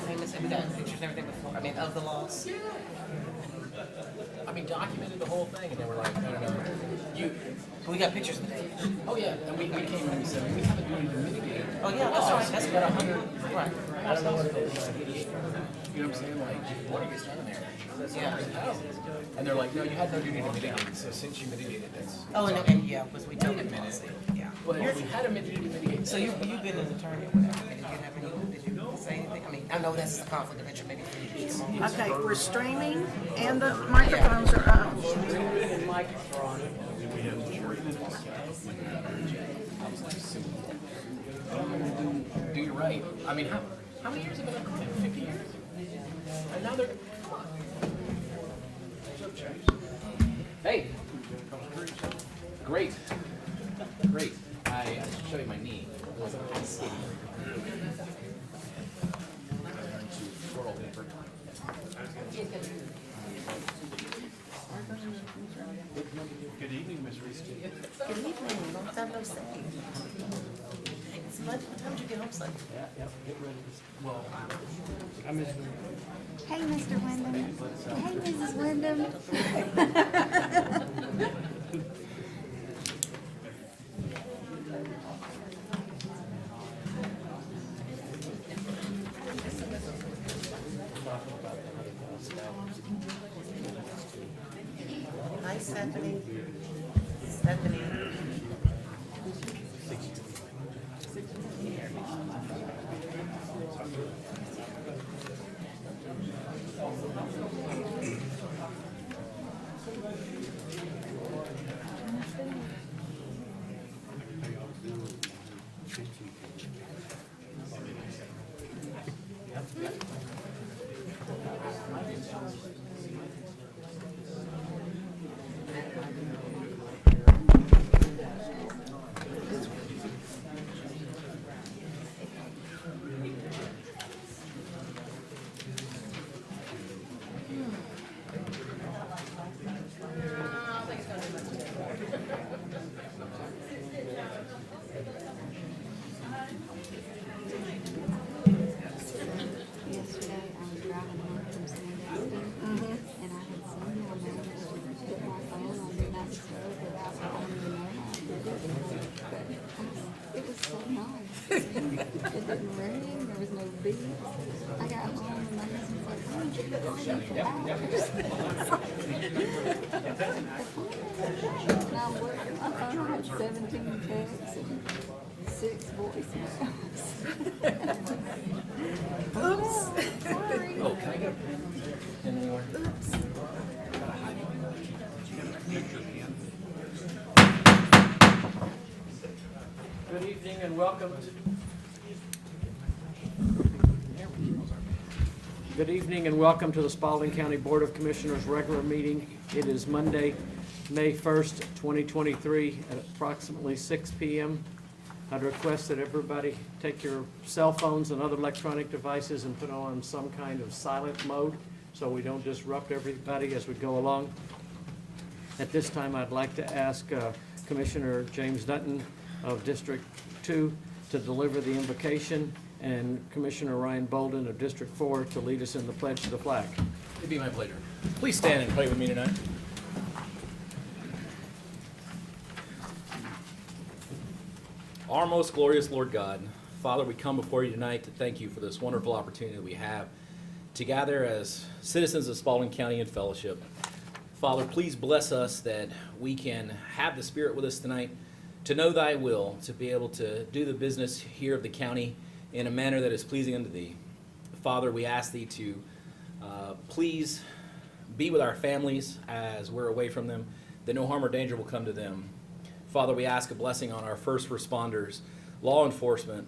payments, and we got pictures and everything before, I mean, of the loss. Yeah. I mean, documented the whole thing, and they were like, no. We got pictures of the damage. Oh yeah, and we came in and we said, we have a duty to mitigate. Oh, yeah, that's right, that's got right. 100. Right. I don't know what it is. You know what I'm saying? Like, what are you doing there? Yeah. And they're like, no, you had no duty to mitigate. So since you mitigated, that's. Oh, and yeah, because we took it policy. Yeah. But we had a duty to mitigate. So you've been an attorney or whatever, did you have any, did you say anything? I mean, I know that's a conflict of interest, maybe for you to come on. Okay, we're streaming and the microphones are up. Do you right? I mean, how many years have been on crime? 50 years? And now they're. Hey! Great. Great. I should show you my knee. It was skating. Twirl paper. Good evening, Ms. Reese. Good evening, long time no see. It's much, what time did you get home, son? Get ready. Well, Hey, Mr. Wyndham. Hey, Mrs. Wyndham. Hi, Stephanie. Stephanie. Yesterday, I was driving home from Sandusky, and I had seen how man put my phone on the night stove without letting me know how I did it. But it was so nice. It didn't ring, there was no beep. I got home and my husband was like, "Why did you put mine in for hours?" And I'm looking at my phone, I had 17 texts and 6 voicemails. Oops. Sorry. oh, can I get a pen anywhere? Good evening and welcome to. Good evening and welcome to the Spalding County Board of Commissioners regular meeting. It is Monday, May 1st, 2023 at approximately 6 p.m. I'd request that everybody take your cell phones and other electronic devices and put on some kind of silent mode so we don't disrupt everybody as we go along. At this time, I'd like to ask Commissioner James Dutton of District 2 to deliver the invocation and Commissioner Ryan Bolden of District 4 to lead us in the pledge to the flag. It'd be my pleasure. Please stand and pray with me tonight. Our most glorious Lord God, Father, we come before you tonight to thank you for this wonderful opportunity that we have to gather as citizens of Spalding County in fellowship. Father, please bless us that we can have the Spirit with us tonight to know thy will, to be able to do the business here of the county in a manner that is pleasing unto thee. Father, we ask thee to please be with our families as we're away from them, that no harm or danger will come to them. Father, we ask a blessing on our first responders, law enforcement,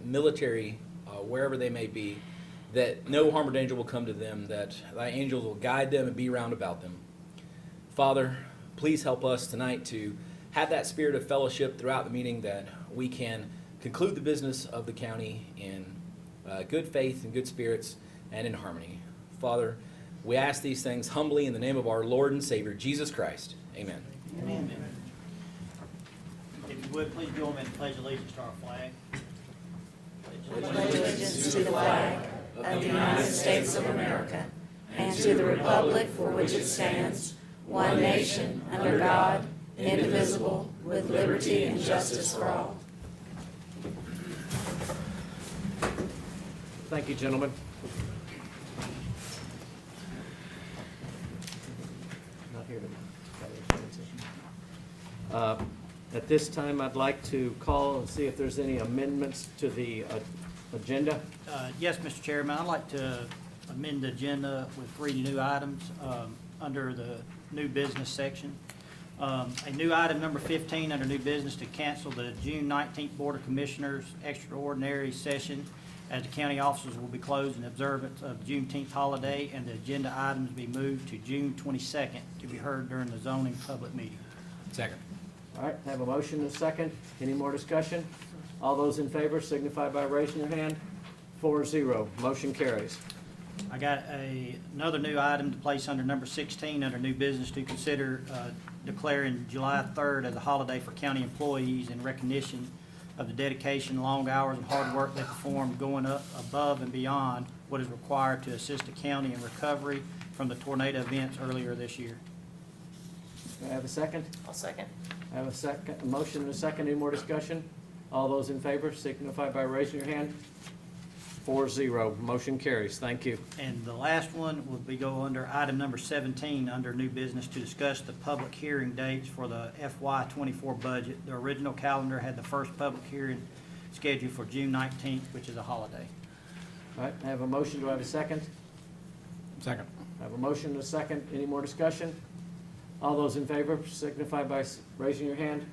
military, wherever they may be, that no harm or danger will come to them, that thy angels will guide them and be round about them. Father, please help us tonight to have that spirit of fellowship throughout the meeting, that we can conclude the business of the county in good faith and good spirits and in harmony. Father, we ask these things humbly in the name of our Lord and Savior, Jesus Christ. Amen. Amen. If you would, please join me in the pledge of allegiance to our flag. Allegiance to the flag of the United States of America and to the republic for which it stands, one nation, under God, indivisible, with liberty and justice for all. Thank you, gentlemen. Not here tonight. At this time, I'd like to call and see if there's any amendments to the agenda. Yes, Mr. Chairman, I'd like to amend the agenda with 3 new items under the new business section. A new item number 15 under new business to cancel the June 19th Board of Commissioners extraordinary session as the county offices will be closed in observance of Juneteenth holiday, and the agenda items be moved to June 22nd to be heard during the zoning public meeting. Second. All right, have a motion and a second. Any more discussion? All those in favor signify by raising your hand. 4-0, motion carries. I got another new item to place under number 16 under new business to consider declaring July 3rd as a holiday for county employees in recognition of the dedication, long hours, and hard work they performed going up above and beyond what is required to assist the county in recovery from the tornado events earlier this year. Do I have a second? I'll second. I have a motion and a second. Any more discussion? All those in favor signify by raising your hand. 4-0, motion carries. Thank you. And the last one would be go under item number 17 under new business to discuss the public hearing dates for the FY24 budget. The original calendar had the first public hearing scheduled for June 19th, which is a holiday. All right, I have a motion. Do I have a second? Second. I have a motion and a second. Any more discussion? All those in favor signify by raising your hand.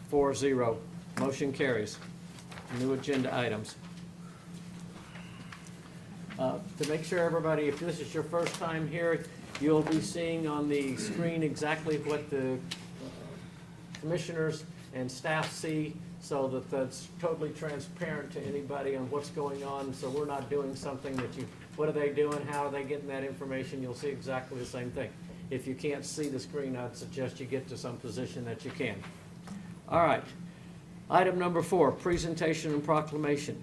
4-0, motion carries. New agenda items. To make sure everybody, if this is your first time here, you'll be seeing on the screen exactly what the commissioners and staff see, so that that's totally transparent to anybody on what's going on. So we're not doing something that what are they doing, how are they getting that information? You'll see exactly the same thing. If you can't see the screen, I'd suggest you get to some position that you can. All right. Item number 4, presentation and proclamation.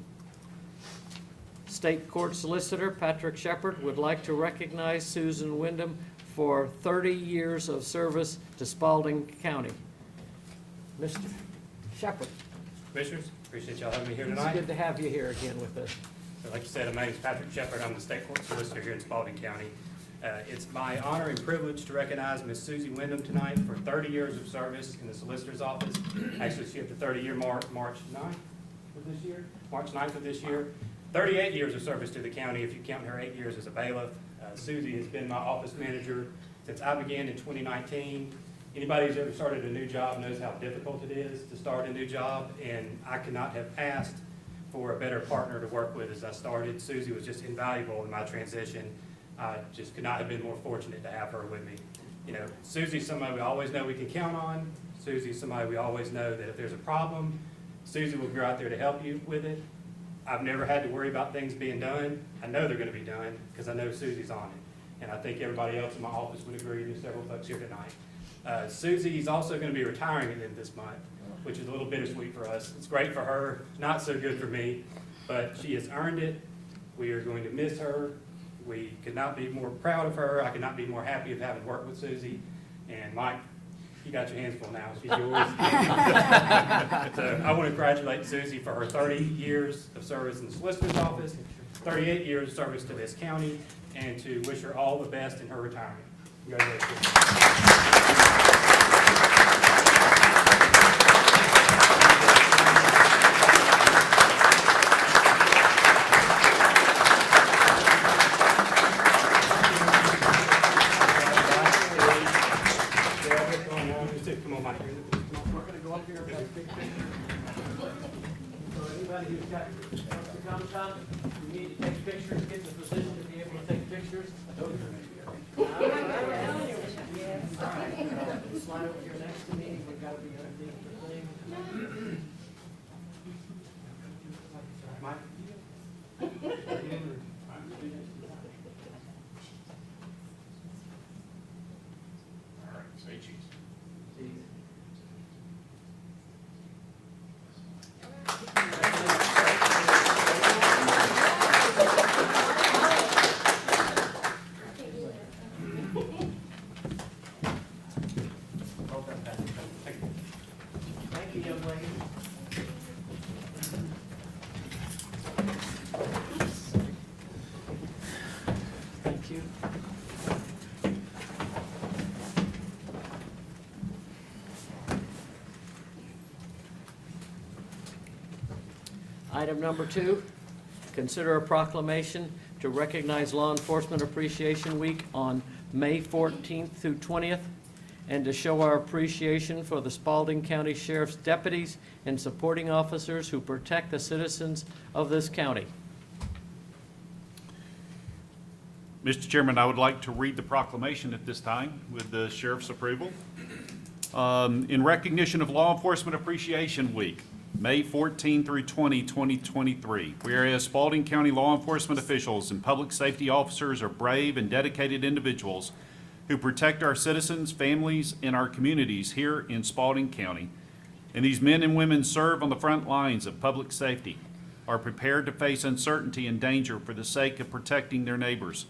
State Court Solicitor Patrick Shepard would like to recognize Susan Wyndham for 30 years of service to Spalding County. Mr. Shepard, Commissioners, appreciate y'all having me here it's tonight. good to have you here again with us. So like you said, my name is Patrick Shepard. I'm the State Court Solicitor here in Spalding County. It's my honor and privilege to recognize Miss Susie Wyndham tonight for 30 years of service in the Solicitor's Office. Actually, she hit the 30-year mark March 9th of this year. March 9th of this year. 38 years of service to the county if you count her 8 years as a bailiff. Susie has been my office manager since I began in 2019. Anybody who's ever started a new job knows how difficult it is to start a new job, and I could not have asked for a better partner to work with as I started. Susie was just invaluable in my transition. I just could not have been more fortunate to have her with me. You know, Susie's somebody we always know we can count on. Susie's somebody we always know that if there's a problem, Susie will go out there to help you with it. I've never had to worry about things being done. I know they're going to be done because I know Susie's on it. And I think everybody else in my office would agree, and several folks here tonight. Susie's also going to be retiring at the end of this month, which is a little bittersweet for us. It's great for her, not so good for me, but she has earned it. We are going to miss her. We could not be more proud of her. I could not be more happy of having worked with Susie. And Mike, you got your hands full now. She's yours. So I want to congratulate Susie for her 30 years of service in the Solicitor's Office, 38 years of service to this county, and to wish her all the best in her retirement. Congratulations. Come on, Mike. We're going to go up here and have a big picture. So anybody who's got to come, you need to take pictures, get in the position to be able to take pictures. All right, slide over here next to me. We've got to be underneath the thing. Mike? Item number 2, consider a proclamation to recognize Law Enforcement Appreciation Week on May 14th through 20th, and to show our appreciation for the Spalding County Sheriff's deputies and supporting officers who protect the citizens of this county. Mr. Chairman, I would like to read the proclamation at this time with the sheriff's approval. In recognition of Law Enforcement Appreciation Week, May 14 through 20, 2023, whereas Spalding County law enforcement officials and public safety officers are brave and dedicated individuals who protect our citizens, families, and our communities here in Spalding County. And these men and women serve on the front lines of public safety, are prepared to face uncertainty and danger for the sake of protecting their neighbors.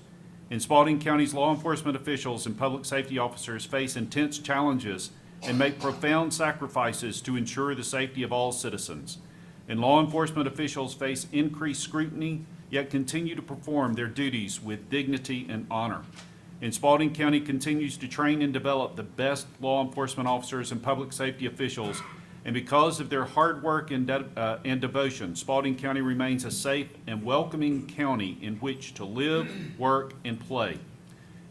In Spalding County's law enforcement officials and public safety officers face intense challenges and make profound sacrifices to ensure the safety of all citizens. And law enforcement officials face increased scrutiny, yet continue to perform their duties with dignity and honor. And Spalding County continues to train and develop the best law enforcement officers and public safety officials, and because of their hard work and devotion, Spalding County remains a safe and welcoming county in which to live, work, and play.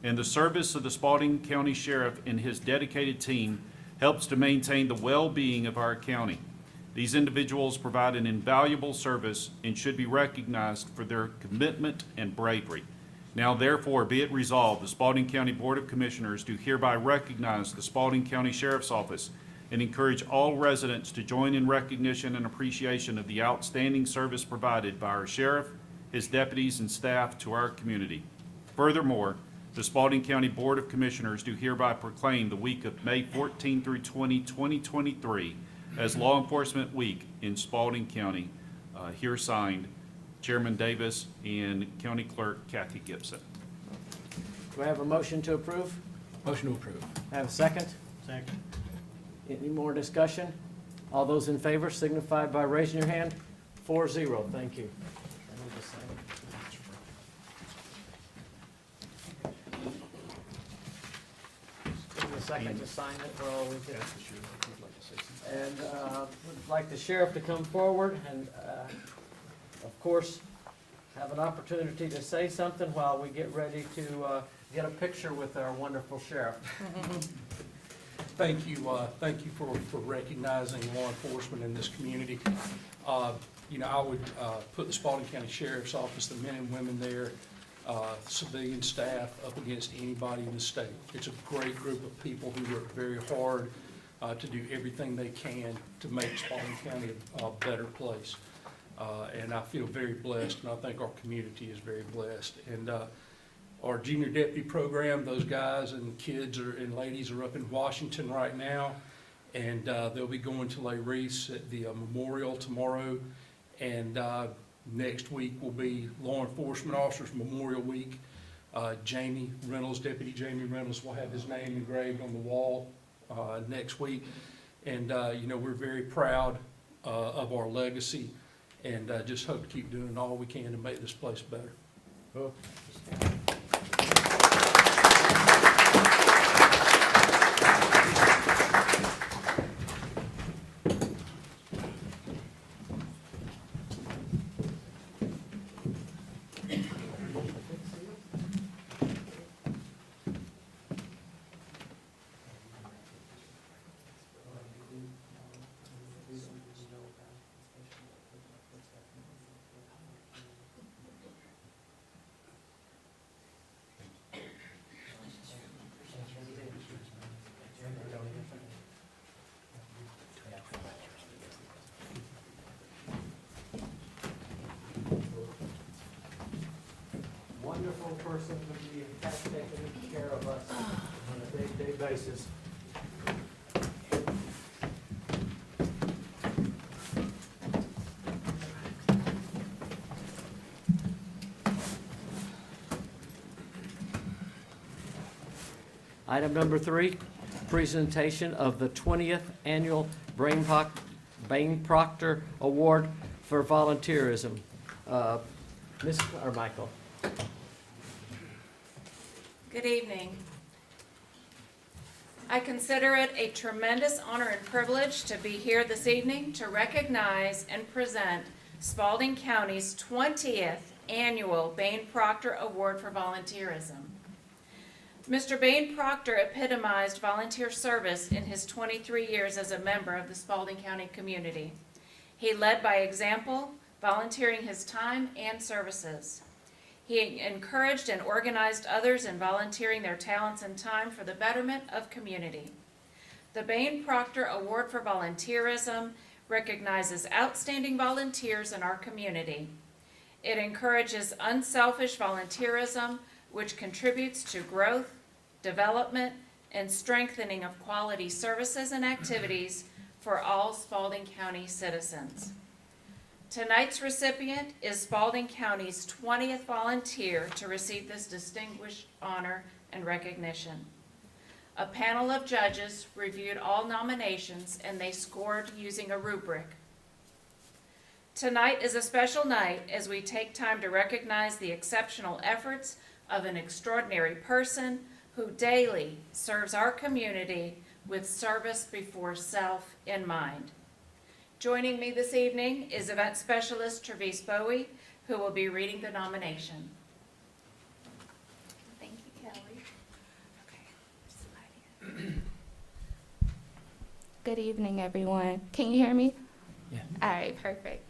And the service of the Spalding County Sheriff and his dedicated team helps to maintain the well-being of our county. These individuals provide an invaluable service and should be recognized for their commitment and bravery. Now therefore be it resolved, the Spalding County Board of Commissioners do hereby recognize the Spalding County Sheriff's Office and encourage all residents to join in recognition and appreciation of the outstanding service provided by our sheriff, his deputies, and staff to our community. Furthermore, the Spalding County Board of Commissioners do hereby proclaim the week of May 14 through 20, 2023 as Law Enforcement Week in Spalding County. Here signed, Chairman Davis and County Clerk Kathy Gibson. Do I have a motion to approve? Motion to approve. Have a second? Second. Any more discussion? All those in favor signify by raising your hand. 4-0, thank you. Give me a second to sign it while we can. And would like the sheriff to come forward and, of course, have an opportunity to say something while we get ready to get a picture with our wonderful sheriff. Thank you for recognizing law enforcement in this community. I would put the Spalding County Sheriff's Office, the men and women there, civilian staff, up against anybody in the state. It's a great group of people who work very hard to do everything they can to make Spalding County a better place. And I feel very blessed, and I think our community is very blessed. And our junior deputy program, those guys and kids and ladies are up in Washington right now, and they'll be going to Les Reese at the memorial tomorrow. And next week will be Law Enforcement Officers Memorial Week. Jamie Reynolds, Deputy Jamie Reynolds, will have his name engraved on the wall next week. And we're very proud of our legacy, and just hope to keep doing all we can to make this place better. Cool. Wonderful person to be taking care of us on a day-to-day basis. Item number 3, presentation of the 20th Annual Bain Proctor Award for Volunteerism. Ms. Carmichael. Good evening. I consider it a tremendous honor and privilege to be here this evening to recognize and present Spalding County's 20th Annual Bain Proctor Award for Volunteerism. Mr. Bain Proctor epitomized volunteer service in his 23 years as a member of the Spalding County community. He led by example, volunteering his time and services. He encouraged and organized others in volunteering their talents and time for the betterment of community. The Bain Proctor Award for Volunteerism recognizes outstanding volunteers in our community. It encourages unselfish volunteerism, which contributes to growth, development, and strengthening of quality services and activities for all Spalding County citizens. Tonight's recipient is Spalding County's 20th volunteer to receive this distinguished honor and recognition. A panel of judges reviewed all nominations and they scored using a rubric. Tonight is a special night as we take time to recognize the exceptional efforts of an extraordinary person who daily serves our community with service before self in mind. Joining me this evening is event specialist Travis Bowie, who will be reading the nomination. Thank you, Kelly. Okay. Good evening, everyone. Can you hear me? Yeah. All right, perfect.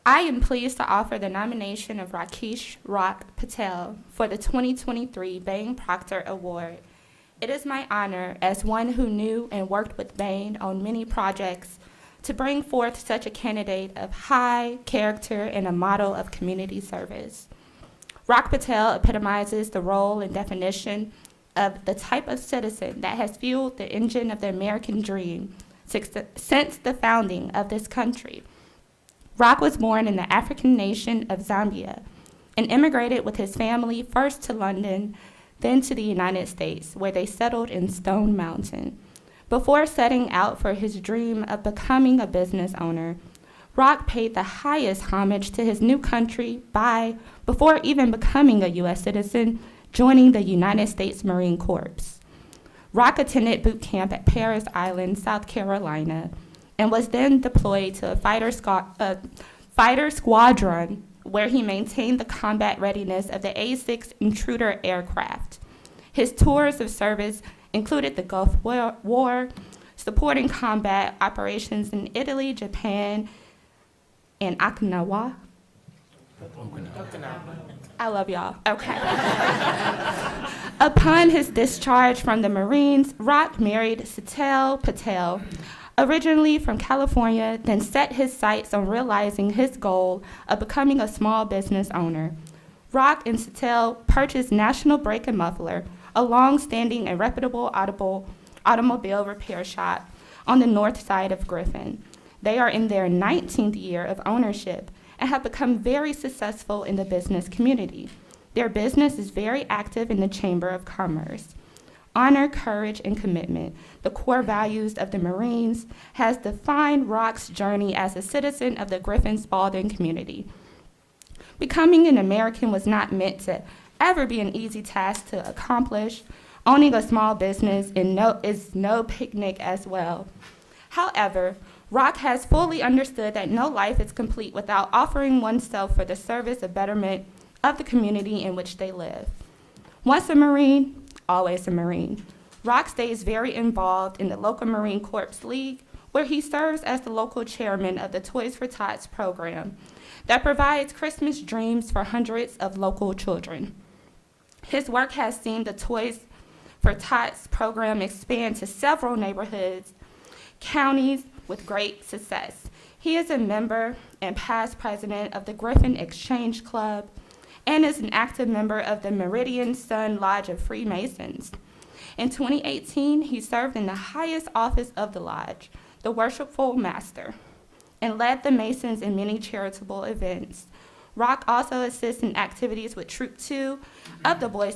I am pleased to offer the nomination of Rakesh Rock Patel for the 2023 Bain Proctor Award. It is my honor, as one who knew and worked with Bain on many projects, to bring forth such a candidate of high character and a model of community service. Rock Patel epitomizes the role and definition of the type of citizen that has fueled the engine of the American dream since the founding of this country. Rock was born in the African nation of Zambia and immigrated with his family first to London, then to the United States, where they settled in Stone Mountain. Before setting out for his dream of becoming a business owner, Rock paid the highest homage to his new country by, before even becoming a U.S. citizen, joining the United States Marine Corps. Rock attended boot camp at Parris Island, South Carolina, and was then deployed to a fighter squadron where he maintained the combat readiness of the A-6 Intruder aircraft. His tours of service included the Gulf War, supporting combat operations in Italy, Japan, and Okinawa. I love y'all. Okay. Upon his discharge from the Marines, Rock married Sitel Patel, originally from California, then set his sights on realizing his goal of becoming a small business owner. Rock and Sitel purchased National Brake and Muffler, a long-standing and reputable automobile repair shop on the north side of Griffin. They are in their 19th year of ownership and have become very successful in the business community. Their business is very active in the Chamber of Commerce. Honor, courage, and commitment, the core values of the Marines, has defined Rock's journey as a citizen of the Griffin-Spalding community. Becoming an American was not meant to ever be an easy task to accomplish. Owning a small business is no picnic as well. However, Rock has fully understood that no life is complete without offering oneself for the service of betterment of the community in which they live. Once a Marine, always a Marine. Rock stays very involved in the local Marine Corps League, where he serves as the local chairman of the Toys for Tots program that provides Christmas dreams for hundreds of local children. His work has seen the Toys for Tots program expand to several neighborhoods, counties with great success. He is a member and past president of the Griffin Exchange Club and is an active member of the Meridian Sun Lodge of Freemasons. In 2018, he served in the highest office of the lodge, the Worshipful Master, and led the Masons in many charitable events. Rock also assists in activities with Troop 2 of the Boy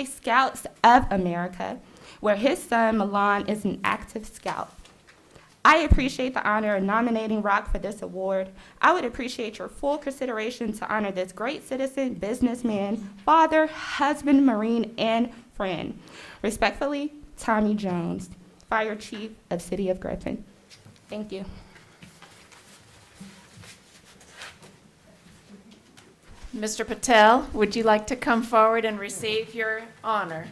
Scouts of America, where his son Milan is an active scout. I appreciate the honor of nominating Rock for this award. I would appreciate your full consideration to honor this great citizen, businessman, father, husband, Marine, and friend. Respectfully, Tommy Jones, Fire Chief of City of Griffin. Thank you. Mr. Patel, would you like to come forward and receive your honor?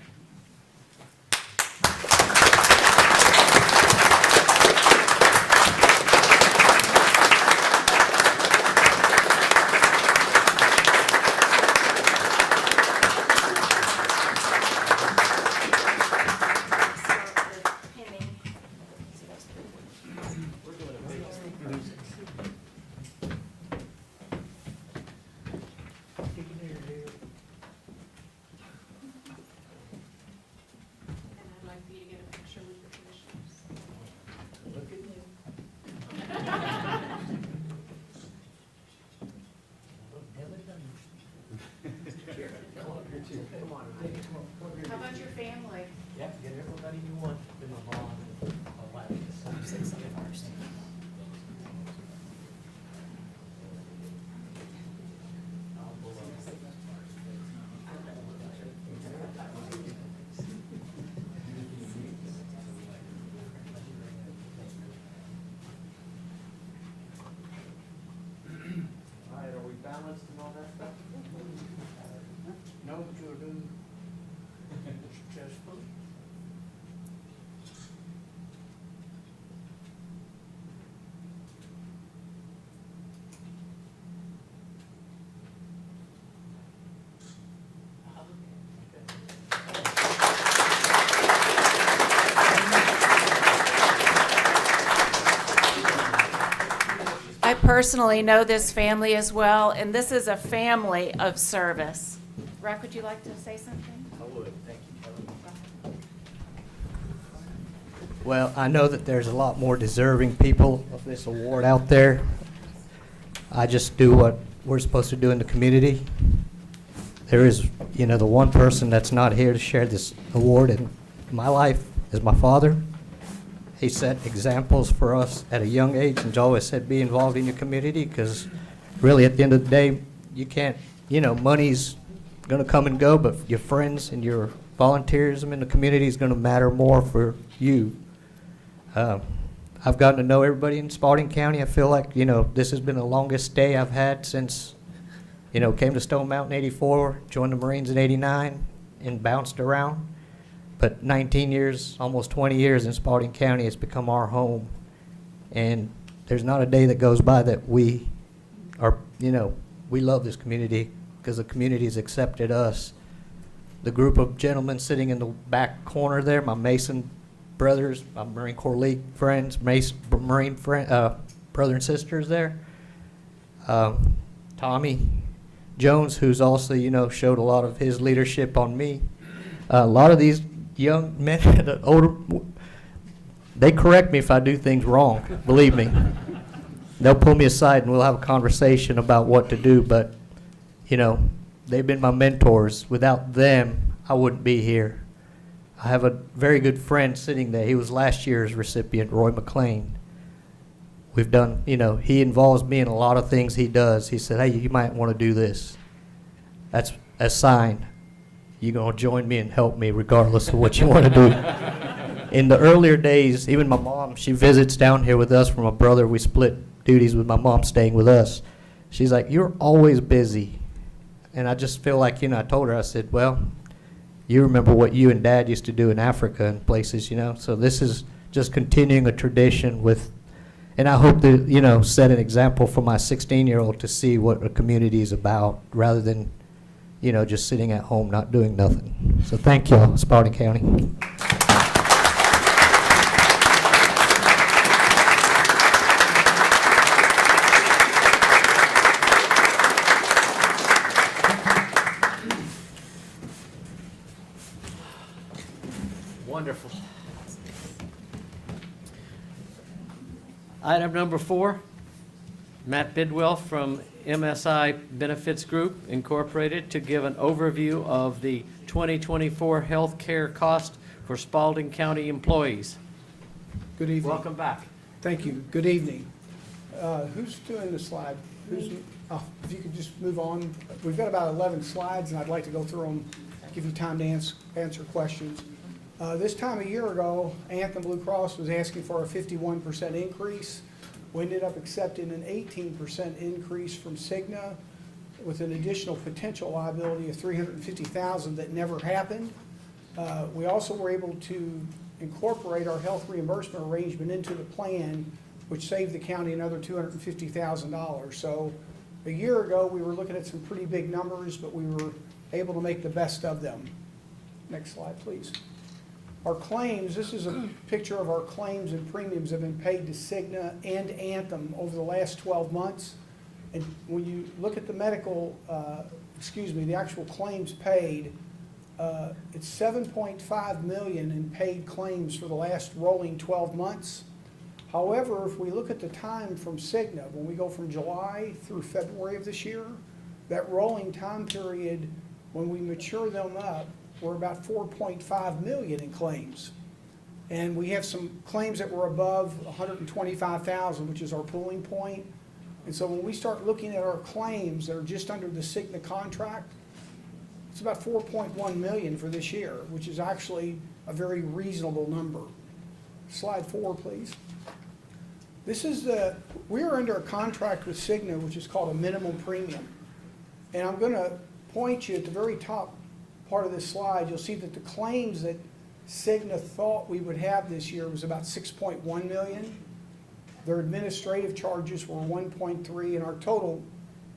I'd like for you to get a picture with the commissioners. How about your family? Yeah, get everybody you want, been a mom and a wife. All right, are we balanced and all that stuff? No, but you're doing successful. I personally know this family as well, and this is a family of service. Rock, would you like to say something? I would, thank you. Well, I know that there's a lot more deserving people of this award out there. I just do what we're supposed to do in the community. There is, the one person that's not here to share this award in my life is my father. He set examples for us at a young age and always said be involved in your community because really at the end of the day, you can't, money's going to come and go, but your friends and your volunteerism in the community is going to matter more for you. I've gotten to know everybody in Spalding County. I feel like, this has been the longest stay I've had since, came to Stone Mountain '84, joined the Marines in '89, and bounced around. But 19 years, almost 20 years in Spalding County has become our home. And there's not a day that goes by that we are, we love this community because the community has accepted us. The group of gentlemen sitting in the back corner there, my Mason brothers, my Marine Corps League friends, Marine brother and sisters there. Tommy Jones, who's also, showed a lot of his leadership on me. A lot of these young men, the older, they correct me if I do things wrong, believe me. They'll pull me aside and we'll have a conversation about what to do, but, they've been my mentors. Without them, I wouldn't be here. I have a very good friend sitting there. He was last year's recipient, Roy McLean. We've done, he involves me in a lot of things he does. He said, hey, you might want to do this. That's a sign. You're going to join me and help me regardless of what you want to do. In the earlier days, even my mom, she visits down here with us from my brother. We split duties with my mom staying with us. She's like, you're always busy. And I just feel like, I told her, I said, well, you remember what you and Dad used to do in Africa and places, So this is just continuing a tradition with, and I hope to, set an example for my 16-year-old to see what a community is about rather than just sitting at home not doing nothing. So thank you, Spalding County. Wonderful. Item number 4, Matt Bidwell from MSI Benefits Group Incorporated to give an overview of the 2024 health care cost for Spalding County employees. Good evening. Welcome back. Thank you. Good evening. Who's doing the slide? If you could just move on. We've got about 11 slides, and I'd like to go through them, give you time to answer questions. This time a year ago, Anthem Blue Cross was asking for a 51% increase. We ended up accepting an 18% increase from Cigna. with an additional potential liability of $350,000 that never happened. We also were able to incorporate our health reimbursement arrangement into the plan, which saved the county another $250,000. So a year ago, we were looking at some pretty big numbers, but we were able to make the best of them. Next slide, please. Our claims, this is a picture of our claims and premiums that have been paid to Cigna and Anthem over the last 12 months. And when you look at the medical, the actual claims paid, it's $7.5 million in paid claims for the last rolling 12 months. However, if we look at the time from Cigna, when we go from July through February of this year, that rolling time period, when we mature them up, we're about $4.5 million in claims. And we have some claims that were above $125,000, which is our pooling point. And so when we start looking at our claims that are just under the Cigna contract, it's about $4.1 million for this year, which is actually a very reasonable number. Slide 4, please. We are under a contract with Cigna, which is called a minimum premium. And I'm going to point you at the very top part of this slide. You'll see that the claims that Cigna thought we would have this year was about $6.1 million. Their administrative charges were $1.3 million, and our total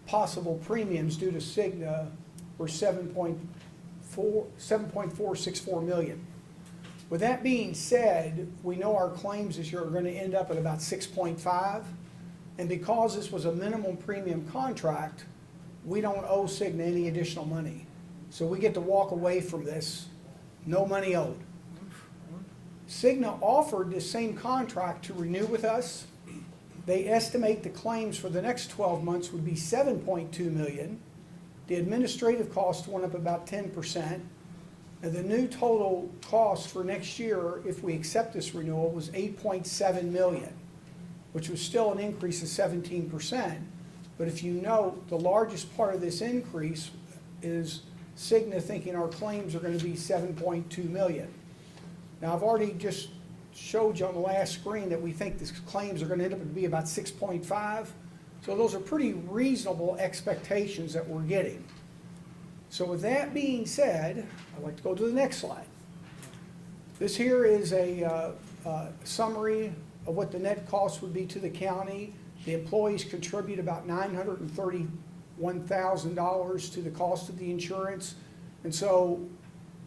possible premiums due to Cigna were $7.464 million. With that being said, we know our claims this year are going to end up at about 6.5, and because this was a minimum premium contract, we don't owe Cigna any additional money. So we get to walk away from this, no money owed. Cigna offered this same contract to renew with us. They estimate the claims for the next 12 months would be $7.2 million. The administrative cost went up about 10%. And the new total cost for next year, if we accept this renewal, was $8.7 million, which was still an increase of 17%. But if you note, the largest part of this increase is Cigna thinking our claims are going to be $7.2 million. Now, I've already just showed you on the last screen that we think these claims are going to end up to be about 6.5. So those are pretty reasonable expectations that we're getting. So with that being said, I'd like to go to the next slide. This here is a summary of what the net cost would be to the county. The employees contribute about $931,000 to the cost of the insurance. And so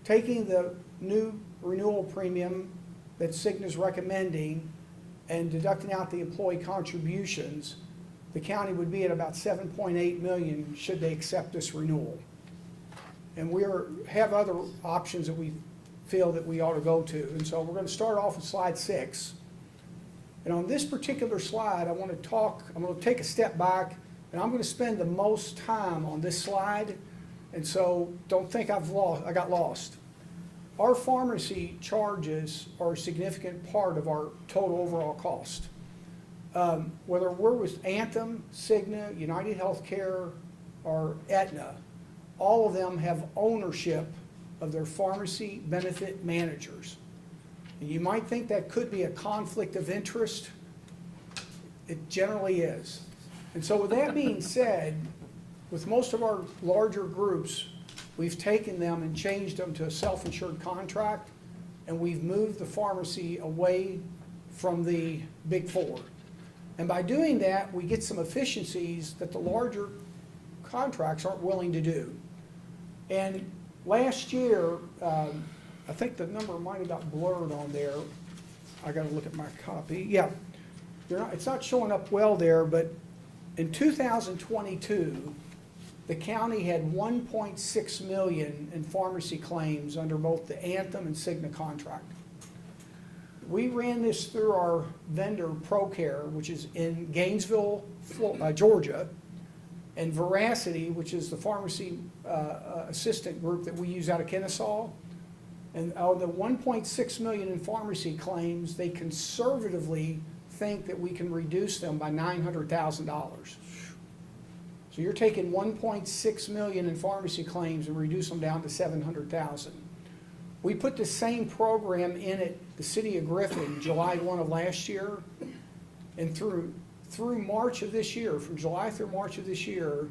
taking the new renewal premium that Cigna's recommending and deducting out the employee contributions, the county would be at about $7.8 million should they accept this renewal. And we have other options that we feel that we ought to go to. And so we're going to start off with slide 6. And on this particular slide, I'm going to take a step back, and I'm going to spend the most time on this slide. And so don't think I got lost. Our pharmacy charges are a significant part of our total overall cost. Whether we're with Anthem, Cigna, United Healthcare, or Aetna, all of them have ownership of their pharmacy benefit managers. And you might think that could be a conflict of interest. It generally is. And so with that being said, with most of our larger groups, we've taken them and changed them to a self-insured contract, and we've moved the pharmacy away from the Big Four. And by doing that, we get some efficiencies that the larger contracts aren't willing to do. And last year, I think the number might have got blurred on there. I got to look at my copy. Yeah, it's not showing up well there, but in 2022, the county had $1.6 million in pharmacy claims under both the Anthem and Cigna contract. We ran this through our vendor ProCare, which is in Gainesville, Georgia, and Veracity, which is the pharmacy assistant group that we use out of Kennesaw. And out of the $1.6 million in pharmacy claims, they conservatively think that we can reduce them by $900,000. So you're taking $1.6 million in pharmacy claims and reduce them down to $700,000. We put the same program in at the city of Griffin July 1 of last year, and through March of this year, from July through March of this year,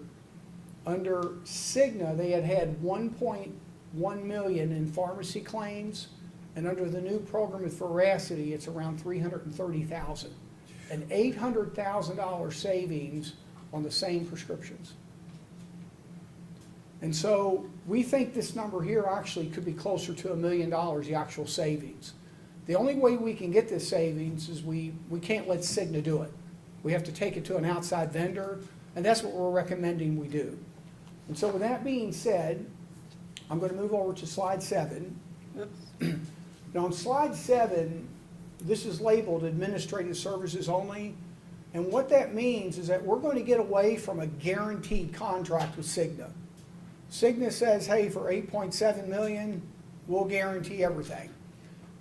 Under Cigna, they had 1.1 million in pharmacy claims, and under the new program with Veracity, it's around 330,000. An $800,000 savings on the same prescriptions. And so we think this number here actually could be closer to $1 million, the actual savings. The only way we can get this savings is we can't let Cigna do it. We have to take it to an outside vendor, and that's what we're recommending we do. And so with that being said, I'm going to move over to slide 7. Now on slide 7, this is labeled administrative services only. And what that means is that we're going to get away from a guaranteed contract with Cigna. Cigna says, hey, for $8.7 million, we'll guarantee everything.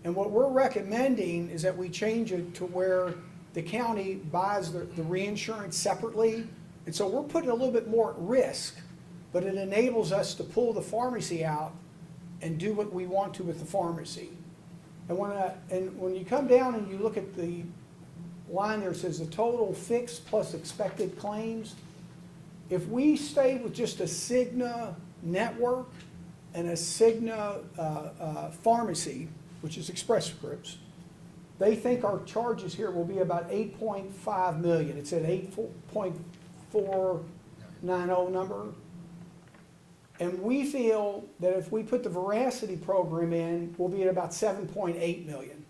And what we're recommending is that we change it to where the county buys the reinsurance separately. And so we're putting a little bit more at risk, but it enables us to pull the pharmacy out and do what we want to with the pharmacy. And when you come down and you look at the line there, it says the total fixed plus expected claims. If we stay with just a Cigna network and a Cigna pharmacy, which is Express Scripts, they think our charges here will be about 8.5 million. It's at 8.490 number. And we feel that if we put the Veracity program in, we'll be at about 7.8 million.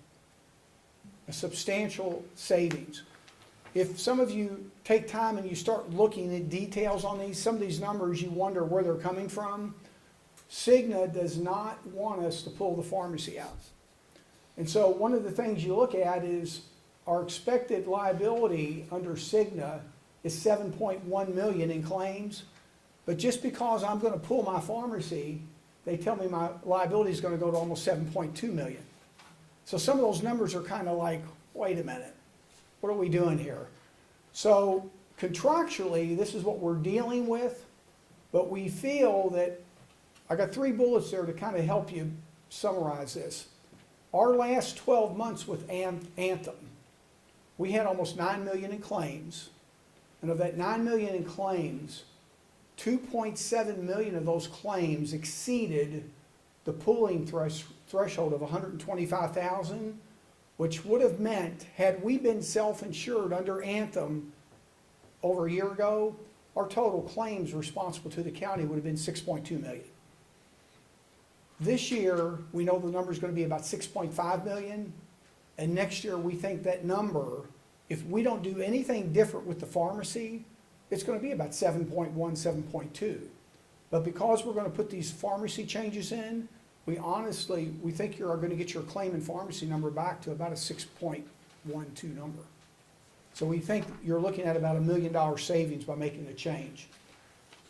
A substantial savings. If some of you take time and you start looking at details on these, some of these numbers, you wonder where they're coming from. Cigna does not want us to pull the pharmacy out. And so one of the things you look at is our expected liability under Cigna is 7.1 million in claims. But just because I'm going to pull my pharmacy, they tell me my liability is going to go to almost 7.2 million. So some of those numbers are kind of like, wait a minute, what are we doing here? So contractually, this is what we're dealing with, but we feel that, I got 3 bullets there to kind of help you summarize this. Our last 12 months with Anthem, we had almost 9 million in claims, and of that 9 million in claims, 2.7 million of those claims exceeded the pooling threshold of 125,000, which would have meant, had we been self-insured under Anthem over a year ago, our total claims responsible to the county would have been 6.2 million. This year, we know the number is going to be about 6.5 million, and next year we think that number, if we don't do anything different with the pharmacy, it's going to be about 7.1, 7.2. But because we're going to put these pharmacy changes in, we think you're going to get your claim and pharmacy number back to about a 6.12 number. So we think you're looking at about $1 million savings by making the change.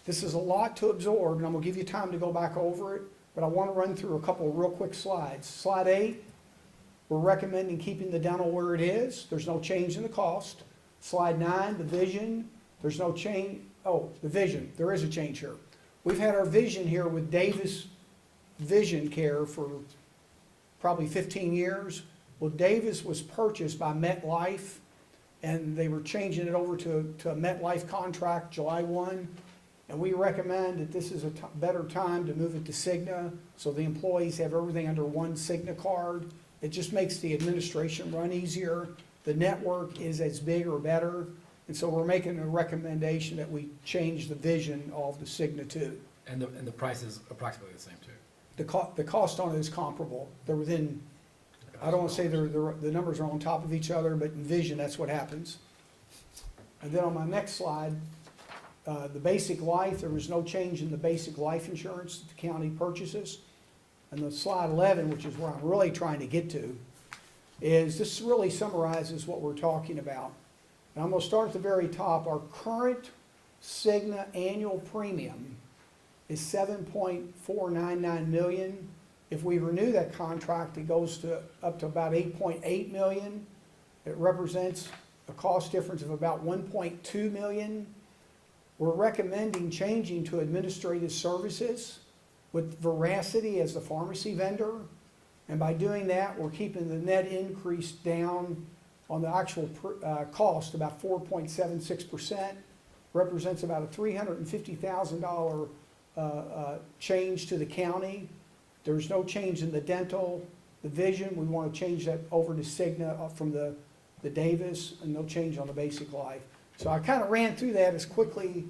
This is a lot to absorb, and I'm going to give you time to go back over it, but I want to run through a couple of real quick slides. Slide 8, we're recommending keeping the dental where it is. There's no change in the cost. Slide 9, the vision, there's no change. Oh, the vision, there is a change here. We've had our vision here with Davis Vision Care for probably 15 years. Well, Davis was purchased by MetLife, and they were changing it over to a MetLife contract July 1. And we recommend that this is a better time to move it to Cigna, so the employees have everything under one Cigna card. It just makes the administration run easier. The network is as big or better, and so we're making a recommendation that we change the vision of the Cigna too. And the price is approximately the same too. The cost on it is comparable. They're within, I don't want to say the numbers are on top of each other, but in vision, that's what happens. And then on my next slide, the basic life, there was no change in the basic life insurance that the county purchases. And the slide 11, which is where I'm really trying to get to, is this really summarizes what we're talking about. And I'm going to start at the very top. Our current Cigna annual premium is $7.499 million. If we renew that contract, it goes up to about $8.8 million. It represents a cost difference of about $1.2 million. We're recommending changing to administrative services with Veracity as the pharmacy vendor. And by doing that, we're keeping the net increase down on the actual cost about 4.76%. represents about a $350,000 change to the county. There's no change in the dental, the vision. We want to change that over to Cigna from the Davis, and no change on the basic life. So I kind of ran through that as quickly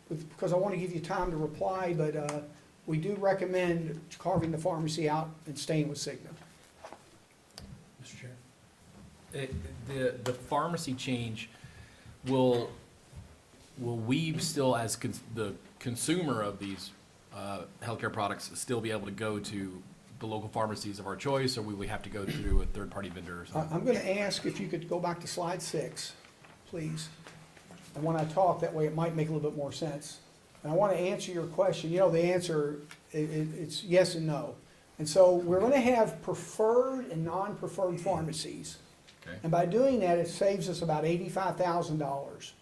because I want to give you time to reply, but we do recommend carving the pharmacy out and staying with Cigna. Mr. Chair. The pharmacy change, will we still, as the consumer of these healthcare products, still be able to go to the local pharmacies of our choice, or will we have to go through a third-party vendor or something? I'm going to ask if you could go back to slide 6, please. And when I talk, that way it might make a little bit more sense. And I want to answer your question. You know, the answer, it's yes and no. And so we're going to have preferred and non-preferred pharmacies. Okay. And by doing that, it saves us about $85,000.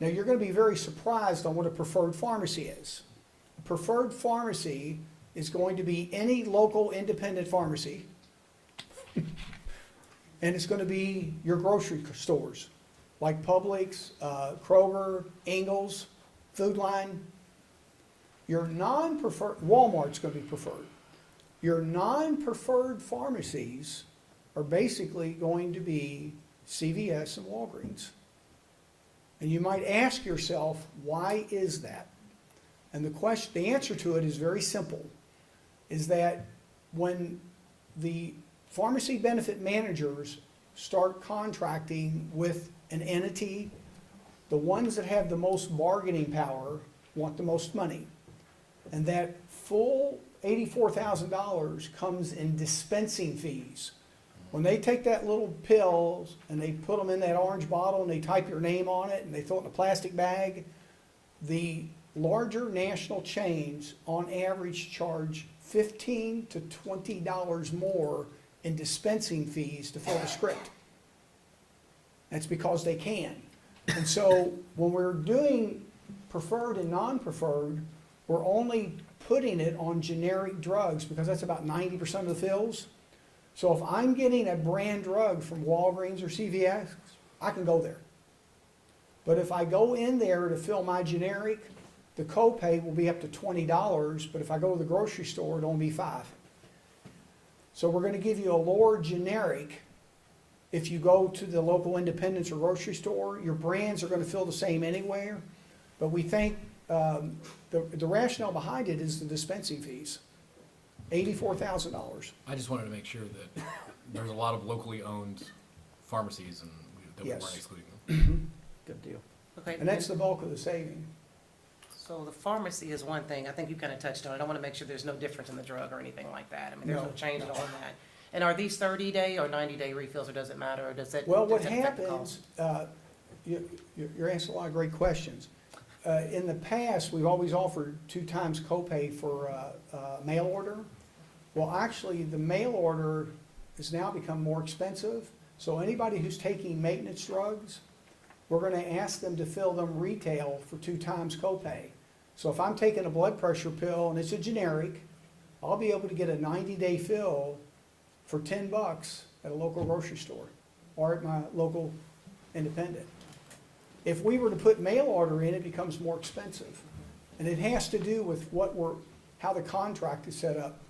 Now, you're going to be very surprised on what a preferred pharmacy is. A preferred pharmacy is going to be any local independent pharmacy, and it's going to be your grocery stores, like Publix, Kroger, Ingles, Food Line. Your non-preferred, Walmart's going to be preferred. Your non-preferred pharmacies are basically going to be CVS and Walgreens. And you might ask yourself, why is that? And the answer to it is very simple, is that when the pharmacy benefit managers start contracting with an entity, the ones that have the most bargaining power want the most money. And that full $84,000 comes in dispensing fees. When they take that little pills and they put them in that orange bottle and they type your name on it and they throw it in a plastic bag, the larger national chains on average charge $15 to $20 more in dispensing fees to fill the script. That's because they can. And so when we're doing preferred and non-preferred, we're only putting it on generic drugs because that's about 90% of the fills. So if I'm getting a brand drug from Walgreens or CVS, I can go there. But if I go in there to fill my generic, the copay will be up to $20, but if I go to the grocery store, it'll only be $5. So we're going to give you a lower generic. If you go to the local independents or grocery store, your brands are going to feel the same anywhere. But we think the rationale behind it is the dispensing fees. $84,000. I just wanted to make sure that there's a lot of locally owned pharmacies and that we Yes. weren't excluding them. Good deal. Okay. And that's the bulk of the saving. So the pharmacy is one thing. I think you kind of touched on it. I want to make sure there's no difference in the drug or anything like that. I mean, there's no No. change on that. And are these 30-day or 90-day refills, or does it matter, or does that? Well, what does that affect the cost? happens, you're asking a lot of great questions. In the past, we've always offered 2 times copay for mail order. Well, actually, the mail order has now become more expensive. So anybody who's taking maintenance drugs, we're going to ask them to fill them retail for 2 times copay. So if I'm taking a blood pressure pill and it's a generic, I'll be able to get a 90-day fill for $10 at a local grocery store or at my local independent. If we were to put mail order in, it becomes more expensive. And it has to do with how the contract is set up.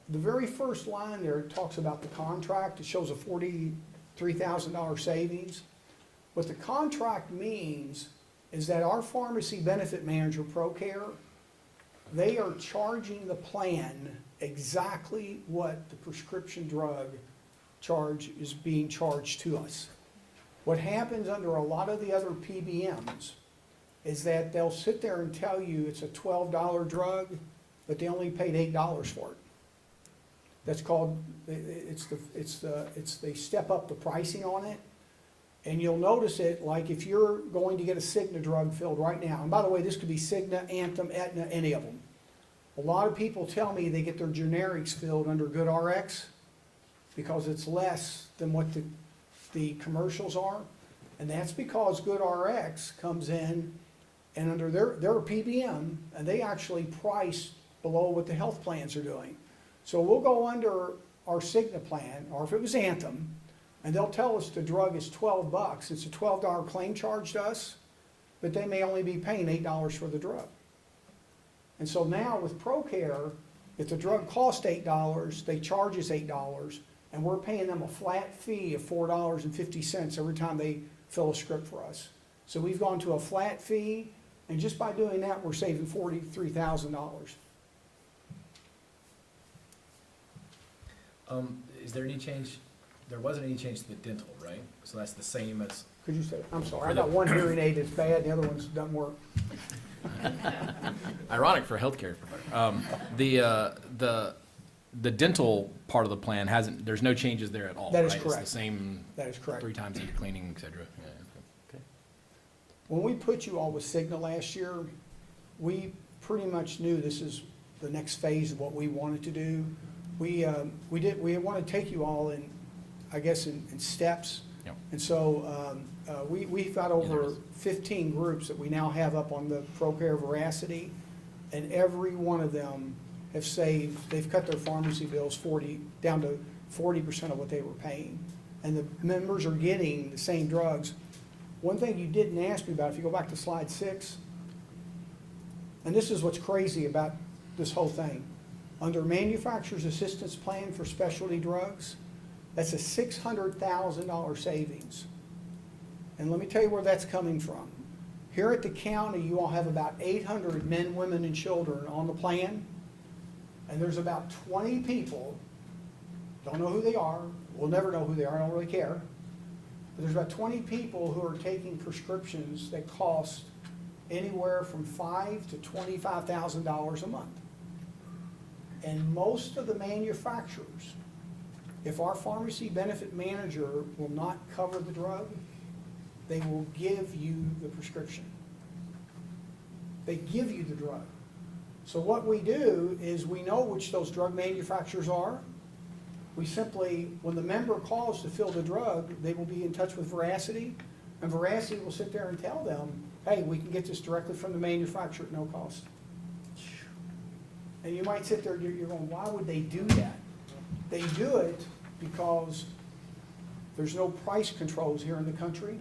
The very first line there talks about the contract. It shows a $43,000 savings. What the contract means is that our pharmacy benefit manager, ProCare, they are charging the plan exactly what the prescription drug charge is being charged to us. What happens under a lot of the other PBMs is that they'll sit there and tell you it's a $12 drug, but they only paid $8 for it. That's called, they step up the pricing on it. And you'll notice it, like if you're going to get a Cigna drug filled right now, and by the way, this could be Cigna, Anthem, Aetna, any of them. A lot of people tell me they get their generics filled under GoodRx because it's less than what the commercials are. And that's because GoodRx comes in and under their PBM, and they actually price below what the health plans are doing. So we'll go under our Cigna plan, or if it was Anthem, and they'll tell us the drug is $12. It's a $12 claim charge to us. but they may only be paying $8 for the drug. And so now with ProCare, if the drug costs $8, they charge us $8, and we're paying them a flat fee of $4.50 every time they fill a script for us. So we've gone to a flat fee, and just by doing that, we're saving $43,000. Is there any change? There wasn't any change to the dental, right? So that's the same as, Could you say, I'm sorry, I got one hearing aid that's bad, and the other one's doesn't work. ironic for a healthcare provider. The dental part of the plan hasn't, there's no changes there at all, That right? is correct. It's the same That is correct. 3 times a year cleaning, et cetera. Yeah, okay. When we put you all with Cigna last year, we pretty much knew this is the next phase of what we wanted to do. We want to take you all in, I guess, in steps. Yep. And so we've got over 15 groups that we now have up on the ProCare Veracity, and every one of them have saved, they've cut their pharmacy bills down to 40% of what they were paying. And the members are getting the same drugs. One thing you didn't ask me about, if you go back to slide 6, and this is what's crazy about this whole thing. Under Manufacturer's Assistance Plan for Specialty Drugs, that's a $600,000 savings. And let me tell you where that's coming from. Here at the county, you all have about 800 men, women, and children on the plan. And there's about 20 people, don't know who they are, we'll never know who they are, I don't really care. But there's about 20 people who are taking prescriptions that cost anywhere from $5,000 to $25,000 a month. And most of the manufacturers, if our pharmacy benefit manager will not cover the drug, they will give you the prescription. They give you the drug. So what we do is we know which those drug manufacturers are. We simply, when the member calls to fill the drug, they will be in touch with Veracity, and Veracity will sit there and tell them, hey, we can get this directly from the manufacturer at no cost. And you might sit there, you're going, why would they do that? They do it because there's no price controls here in the country.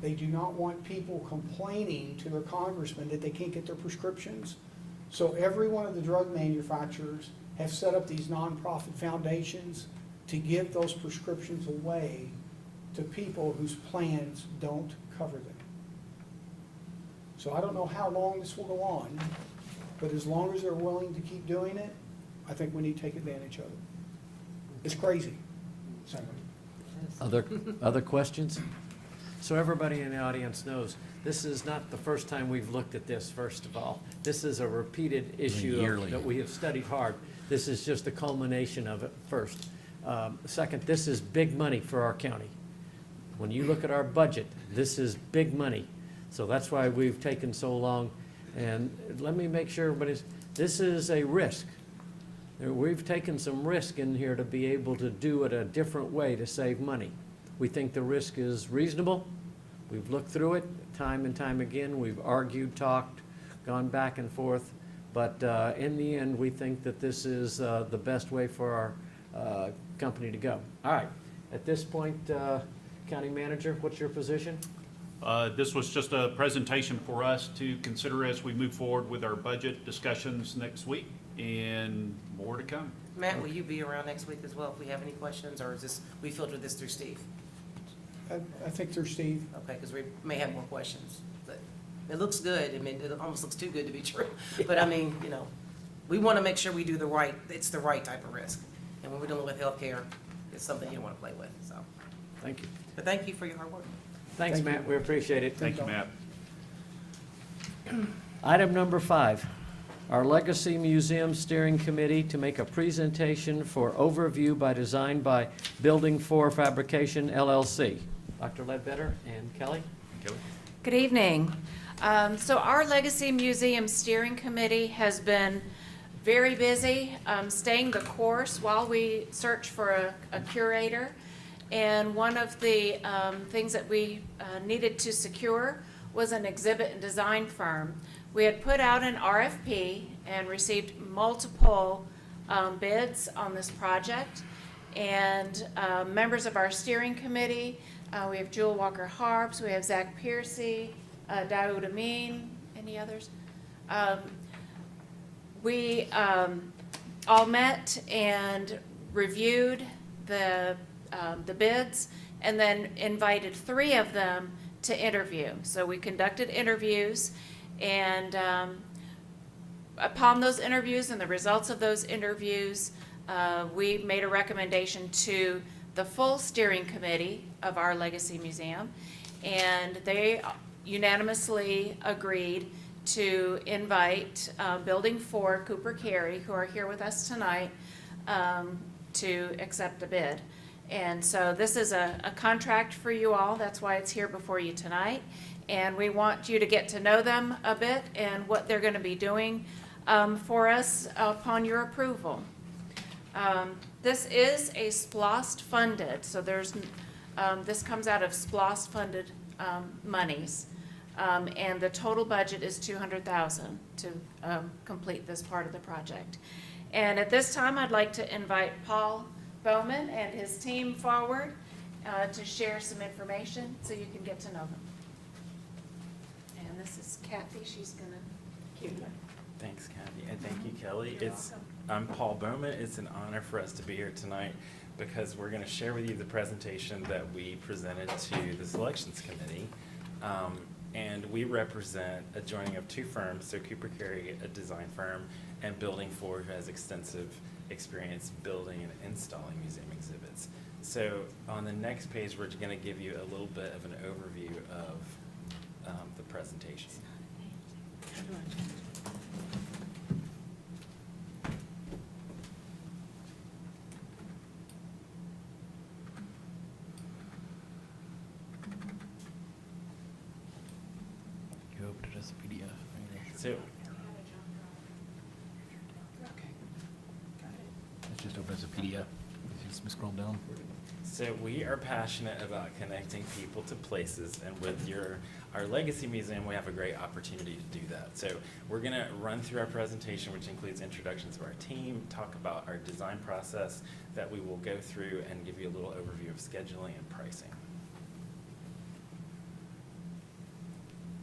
They do not want people complaining to their congressman that they can't get their prescriptions. So every one of the drug manufacturers have set up these nonprofit foundations to give those prescriptions away to people whose plans don't cover them. So I don't know how long this will go on, but as long as they're willing to keep doing it, I think we need to take advantage of it. It's crazy. So, Other questions? So everybody in the audience knows, this is not the first time we've looked at this, first of all. This is a repeated issue Yearly. that we have studied hard. This is just the culmination of it first. Second, this is big money for our county. When you look at our budget, this is big money. So that's why we've taken so long. And let me make sure everybody's, this is a risk. We've taken some risk in here to be able to do it a different way to save money. We think the risk is reasonable. We've looked through it time and time again. We've argued, talked, gone back and forth. But in the end, we think that this is the best way for our company to go. All right. At this point, County Manager, what's your position? This was just a presentation for us to consider as we move forward with our budget discussions next week, and more to come. Matt, will you be around next week as well if we have any questions, or is this, we filter this through Steve? I think through Steve. Okay, because we may have more questions, but it looks good. I mean, it almost looks too good to be true. But I mean, you know, we want to make sure we do the right, it's the right type of risk. And when we're dealing with healthcare, it's something you don't want to play with, so. Thank you. But thank you for your hard work. Thanks, Thank you. Matt. We appreciate it. Thank you, Matt. Item number 5, our Legacy Museum Steering Committee to make a presentation for overview by design by Building 4 Fabrication LLC. Dr. Ledbetter and Kelly? Kelly? Good evening. So our Legacy Museum Steering Committee has been very busy, staying the course while we search for a curator. And one of the things that we needed to secure was an exhibit and design firm. We had put out an RFP and received multiple bids on this project. And members of our steering committee, we have Jewel Walker Harps, we have Zach Piercy, Daoud Amin, any others? We all met and reviewed the bids, and then invited 3 of them to interview. So we conducted interviews, and upon those interviews and the results of those interviews, we made a recommendation to the full steering committee of our Legacy Museum, and they unanimously agreed to invite Building 4, Cooper Carey, who are here with us tonight, to accept the bid. And so this is a contract for you all. That's why it's here before you tonight. And we want you to get to know them a bit and what they're going to be doing for us upon your approval. This is a SPLOST funded, so there's, this comes out of SPLOST funded monies. And the total budget is $200,000 to complete this part of the project. And at this time, I'd like to invite Paul Bowman and his team forward to share some information so you can get to know them. And this is Kathy. She's going to cue you. Thanks, Kathy, and thank you, Kelly. I'm Paul Bowman. It's an honor for us to be here tonight because we're going to share with you the presentation that we presented to the selections committee. And we represent a joining of 2 firms, so Cooper Carey, a design firm, and Building 4, who has extensive experience building and installing museum exhibits. So on the next page, we're going to give you a little bit of an overview of the presentation. You opened it as a PDF. So It's just open as a PDF. You just scroll down. So we are passionate about connecting people to places, and with our Legacy Museum, we have a great opportunity to do that. So we're going to run through our presentation, which includes introductions of our team, talk about our design process that we will go through, and give you a little overview of scheduling and pricing.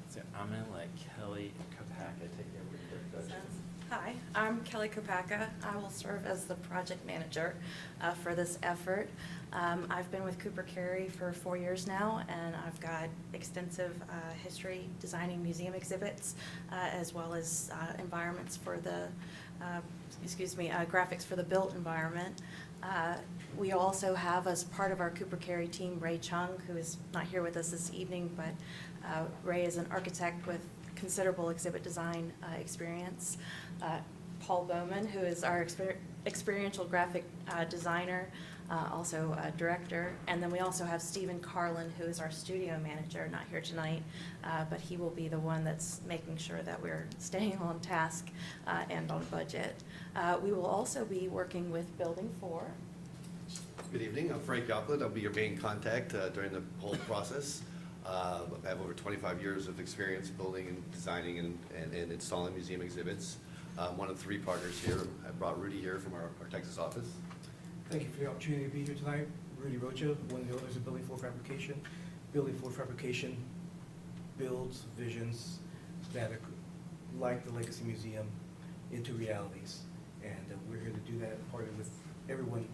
So I'm going to let Kelly Kopaka take over the introductions. Hi, I'm Kelly Kopaka. I will serve as the project manager for this effort. I've been with Cooper Carey for 4 years now, and I've got extensive history designing museum exhibits, as well as environments for the, graphics for the built environment. We also have, as part of our Cooper Carey team, Ray Chung, who is not here with us this evening, but Ray is an architect with considerable exhibit design experience. Paul Bowman, who is our experiential graphic designer, also a director. And then we also have Stephen Carlin, who is our studio manager, not here tonight, but he will be the one that's making sure that we're staying on task and on budget. We will also be working with Building 4. Good evening, I'm Frank Yockland. I'll be your main contact during the whole process. I have over 25 years of experience building and designing and installing museum exhibits. One of 3 partners here. I brought Rudy here from our Texas office. Thank you for the opportunity to be here tonight. Rudy Rocha, one of the owners of Building 4 Fabrication. Building 4 Fabrication builds visions that are like the Legacy Museum into realities. And we're here to do that, partner with everyone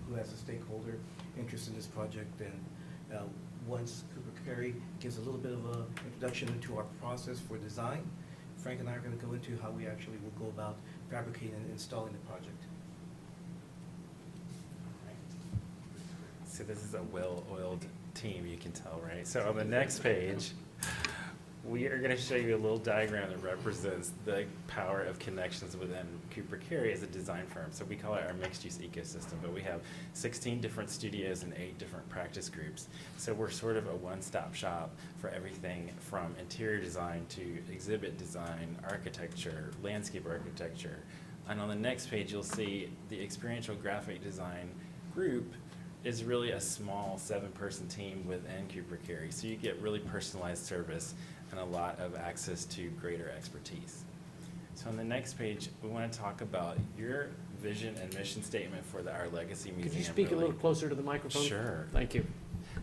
who has a stakeholder interest in this project. And once Cooper Carey gives a little bit of an introduction into our process for design, Frank and I are going to go into how we actually will go about fabricating and installing the project. So this is a well-oiled team, you can tell, right? So on the next page, we are going to show you a little diagram that represents the power of connections within Cooper Carey as a design firm. So we call it our mixed-use ecosystem, but we have 16 different studios and 8 different practice groups. So we're sort of a one-stop shop for everything from interior design to exhibit design, architecture, landscape architecture. And on the next page, you'll see the experiential graphic design group is really a small 7-person team within Cooper Carey. So you get really personalized service and a lot of access to greater expertise. So on the next page, we want to talk about your vision and mission statement for our Legacy Museum. Could you speak a little closer to the microphone? Sure. Thank you.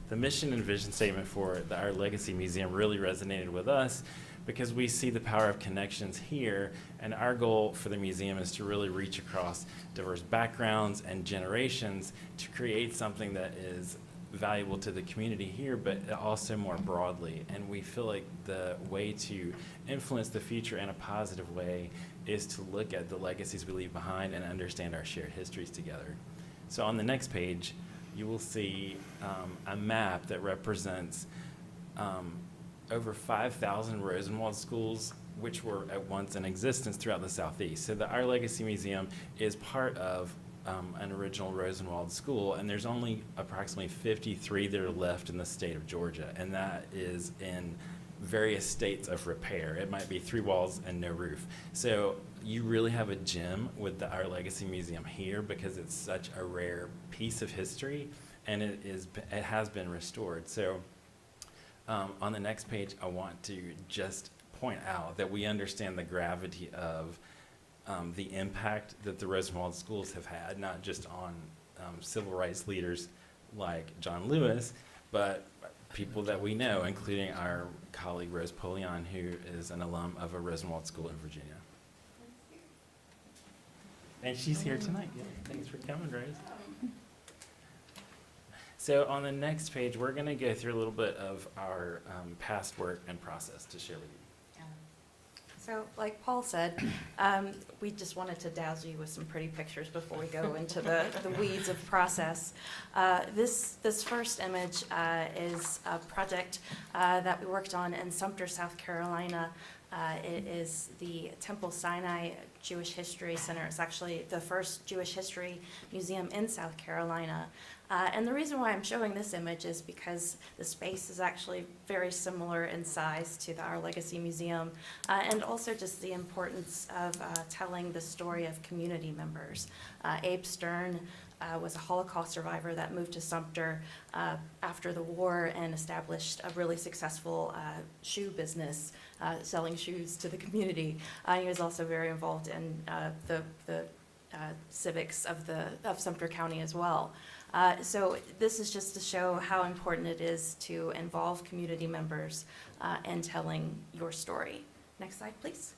The mission and vision statement for our Legacy Museum really resonated with us because we see the power of connections here, and our goal for the museum is to really reach across diverse backgrounds and generations to create something that is valuable to the community here, but also more broadly. And we feel like the way to influence the future in a positive way is to look at the legacies we leave behind and understand our shared histories together. So on the next page, you will see a map that represents over 5,000 Rosenwald schools, which were at once in existence throughout the Southeast. So Our Legacy Museum is part of an original Rosenwald school, and there's only approximately 53 that are left in the state of Georgia, and that is in various states of repair. It might be 3 walls and no roof. So you really have a gem with Our Legacy Museum here because it's such a rare piece of history, and it has been restored. So on the next page, I want to just point out that we understand the gravity of the impact that the Rosenwald schools have had, not just on civil rights leaders like John Lewis, but people that we know, including our colleague Rose Polion, who is an alum of a Rosenwald school in Virginia. And she's here tonight. Yeah, thanks for coming, Rose. So on the next page, we're going to go through a little bit of our past work and process to share with you. So, like Paul said, we just wanted to dazzle you with some pretty pictures before we go into the weeds of process. This first image is a project that we worked on in Sumter, South Carolina. It is the Temple Sinai Jewish History Center. It's actually the first Jewish history museum in South Carolina. And the reason why I'm showing this image is because the space is actually very similar in size to Our Legacy Museum, and also just the importance of telling the story of community members. Abe Stern was a Holocaust survivor that moved to Sumter after the war and established a really successful shoe business, selling shoes to the community. He was also very involved in the civics of Sumter County as well. So this is just to show how important it is to involve community members in telling your story. Next slide, please.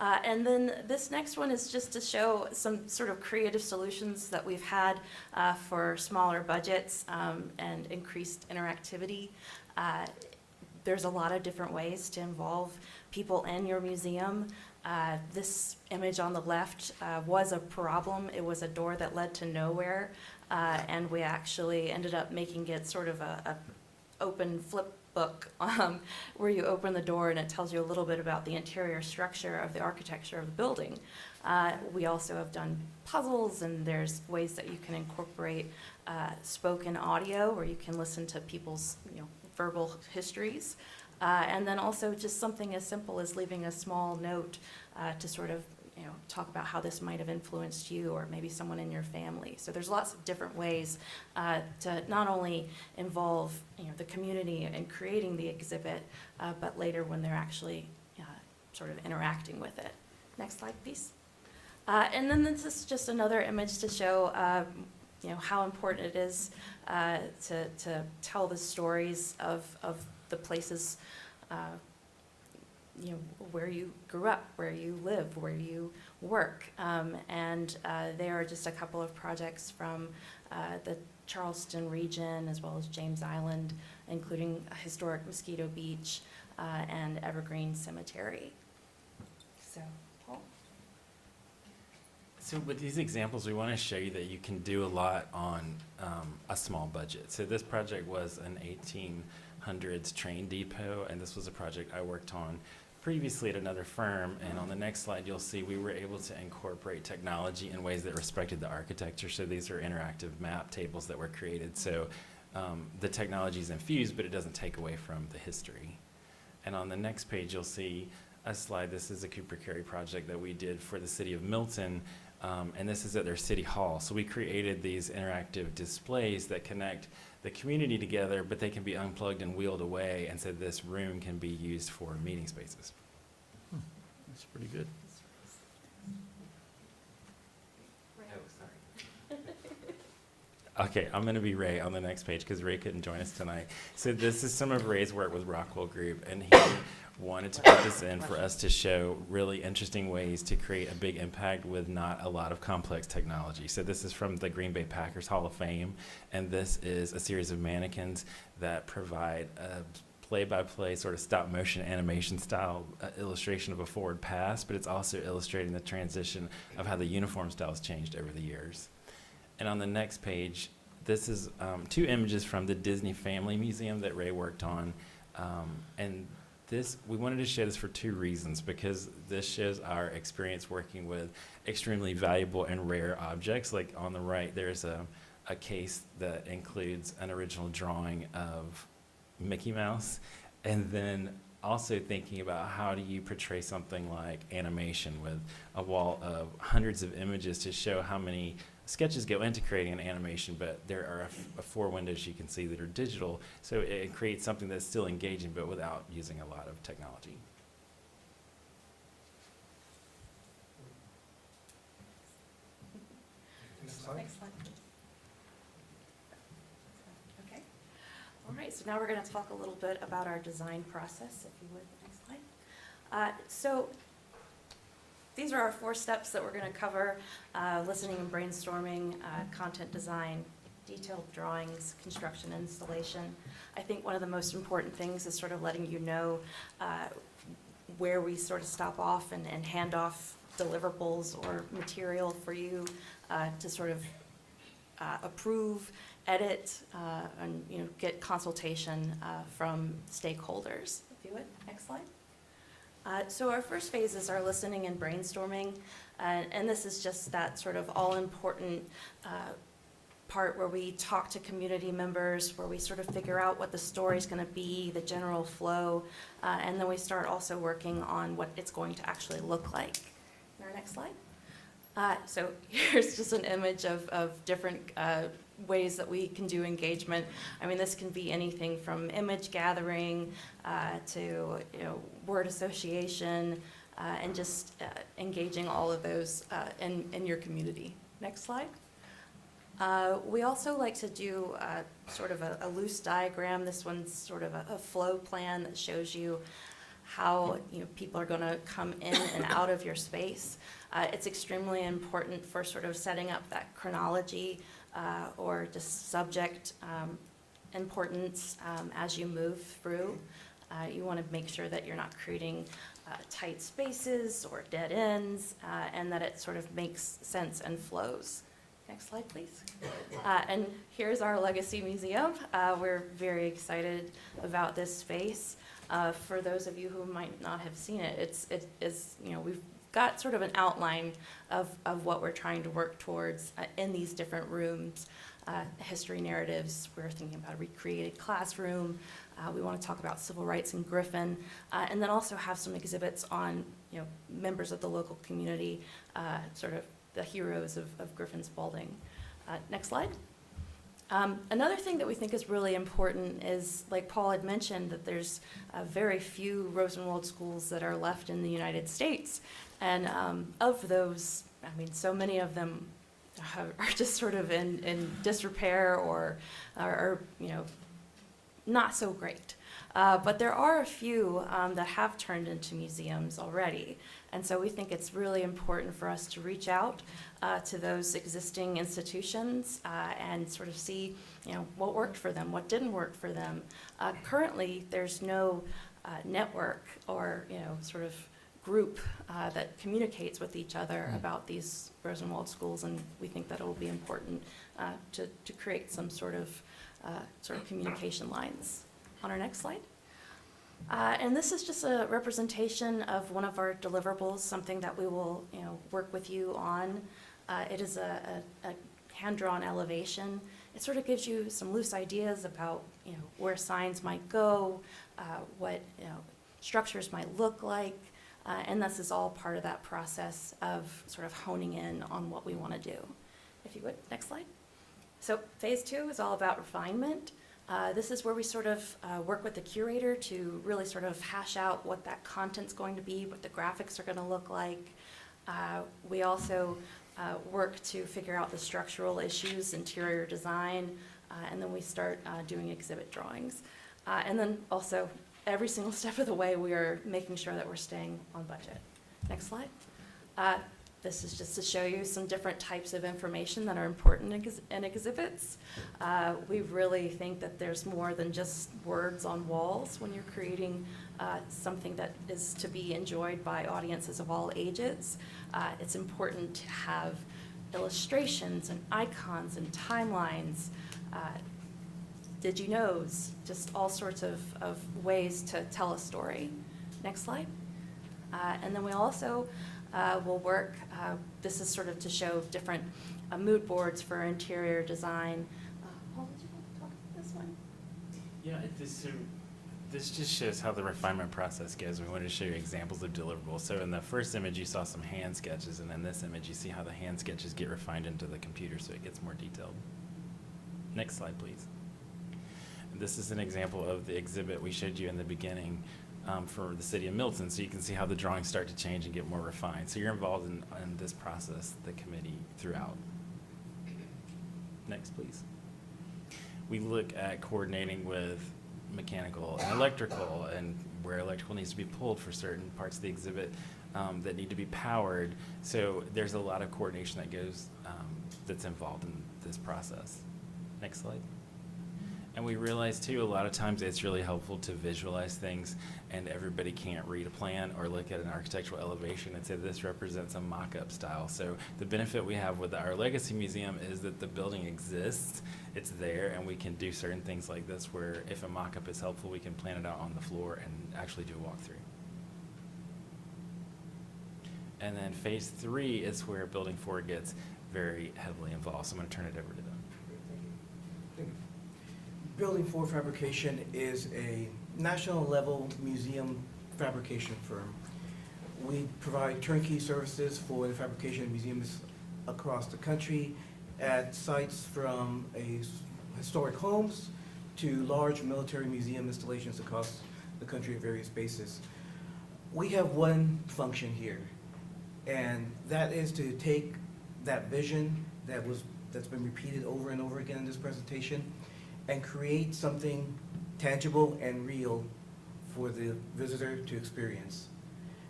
And then this next one is just to show some sort of creative solutions that we've had for smaller budgets and increased interactivity. There's a lot of different ways to involve people in your museum. This image on the left was a problem. It was a door that led to nowhere, and we actually ended up making it sort of a open flip book where you open the door and it tells you a little bit about the interior structure of the architecture of the building. We also have done puzzles, and there's ways that you can incorporate spoken audio where you can listen to people's verbal histories. And then also just something as simple as leaving a small note to sort of talk about how this might have influenced you or maybe someone in your family. So there's lots of different ways to not only involve the community in creating the exhibit, but later when they're actually sort of interacting with it. Next slide, please. And then this is just another image to show how important it is to tell the stories of the places where you grew up, where you live, where you work. And there are just a couple of projects from the Charleston region as well as James Island, including a historic Mosquito Beach and Evergreen Cemetery. So, Paul? So with these examples, we want to show you that you can do a lot on a small budget. So this project was an 1800s train depot, and this was a project I worked on previously at another firm. And on the next slide, you'll see we were able to incorporate technology in ways that respected the architecture. So these are interactive map tables that were created. So the technology is infused, but it doesn't take away from the history. And on the next page, you'll see a slide. This is a Cooper Carry project that we did for the city of Milton. And this is at their city hall. So we created these interactive displays that connect the community together, but they can be unplugged and wheeled away, and so this room can be used for meeting spaces. That's pretty good. Okay, I'm going to be Ray on the next page because Ray couldn't join us tonight. So this is some of Ray's work with Rockwell Group, and he wanted to put this in for us to show really interesting ways to create a big impact with not a lot of complex technology. So this is from the Green Bay Packers Hall of Fame, and this is a series of mannequins that provide a play-by-play sort of stop-motion animation style illustration of a forward pass, but it's also illustrating the transition of how the uniform styles changed over the years. And on the next page, this is 2 images from the Disney Family Museum that Ray worked on. And we wanted to show this for 2 reasons, because this shows our experience working with extremely valuable and rare objects. Like on the right, there's a case that includes an original drawing of Mickey Mouse. And then also thinking about how do you portray something like animation with a wall of hundreds of images to show how many sketches go into creating an animation, but there are 4 windows you can see that are digital, so it creates something that's still engaging but without using a lot of technology. Next slide. Okay. All right, so now we're going to talk a little bit about our design process, if you would, next slide. So these are our 4 steps that we're going to cover: listening and brainstorming, content design, detailed drawings, construction, installation. I think one of the most important things is sort of letting you know where we sort of stop off and hand off deliverables or material for you to sort of approve, edit, and get consultation from stakeholders. If you would, next slide. So our first phases are listening and brainstorming, and this is just that sort of all-important part where we talk to community members, where we sort of figure out what the story's going to be, the general flow, and then we start also working on what it's going to actually look like. Our next slide. So here's just an image of different ways that we can do engagement. I mean, this can be anything from image gathering to word association and just engaging all of those in your community. Next slide. We also like to do sort of a loose diagram. This one's sort of a flow plan that shows you how people are going to come in and out of your space. It's extremely important for sort of setting up that chronology or just subject importance as you move through. You want to make sure that you're not creating tight spaces or dead ends, and that it sort of makes sense and flows. Next slide, please. And here's our Legacy Museum. We're very excited about this space. For those of you who might not have seen it, we've got sort of an outline of what we're trying to work towards in these different rooms. History narratives, we're thinking about a recreated classroom. We want to talk about civil rights in Griffin, and then also have some exhibits on members of the local community, sort of the heroes of Griffin Spalding. Next slide. Another thing that we think is really important is, like Paul had mentioned, that there's very few Rosenwald schools that are left in the United States. And of those, I mean, so many of them are just sort of in disrepair or not so great. But there are a few that have turned into museums already. And so we think it's really important for us to reach out to those existing institutions and sort of see, what worked for them, what didn't work for them. Currently, there's no network or, sort of group that communicates with each other about these Rosenwald schools, and we think that it will be important to create some sort of communication lines. On our next slide. And this is just a representation of one of our deliverables, something that we will work with you on. It is a hand-drawn elevation. It sort of gives you some loose ideas about where signs might go, what structures might look like, and this is all part of that process of sort of honing in on what we want to do. If you would, next slide. So phase 2 is all about refinement. This is where we sort of work with the curator to really sort of hash out what that content's going to be, what the graphics are going to look like. We also work to figure out the structural issues, interior design, and then we start doing exhibit drawings. And then also, every single step of the way, we are making sure that we're staying on budget. Next slide. This is just to show you some different types of information that are important in exhibits. We really think that there's more than just words on walls when you're creating something that is to be enjoyed by audiences of all ages. It's important to have illustrations and icons and timelines, did you knows, just all sorts of ways to tell a story. Next slide. And then we also will work, this is sort of to show different mood boards for interior design. Paul, did you want to talk about this one? Yeah, this just shows how the refinement process goes. We wanted to show you examples of deliverables. So in the first image, you saw some hand sketches, and in this image, you see how the hand sketches get refined into the computer so it gets more detailed. Next slide, please. This is an example of the exhibit we showed you in the beginning for the city of Milton, so you can see how the drawings start to change and get more refined. So you're involved in this process, the committee, throughout. Next, please. We look at coordinating with mechanical and electrical, and where electrical needs to be pulled for certain parts of the exhibit that need to be powered. So there's a lot of coordination that goes, that's involved in this process. Next slide. And we realize too, a lot of times it's really helpful to visualize things, and everybody can't read a plan or look at an architectural elevation and say this represents a mock-up style. So the benefit we have with our Legacy Museum is that the building exists, it's there, and we can do certain things like this where if a mock-up is helpful, we can plan it out on the floor and actually do a walkthrough. And then phase 3 is where building 4 gets very heavily involved. So I'm going to turn it over to them. Building 4 Fabrication is a national level museum fabrication firm. We provide turnkey services for the fabrication of museums across the country at sites from historic homes to large military museum installations across the country at various bases. We have one function here, and that is to take that vision that's been repeated over and over again in this presentation and create something tangible and real for the visitor to experience.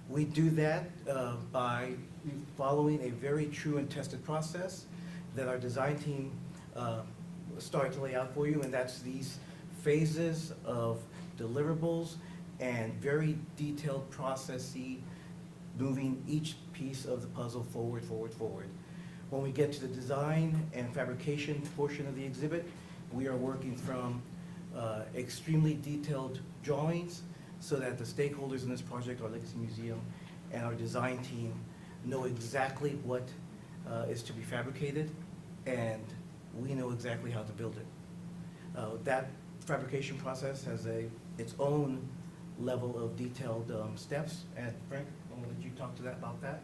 We do that by following a very true and tested process that our design team started to lay out for you, and that's these phases of deliverables and very detailed processes moving each piece of the puzzle forward, forward, forward. When we get to the design and fabrication portion of the exhibit, we are working from extremely detailed drawings so that the stakeholders in this project, our Legacy Museum and our design team, know exactly what is to be fabricated, and we know exactly how to build it. That fabrication process has its own level of detailed steps, and Frank, I'm going to let you talk to that about that.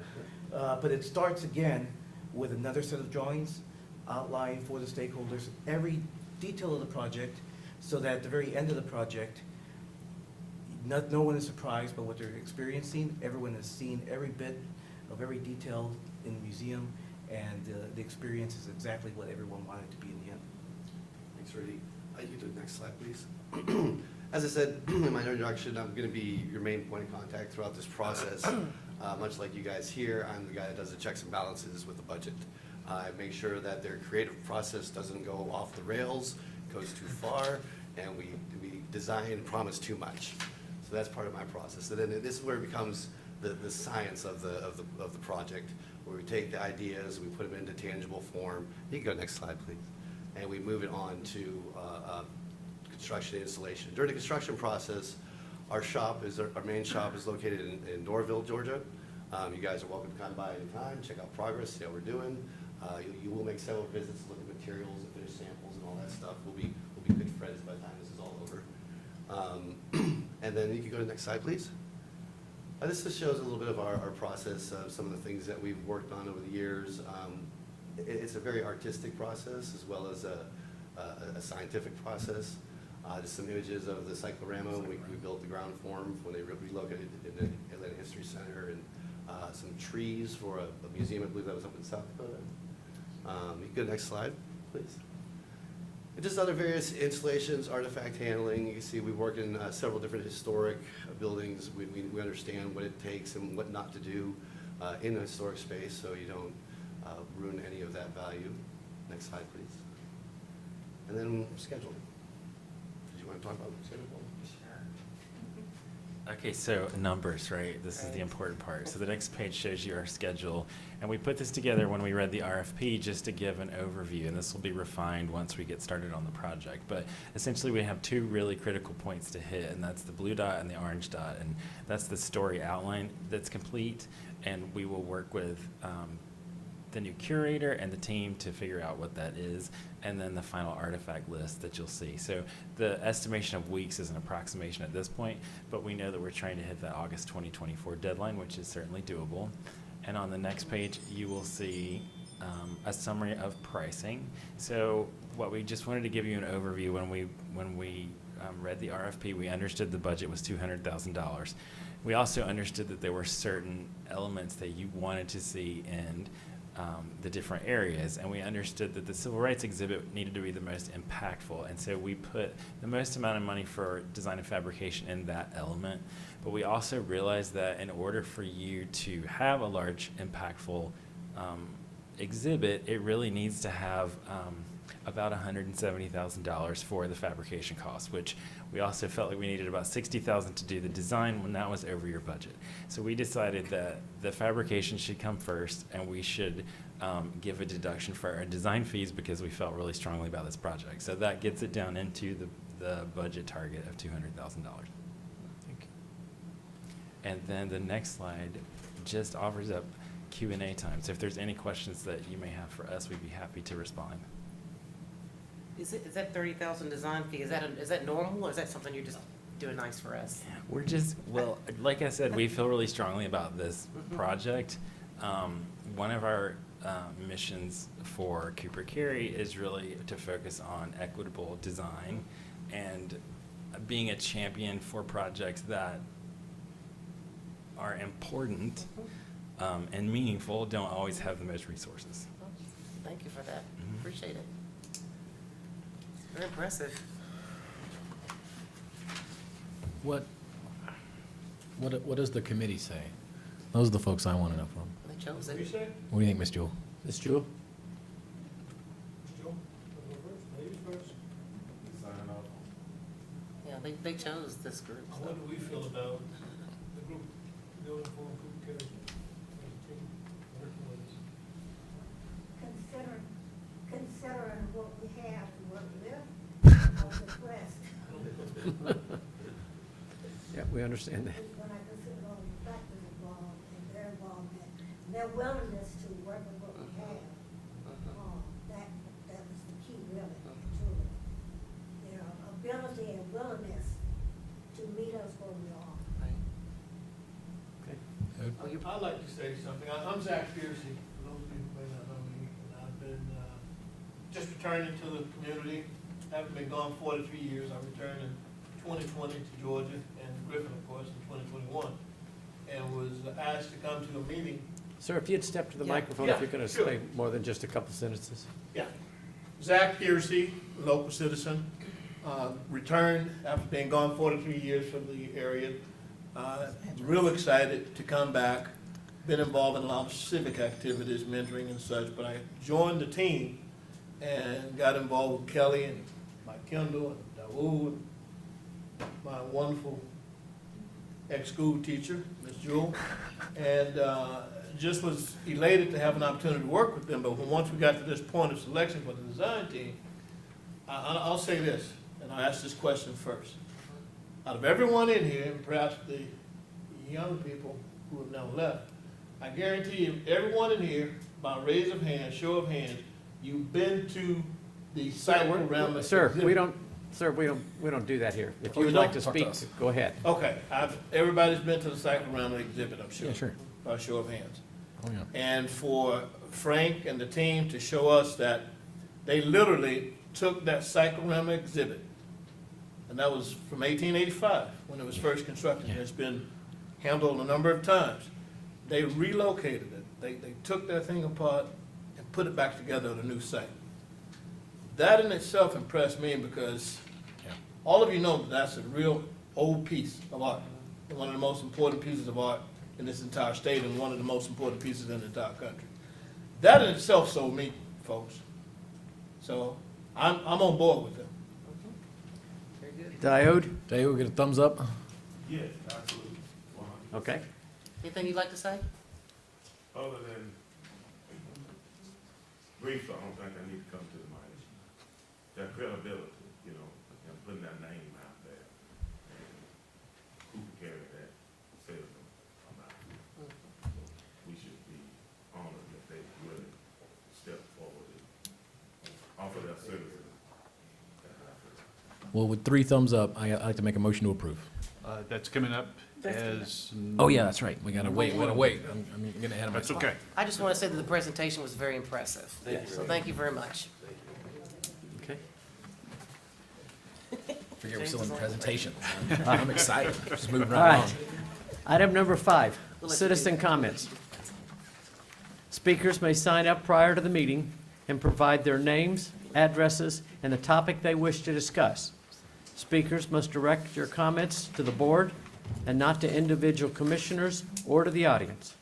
But it starts again with another set of drawings outlined for the stakeholders every detail of the project, so that at the very end of the project, no one is surprised by what they're experiencing. Everyone has seen every bit of every detail in the museum, and the experience is exactly what everyone wanted to be in the end. Thanks, Rudy. You can do the next slide, please. As I said in my introduction, I'm going to be your main point of contact throughout this process. Much like you guys here, I'm the guy that does the checks and balances with the budget. I make sure that their creative process doesn't go off the rails, goes too far, and we design and promise too much. So that's part of my process. And then this is where it becomes the science of the project, where we take the ideas, we put them into tangible form. You can go next slide, please. And we move it on to construction and installation. During the construction process, our main shop is located in Norville, Georgia. You guys are welcome to come by anytime, check out progress, see how we're doing. You will make several visits, look at materials and finish samples and all that stuff. We'll be good friends by the time this is all over. And then you can go to the next slide, please. This just shows a little bit of our process, some of the things that we've worked on over the years. It's a very artistic process as well as a scientific process. Just some images of the cyclorama. We built the ground form when they relocated in the Atlanta History Center, and some trees for a museum, I believe that was up in South Dakota. You can go next slide, please. And just other various installations, artifact handling. You can see we work in several different historic buildings. We understand what it takes and what not to do in a historic space so you don't ruin any of that value. Next slide, please. And then scheduling. Did you want to talk about scheduling? Okay, so numbers, right? This is the important part. So the next page shows you our schedule. And we put this together when we read the RFP just to give an overview. And this will be refined once we get started on the project. But essentially we have two really critical points to hit, and that's the blue dot and the orange dot. And that's the story outline that's complete. And we will work with the new curator and the team to figure out what that is, and then the final artifact list that you'll see. So the estimation of weeks is an approximation at this point, but we know that we're trying to hit that August 2024 deadline, which is certainly doable. And on the next page, you will see a summary of pricing. So what we just wanted to give you an overview, when we read the RFP, we understood the budget was $200,000. We also understood that there were certain elements that you wanted to see in the different areas, and we understood that the civil rights exhibit needed to be the most impactful, and so we put the most amount of money for design and fabrication in that element. But we also realized that in order for you to have a large, impactful exhibit, it really needs to have about $170,000 for the fabrication costs, which we also felt like we needed about $60,000 to do the design when that was over your budget. So we decided that the fabrication should come first, and we should give a deduction for our design fees because we felt really strongly about this project. So that gets it down into the budget target of $200,000. And then the next slide just offers up Q&A time. So if there's any questions that you may have for us, we'd be happy to respond. Is that 30,000 design fee, is that normal, or is that something you're just doing nice for us? We're just, well, like I said, we feel really strongly about this project. One of our missions for Cooper Carey is really to focus on equitable design and being a champion for projects that are important and meaningful, don't always have the most resources. Thank you for that. Appreciate it. Very impressive. What does the committee say? Those are the folks I want to know from. They chose it. What do you think, Ms. Jewell? Ms. Jewell? Yeah, they chose this group. So. What do we feel about the group building for Cooper Carey? Considering what we have and what we live, I was impressed. Yeah, we understand that. When I consider all the factors involved and their involvement, and their willingness to work with what we have, that was the key, really, truly. Their ability and willingness to meet us where we are. Okay. I'd like to say something. I'm Zach Piercy, for those of you who may not know me, and I've been just returning to the community. Having been gone 43 years, I returned in 2020 to Georgia and Griffin, of course, in 2021, and was asked to come to a meeting. Sir, if you'd step to the microphone, if you're going to say more than just a couple sentences. Yeah. Zach Piercy, local citizen, returned after being gone 43 years from the area. Real excited to come back. Been involved in a lot of civic activities, mentoring and such, but I joined the team and got involved with Kelly and Mike Kendall and Dawood, my wonderful ex-school teacher, Ms. Jewell, and just was elated to have an opportunity to work with them. But once we got to this point of selection for the design team, I'll say this, and I'll ask this question first. Out of everyone in here, and perhaps the young people who have now left, I guarantee you, everyone in here, by raise of hands, show of hands, you've been to the cyclorama exhibit. We don't do that here. If you would like to speak, go ahead. Okay, everybody's been to the cyclorama exhibit, I'm sure. Yeah, sure. By show of hands. Oh, yeah. And for Frank and the team to show us that they literally took that cyclorama exhibit, and that was from 1885, when it was first constructed, and it's been handled a number of times. They relocated it. They took that thing apart and put it back together at a new site. That in itself impressed me because all of you know that that's a real old piece of art. One of the most important pieces of art in this entire state and one of the most important pieces in the entire country. That in itself sold me, folks. So I'm on board with it. Diode? Diode, get a thumbs up? Yes, absolutely. Okay. Anything you'd like to say? Other than brief, I don't think I need to come to the mic. That credibility, you know, and putting that name out there. Who can carry that citizen about? We should be honored that they really step forward and offer their services. Well, with 3 thumbs up, I'd like to make a motion to approve. That's coming up as. Oh, yeah, that's right. We gotta wait. I'm getting ahead of That's myself. okay. I just want to say that the presentation was very impressive. Thank you. So thank you very much. Okay. Forget we're still in presentation. I'm excited. Just moving All right right. along. Item number 5, citizen comments. Speakers may sign up prior to the meeting and provide their names, addresses, and the topic they wish to discuss. Speakers must direct your comments to the board and not to individual commissioners or to the audience.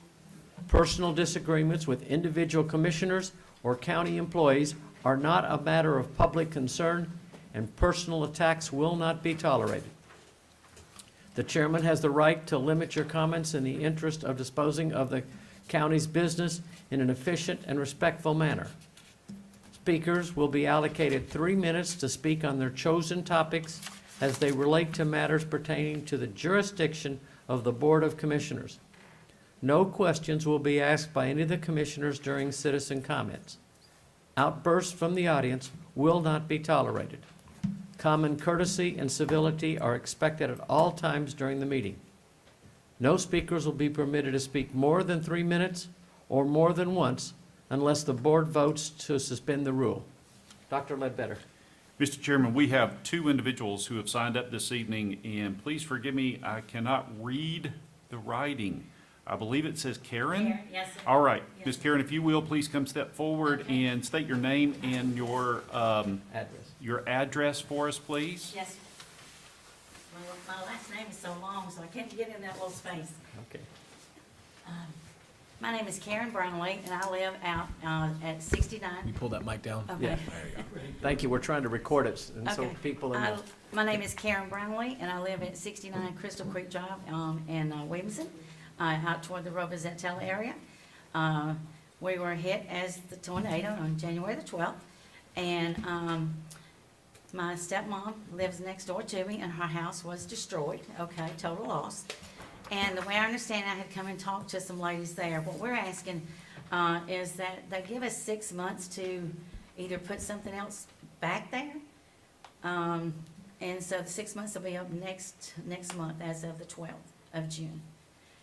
Personal disagreements with individual commissioners or county employees are not a matter of public concern, and personal attacks will not be tolerated. The chairman has the right to limit your comments in the interest of disposing of the county's business in an efficient and respectful manner. Speakers will be allocated 3 minutes to speak on their chosen topics as they relate to matters pertaining to the jurisdiction of the Board of Commissioners. No questions will be asked by any of the commissioners during citizen comments. Outbursts from the audience will not be tolerated. Common courtesy and civility are expected at all times during the meeting. No speakers will be permitted to speak more than 3 minutes or more than once unless the board votes to suspend the rule. Dr. Ledbetter. Mr. Chairman, we have 2 individuals who have signed up this evening, and please forgive me, I cannot read the writing. I believe it says Karen? Karen, yes, sir. All right. Yes. Ms. Karen, if you will, please come step forward and state your name and your address for us, please. Yes. My last name is so long, so I can't get in that little space. Okay. My name is Karen Brownlee, and I live out at 69. You pull that mic down? Okay. Yeah. Thank you. We're trying to record it, and so Okay. people in the... My name is Karen Brownlee, and I live at 69 Crystal Creek Drive in Williamson, out toward the Robizettel area. We were hit as the tornado on January the 12th, and my stepmom lives next door to me, and her house was destroyed, okay, total loss. And the way I understand it, I had come and talked to some ladies there. What we're asking is that they give us 6 months to either put something else back there. And so the 6 months will be up next month as of the 12th of June.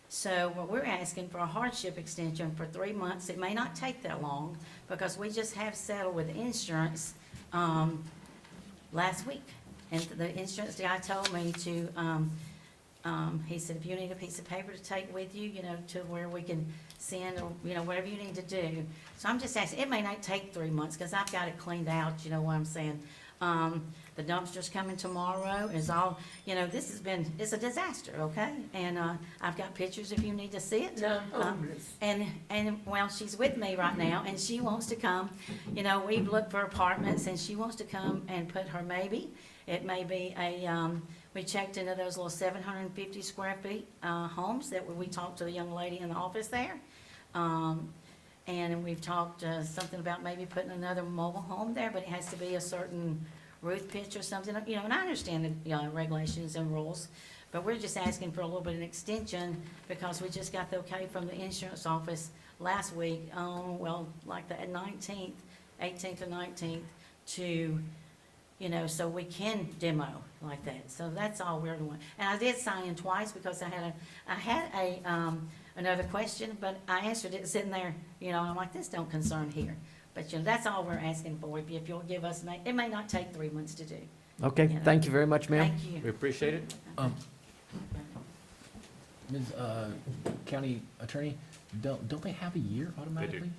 So what we're asking for a hardship extension for 3 months. It may not take that long because we just have settled with insurance last week. And the insurance guy told me to, he said, if you need a piece of paper to take with you, you know, to where we can send or, you know, whatever you need to do. So I'm just asking, it may not take 3 months because I've got it cleaned out, you know what I'm saying? The dumpster's coming tomorrow, is all, you know, this has been, it's a disaster, okay? And, I've got pictures if you need to see it. No. And, well, she's with me right now, and she wants to come, you know, we've looked for apartments, and she wants to come and put her maybe, it may be a, we checked into those little 750 square feet, homes that we talked to the young lady in the office there. And we've talked, something about maybe putting another mobile home there, but it has to be a certain roof pitch or something, you know, and I understand the, regulations and rules, but we're just asking for a little bit of an extension because we just got the okay from the insurance office last week, well, like the 19th, 18th or 19th to, you know, so we can demo like that. So that's all we're doing. And I did sign in twice because I had another question, but I answered it sitting there, you know, and I'm like, this don't concern here. But, you know, that's all we're asking for. If you'll give us, it may not take 3 months to do. Okay, You know. thank you very much, ma'am. Thank you. We appreciate it. Ms. County Attorney, don't they have a year automatically?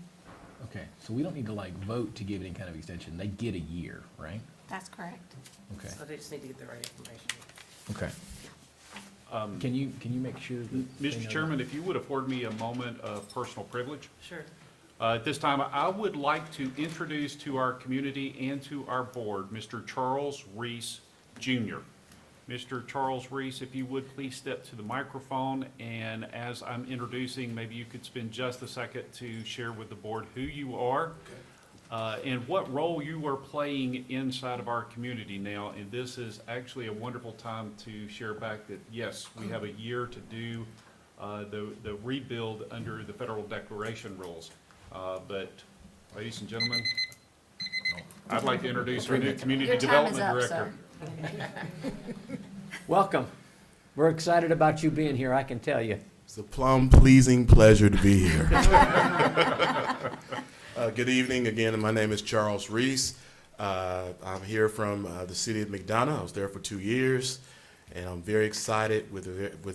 Okay, so we don't need to like vote to give any kind of extension. They get a year, right? That's correct. Okay, So they just need to get the right information. okay. Can you make sure that? they know Mr. that? Chairman, if you would afford me a moment of personal privilege. Sure. At this time, I would like to introduce to our community and to our board, Mr. Charles Reese Jr. Mr. Charles Reese, if you would please step to the microphone, and as I'm introducing, maybe you could spend just a second to share with the board who you are and what role you are playing inside of our community now. And this is actually a wonderful time to share back that, yes, we have a year to do the rebuild under the federal declaration rules. But ladies and gentlemen, I'd like to introduce our new Community Development Director. Welcome. We're excited about you being here, I can tell you. It's a plum-pleasing pleasure to be here. Good evening. Again, my name is Charles Reese. I'm here from the city of McDonough. I was there for 2 years, and I'm very excited with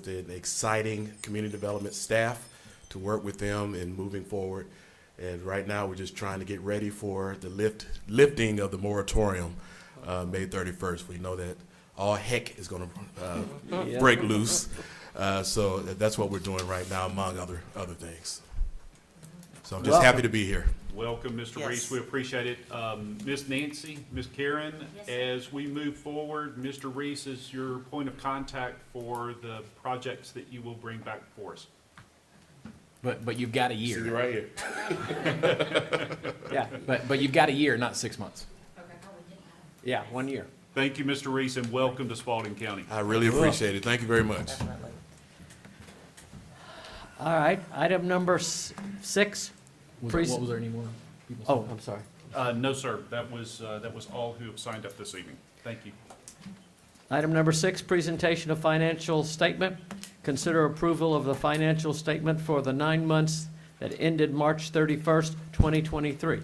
an exciting community development staff to work with them in moving forward. And right now, we're just trying to get ready for the lifting of the moratorium, May 31st. We know that all heck is going to break loose. So that's what we're doing right now, among other things. So I'm just happy to be here. Welcome, Mr. Yes. Reese. We appreciate it. Ms. Nancy, Ms. Karen, as we move forward, Mr. Reese is your point of contact for the projects that you will bring back for us. But you've got a year. See you right here. Yeah, But you've got a year, not 6 months. yeah, 1 year. Thank you, Mr. Reese, and welcome to Spalding County. I really appreciate it. Thank you very much. Definitely. All right, item number 6. Was there any more people? Oh, I'm sorry. No, sir. That was all who have signed up this evening. Thank you. Item number 6, presentation of financial statement. Consider approval of the financial statement for the 9 months that ended March 31st, 2023.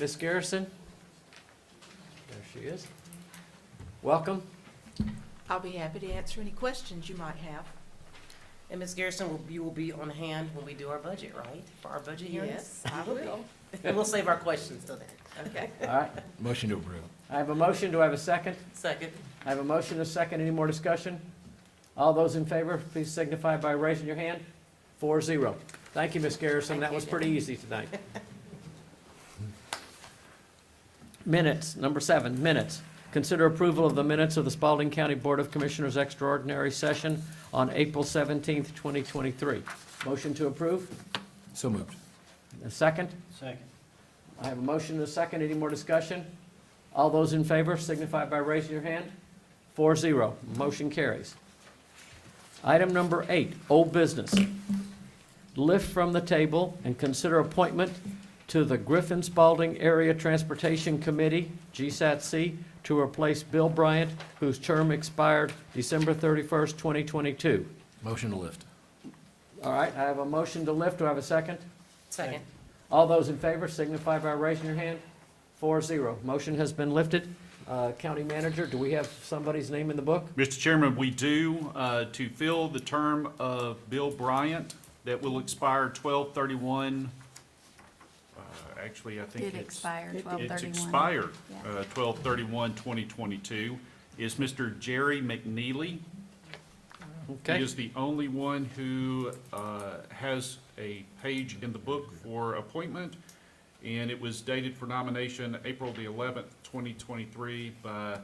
Ms. Garrison? There she is. Welcome. I'll be happy to answer any questions you might have. And Ms. Garrison, you will be on hand when we do our budget, right? For our budget hearings? Yes, I will. And we'll save our questions till then. Okay. All right, Motion to approve. I have a motion. Do I have a second? Second. I have a motion, a second. Any more discussion? All those in favor, please signify by raising your hand. 4-0. Thank you, Ms. Garrison. That was pretty easy tonight. Minutes, number 7, minutes. Consider approval of the minutes of the Spalding County Board of Commissioners Extraordinary Session on April 17th, 2023. Motion to approve? So moved. A second? Second. I have a motion and a second. Any more discussion? All those in favor signify by raising your hand. 4-0. Motion carries. Item number 8, old business. Lift from the table and consider appointment to the Griffin Spalding Area Transportation Committee, GSATC, to replace Bill Bryant, whose term expired December 31st, 2022. Motion to lift. All right, I have a motion to lift. Do I have a second? Second. All those in favor signify by raising your hand. 4-0. Motion has been lifted. County Manager, do we have somebody's name in the book? Mr. Chairman, we do, to fill the term of Bill Bryant that will expire 12/31. Actually, I think Did it's. expire It's 12/31. expired, Yeah. 12/31/2022, is Mr. Jerry McNeely. Okay. He is the only one who has a page in the book for appointment, and it was dated for nomination April the 11th, 2023 by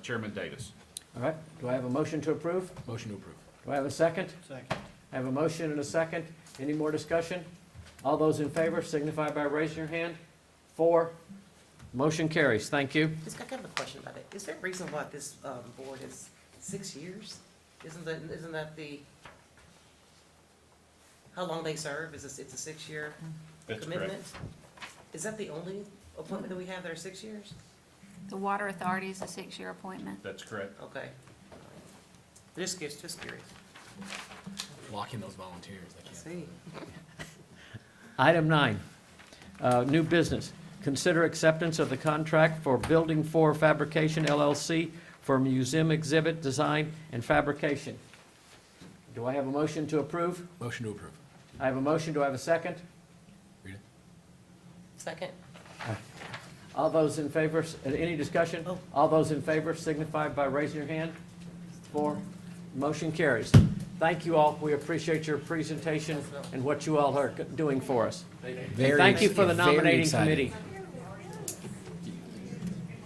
Chairman Davis. All right, do I have a motion to approve? Motion to approve. Do I have a second? Second. I have a motion and a second. Any more discussion? All those in favor signify by raising your hand. 4. Motion carries. Thank you. Just got kind of a question about it. Is there a reason why this board is 6 years? Isn't that the, how long they serve? It's a 6-year That's commitment? correct. Is that the only appointment that we have that are 6 years? The Water Authority is a 6-year appointment. That's correct. Okay. Just curious. Lock in those volunteers. They can't. See? Item 9, new business. Consider acceptance of the contract for Building 4 Fabrication LLC for museum exhibit design and fabrication. Do I have a motion to approve? Motion to approve. I have a motion, do I have a second? Read it. Second. All those in favor, any discussion? All those in favor signify by raising your hand. 4, motion carries. Thank you all, we appreciate your presentation and what you all are doing for us. And thank you for the Very nominating excited. committee.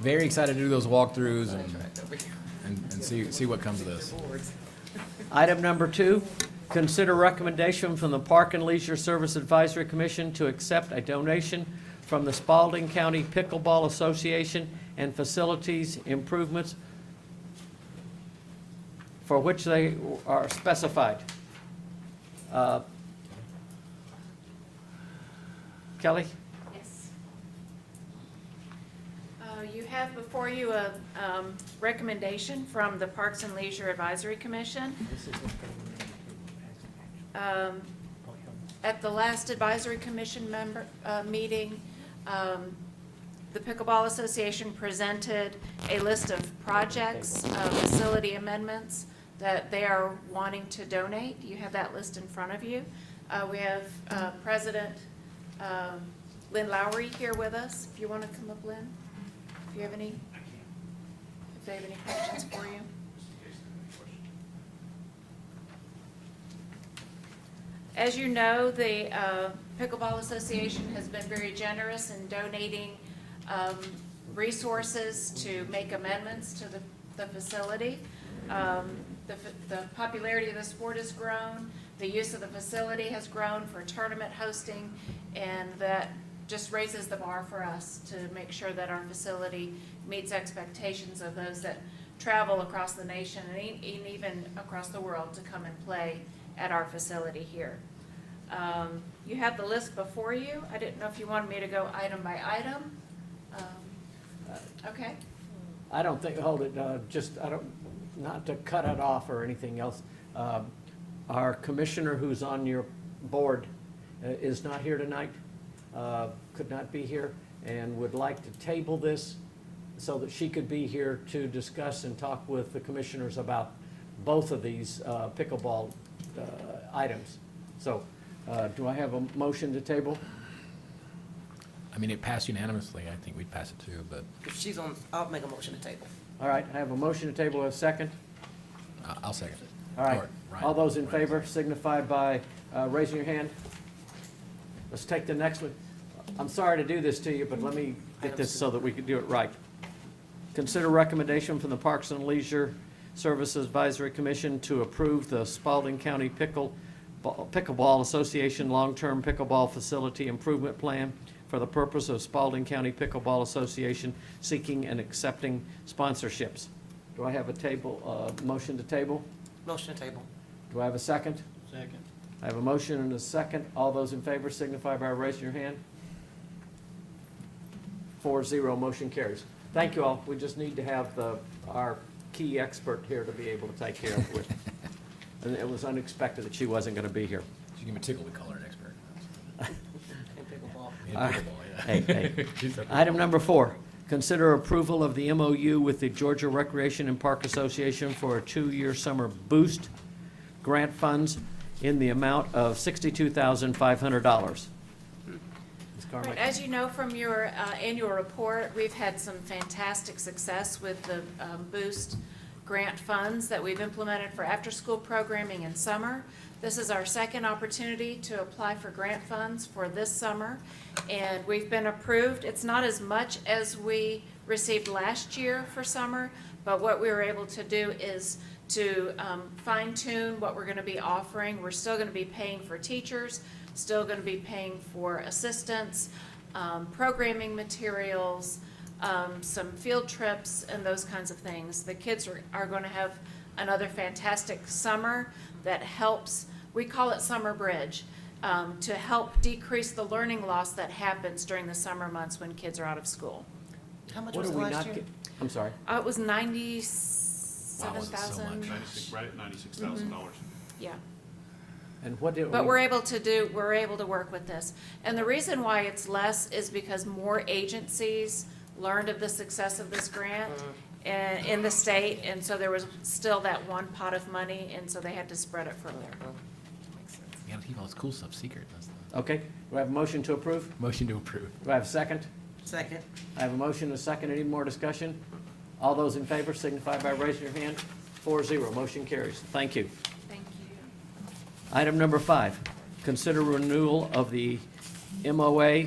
Very excited to do those walkthroughs and see what comes of this. Item number 2, consider recommendation from the Park and Leisure Service Advisory Commission to accept a donation from the Spalding County Pickleball Association and facilities improvements for which they are specified. Kelly? Yes. You have before you a recommendation from the Parks and Leisure Advisory Commission. At the last Advisory Commission meeting, the Pickleball Association presented a list of projects, facility amendments that they are wanting to donate. You have that list in front of you. We have President Lynn Lowry here with us. If you want to come up, Lynn, if they have any questions for you. As you know, the Pickleball Association has been very generous in donating resources to make amendments to the facility. The popularity of the sport has grown, the use of the facility has grown for tournament hosting, and that just raises the bar for us to make sure that our facility meets expectations of those that travel across the nation and even across the world to come and play at our facility here. You have the list before you. I didn't know if you wanted me to go item by item. Okay. I don't think, hold it, not to cut it off or anything else. Our commissioner who's on your board is not here tonight, could not be here, and would like to table this so that she could be here to discuss and talk with the commissioners about both of these pickleball items. So, do I have a motion to table? I mean, it passed unanimously. I think we'd pass it too, but If she's on, I'll make a motion to table. All right, I have a motion to table, a second. I'll second. All right, Or Ryan. all those in favor signify by raising your hand. Let's take the next one. I'm sorry to do this to you, but let me get this so that we can do it right. Consider recommendation from the Parks and Leisure Services Advisory Commission to approve the Spalding County Pickleball Association Long-Term Pickleball Facility Improvement Plan for the purpose of Spalding County Pickleball Association seeking and accepting sponsorships. Do I have a motion to table? Motion to table. Do I have a second? Second. I have a motion and a second. All those in favor signify by raising your hand. 4-0, motion carries. Thank you all. We just need to have our key expert here to be able to take care of it. And it was unexpected that she wasn't going to be here. She gave me a tickle to call her an expert. And pickleball. Yeah, pickleball, yeah. Hey. Item number 4, consider approval of the MOU with the Georgia Recreation and Park Association for a 2-year summer boost grant funds in the amount of $62,500. Right, as you know from your annual report, we've had some fantastic success with the Boost grant funds that we've implemented for after-school programming in summer. This is our second opportunity to apply for grant funds for this summer, and we've been approved. It's not as much as we received last year for summer, but what we were able to do is to fine-tune what we're going to be offering. We're still going to be paying for teachers, still going to be paying for assistants, programming materials, some field trips, and those kinds of things. The kids are going to have another fantastic summer that helps, we call it Summer Bridge, to help decrease the learning loss that happens during the summer months when kids are out of school. How much What was do it we last not year? get? I'm sorry. It was Wow, was it so $97,000. much? Right at $96,000. Yeah. And what did But we're able to work with this. And the reason why it's less is because more agencies learned of the success of this grant in the state, and so there was still that one pot of money, and so they had to spread it further. You gotta keep all this cool stuff secret. That's the Okay, do I have a motion to approve? motion to approve. Do I have a second? Second. I have a motion and a second. Any more discussion? All those in favor signify by raising your hand. 4-0, motion carries. Thank you. Thank you. Item number 5, consider renewal of the MOA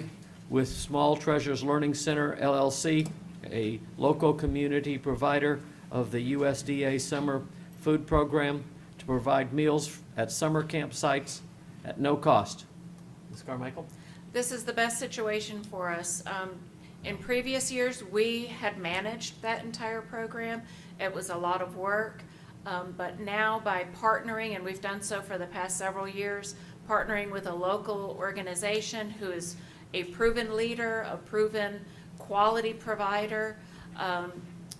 with Small Treasures Learning Center LLC, a local community provider of the USDA Summer Food Program to provide meals at summer campsites at no cost. Ms. Carmichael? This is the best situation for us. In previous years, we had managed that entire program. It was a lot of work, but now by partnering, and we've done so for the past several years, partnering with a local organization who is a proven leader, a proven quality provider.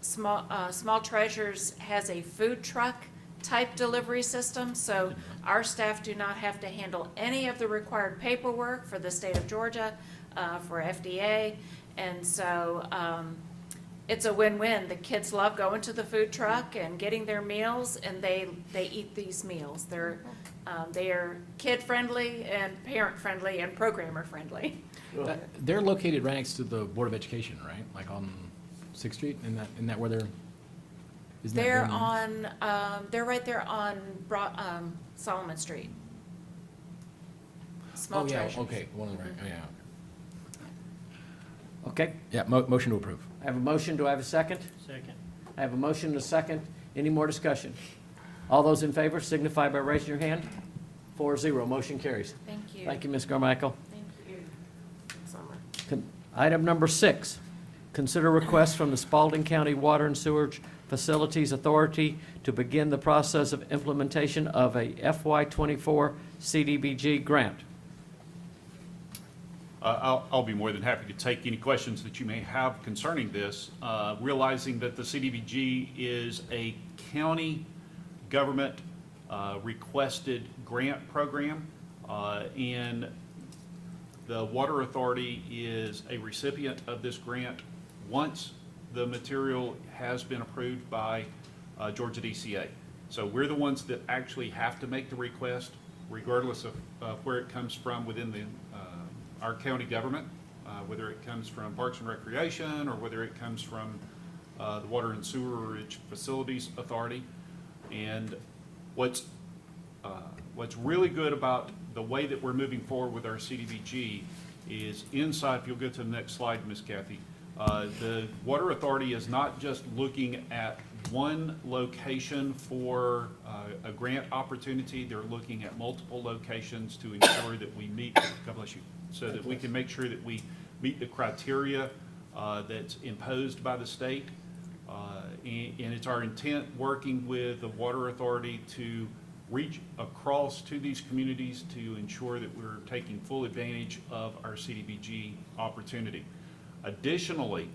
Small Treasures has a food truck type delivery system, so our staff do not have to handle any of the required paperwork for the state of Georgia, for FDA, and so it's a win-win. The kids love going to the food truck and getting their meals, and they eat these meals. They are kid-friendly and parent-friendly and programmer-friendly. They're located right next to the Board of Education, right? Like on 6th Street? Isn't that where they're? Isn't that They're down there? on, they're right there on Solomon Street. Small Oh, yeah, Treasures. okay, one of the, right, oh, yeah. Okay, Yeah, motion to approve. I have a motion. Do I have a second? Second. I have a motion and a second. Any more discussion? All those in favor signify by raising your hand. 4-0, motion carries. Thank you. Thank you, Ms. Carmichael. Thank you. Summer. Item number 6, consider request from the Spalding County Water and Sewerage Facilities Authority to begin the process of implementation of a FY24 CDBG grant. I'll be more than happy to take any questions that you may have concerning this, realizing that the CDBG is a county government requested grant program, and the Water Authority is a recipient of this grant once the material has been approved by Georgia DCA. So we're the ones that actually have to make the request, regardless of where it comes from within our county government, whether it comes from Parks and Recreation or whether it comes from the Water and Sewerage Facilities Authority. And what's really good about the way that we're moving forward with our CDBG is inside, if you'll go to the next slide, Ms. Kathy, the Water Authority is not just looking at one location for a grant opportunity. They're looking at multiple locations to ensure that we meet, God bless you, so that we can make sure that we meet the criteria that's imposed by the state. And it's our intent, working with the Water Authority, to reach across to these communities to ensure that we're taking full advantage of our CDBG opportunity. Additionally,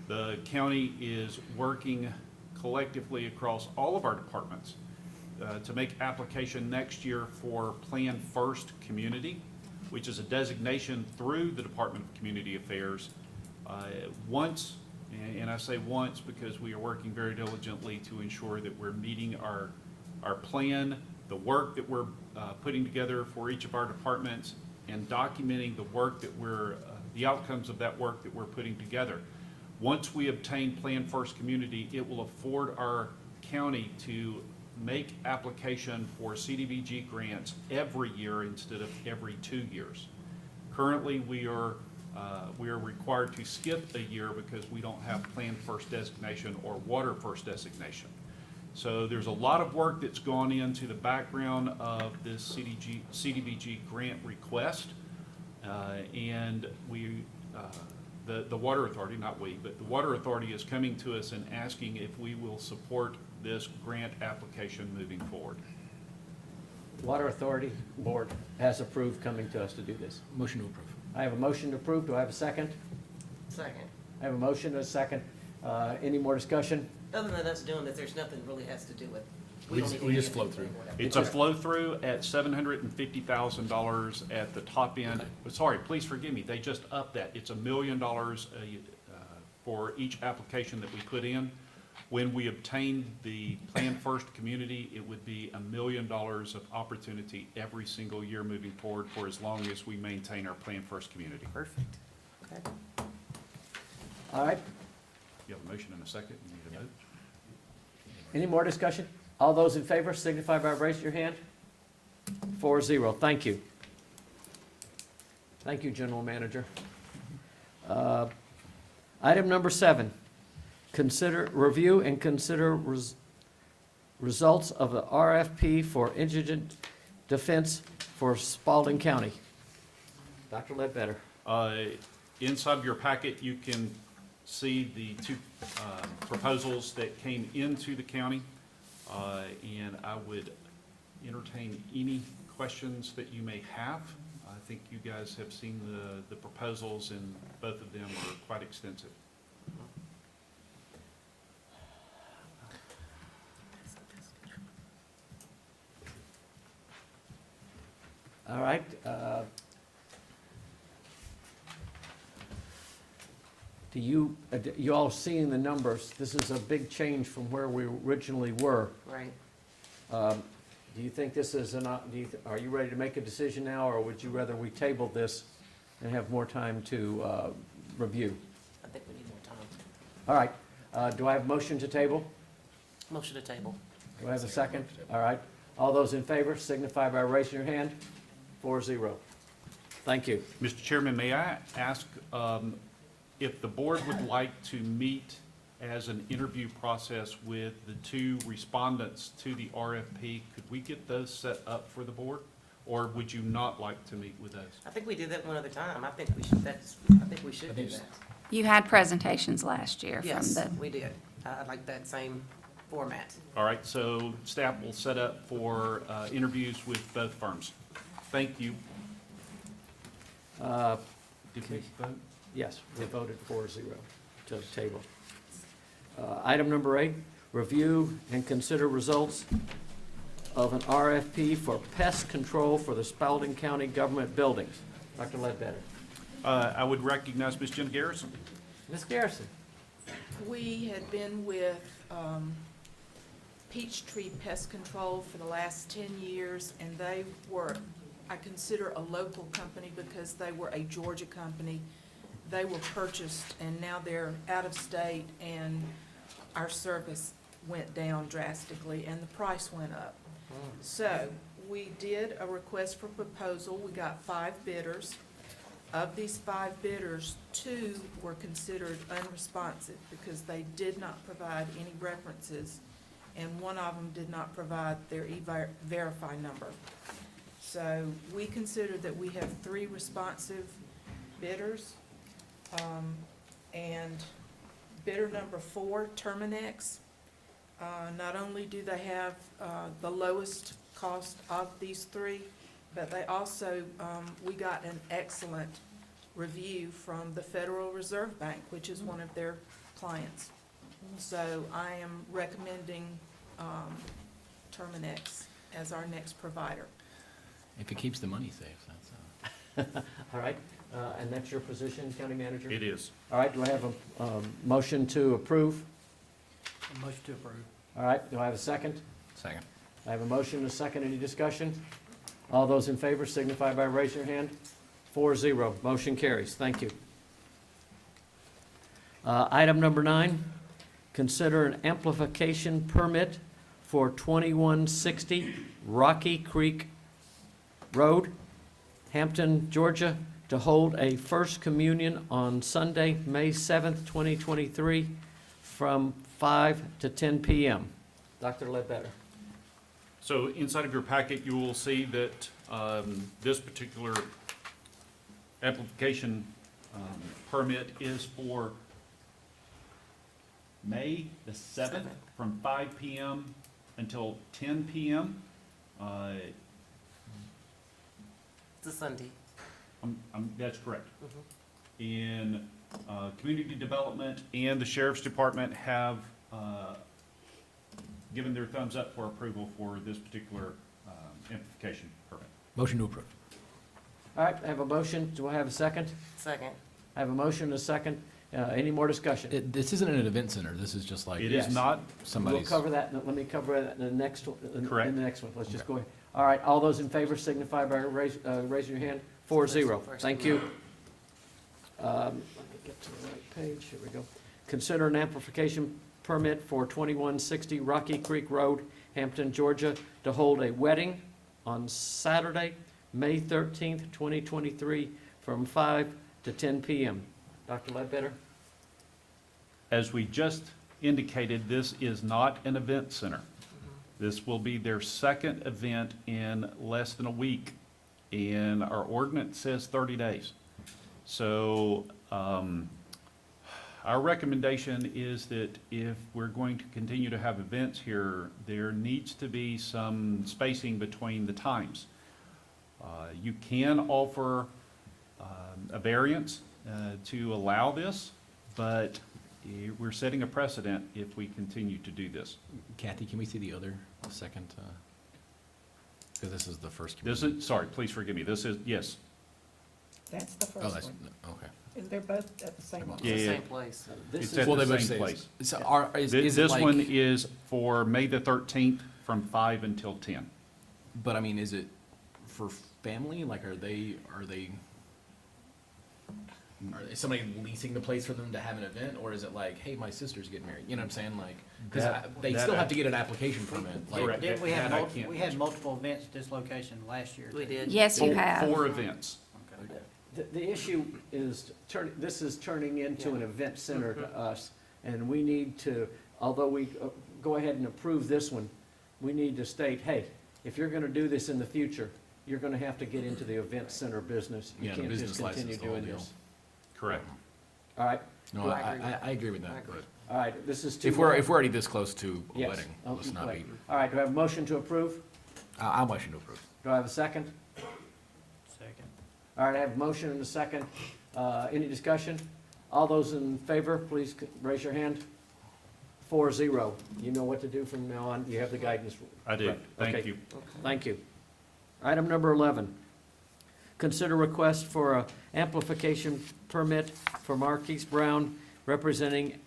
the county is working collectively across all of our departments to make application next year for Plan First Community, which is a designation through the Department of Community Affairs. Once, and I say once because we are working very diligently to ensure that we're meeting our plan, the work that we're putting together for each of our departments, and documenting the work that the outcomes of that work that we're putting together. Once we obtain Plan First Community, it will afford our county to make application for CDBG grants every year instead of every 2 years. Currently, we are required to skip a year because we don't have Plan First designation or Water First designation. So there's a lot of work that's gone into the background of this CDBG grant request, and the Water Authority, not we, but the Water Authority is coming to us and asking if we will support this grant application moving forward. Water Authority Board has approved coming to us to do this. Motion to approve. I have a motion to approve. Do I have a second? Second. I have a motion and a second. Any more discussion? Other than us doing this, there's nothing really has to do with. We just flow through. It's a flow-through at $750,000 at the top end. Sorry, please forgive me, they just upped that. It's $1 million for each application that we put in. When we obtained the Plan First community, it would be $1 million of opportunity every single year moving forward for as long as we maintain our Plan First community. Perfect. Okay. All right, You have a motion and a second, you need a vote? any more discussion? All those in favor signify by raising your hand. 4-0, thank you. Thank you, General Manager. Item number 7, review and consider results of the RFP for indigent defense for Spalding County. Dr. Ledbetter. Inside of your packet, you can see the two proposals that came into the county, and I would entertain any questions that you may have. I think you guys have seen the proposals, and both of them are quite extensive. All right. You all seeing the numbers, this is a big change from where we originally were. Right. Do you think this is are you ready to make a decision now, or would you rather we table this and have more time to review? I think we need more time. All right. Do I have a motion to table? Motion to table. Do I have a second? All right. All those in favor signify by raising your hand. 4-0. Thank you. Mr. Chairman, may I ask if the board would like to meet as an interview process with the two respondents to the RFP, could we get those set up for the board? Or would you not like to meet with those? I think we did that one other time. I think we should do that. You had presentations last year from Yes, the, we did. I like that same format. All right, so staff will set up for interviews with both firms. Thank you. Did we vote? Yes, we voted 4-0 to table. Item number 8, review and consider results of an RFP for pest control for the Spalding County government buildings. Dr. Ledbetter. I would recognize Ms. Jenna Garrison. Ms. Garrison. We had been with Peachtree Pest Control for the last 10 years, and they were, I consider, a local company because they were a Georgia company. They were purchased, and now they're out of state, and our service went down drastically, and the price went up. So we did a request for proposal. We got 5 bidders. Of these 5 bidders, 2 were considered unresponsive because they did not provide any references, and one of them did not provide their E-Verify number. So we consider that we have 3 responsive bidders. And bidder number 4, Terminex, not only do they have the lowest cost of these 3, but they also, we got an excellent review from the Federal Reserve Bank, which is one of their clients. So I am recommending Terminex as our next provider. If it keeps the money safe, that's All right, and that's your position, County Manager? It is. All right, do I have a motion to approve? A motion to approve. All right, do I have a second? second. I have a motion and a second. Any discussion? All those in favor signify by raising your hand. 4-0. Motion carries. Thank you. Item number 9, consider an amplification permit for 2160 Rocky Creek Road, Hampton, Georgia, to hold a First Communion on Sunday, May 7th, 2023, from 5 to 10 p.m. Dr. Ledbetter. So inside of your packet, you will see that this particular application permit is for May the 7th from 5 p.m. until 10 p.m. It's a Sunday. That's correct. And Community Development and the Sheriff's Department have given their thumbs up for approval for this particular amplification permit. Motion to approve. All right, I have a motion. Do I have a second? Second. I have a motion and a second. Any more discussion? This isn't an event center, this is just like. It Yes. is not, We'll Somebody's. cover that, let me cover that in the next one. Correct. In the next one, let's just go ahead. All right, all those in favor signify by raising your hand. 4-0, thank you. Let me get to the right page, here we go. Consider an amplification permit for 2160 Rocky Creek Road, Hampton, Georgia, to hold a wedding on Saturday, May 13th, 2023, from 5 to 10 p.m. Dr. Ledbetter? as we just indicated, this is not an event center. This will be their second event in less than a week, and our ordinance says 30 days. So, our recommendation is that if we're going to continue to have events here, there needs to be some spacing between the times. You can offer a variance to allow this, but we're setting a precedent if we continue to do this. Kathy, can we see the other second? Because this is the first. This is, sorry, please forgive me, this is, yes. That's the Oh, first that's, one. okay. And they're both at the same Well, place. Yeah, It's the yeah. same place. It's This at Well, the they both same say place. So is This it like, one is for May the 13th from 5 until 10. but I mean, is it for family? Like, are they somebody leasing the place for them to have an event, or is it like, hey, my sister's getting married? You know what I'm saying? Like, because they still have to get an application permit. Like, Correct. Didn't we That I have, can't we had answer. multiple events at this location last year? We did. Yes, you have. 4 events. The issue is, this is turning into an event center to us, and we need to, although we go ahead and approve this one, we need to state, hey, if you're gonna do this in the future, you're gonna have to get into the event center business. You Yeah, the can't business just continue license, the whole doing deal. this. Correct. All right, no, I agree with that. But all right, this is too. if we're already this close to a Yes. wedding, Oh, let's not wait. be. All right, do I have a motion to approve? I'll motion to approve. Do I have a second? Second. All right, I have a motion and a second. Any discussion? All those in favor, please raise your hand. 4-0. You know what to do from now on. You have the guidance. I do. Right. Thank Okay. you. Thank you. Item number 11. Consider request for a amplification permit for Marquise Brown, representing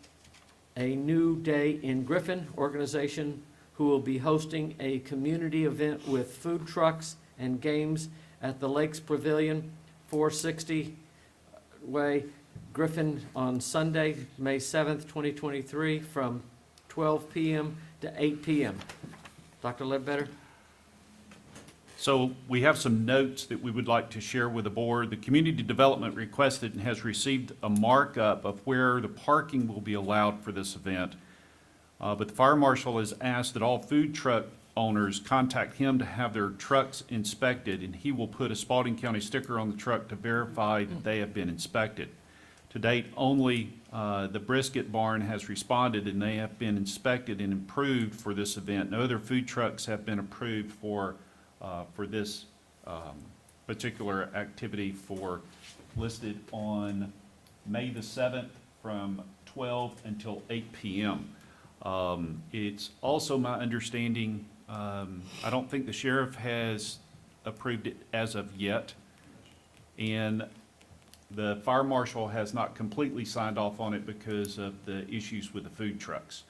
a New Day in Griffin organization, who will be hosting a community event with food trucks and games at the Lakes Pavilion, 460 Way, Griffin, on Sunday, May 7th, 2023, from 12 p.m. to 8 p.m. Dr. Ledbetter? So we have some notes that we would like to share with the board. The community development requested and has received a markup of where the parking will be allowed for this event. But the fire marshal has asked that all food truck owners contact him to have their trucks inspected, and he will put a Spalding County sticker on the truck to verify that they have been inspected. To date, only the brisket barn has responded, and they have been inspected and approved for this event. No other food trucks have been approved for this particular activity listed on May the 7th from 12 until 8 p.m. It's also my understanding, I don't think the sheriff has approved it as of yet, and the fire marshal has not completely signed off on it because of the issues with the food trucks.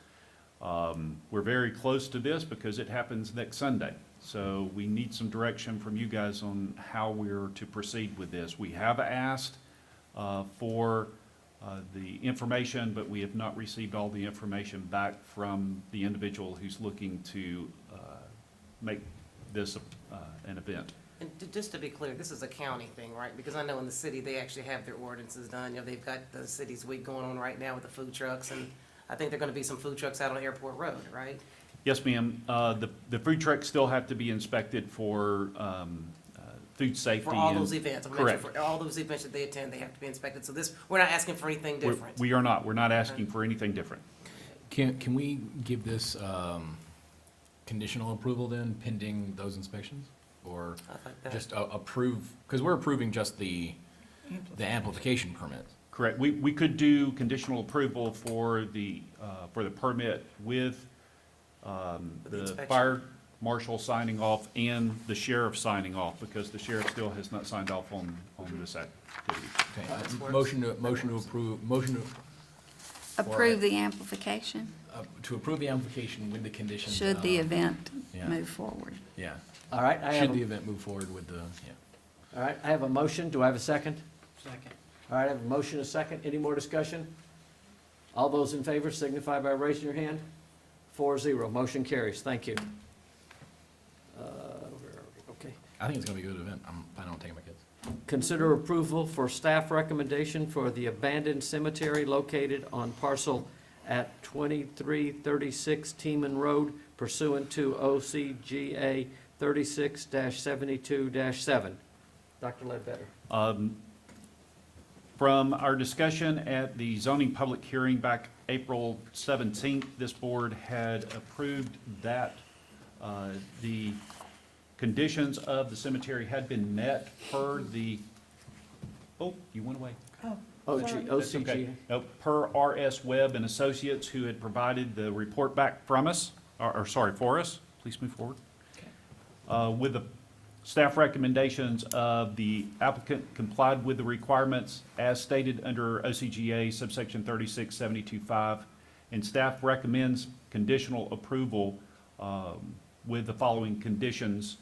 We're very close to this because it happens next Sunday. So we need some direction from you guys on how we're to proceed with this. We have asked for the information, but we have not received all the information back from the individual who's looking to make this an event. And just to be clear, this is a county thing, right? Because I know in the city, they actually have their ordinances done. You know, they've got the city's week going on right now with the food trucks, and I think there are gonna be some food trucks out on Airport Road, right? Yes, ma'am. The food trucks still have to be inspected for food safety. For all and- those events. I'm Correct. mentioning for all those events that they attend, they have to be inspected. So this, we're not asking for anything different. We are not. We're not asking for anything different. Can we give this conditional approval then, pending those inspections? Or I like that. just approve, because we're approving just the amplification permit. Correct. We could do conditional approval for the permit with the inspection. fire marshal signing off and the sheriff signing off, because the sheriff still has not signed off on this activity. Okay, motion to approve, Approve the amplification, To approve the application with the conditions. should the event yeah. move forward. Yeah. All right, I have, Should the event move forward with the, yeah. all right, I have a motion. Do I have a second? Second. All right, I have a motion, a second. Any more discussion? All those in favor signify by raising your hand. 4-0, motion carries. Thank you. Where are we? Okay. I think it's gonna be a good event. I'm planning on taking my kids. Consider approval for staff recommendation for the abandoned cemetery located on parcel at 2336 Teeman Road pursuant to OCGA 36-72-7. Dr. Ledbetter. From our discussion at the zoning public hearing back April 17th, this board had approved that the conditions of the cemetery had been met per the, oh, you went away. That's okay. OCGA. No, per RS Webb and Associates, who had provided the report back from us, for us. Please move forward. With the staff recommendations of the applicant complied with the requirements as stated under OCGA subsection 36.72.5, and staff recommends conditional approval with the following conditions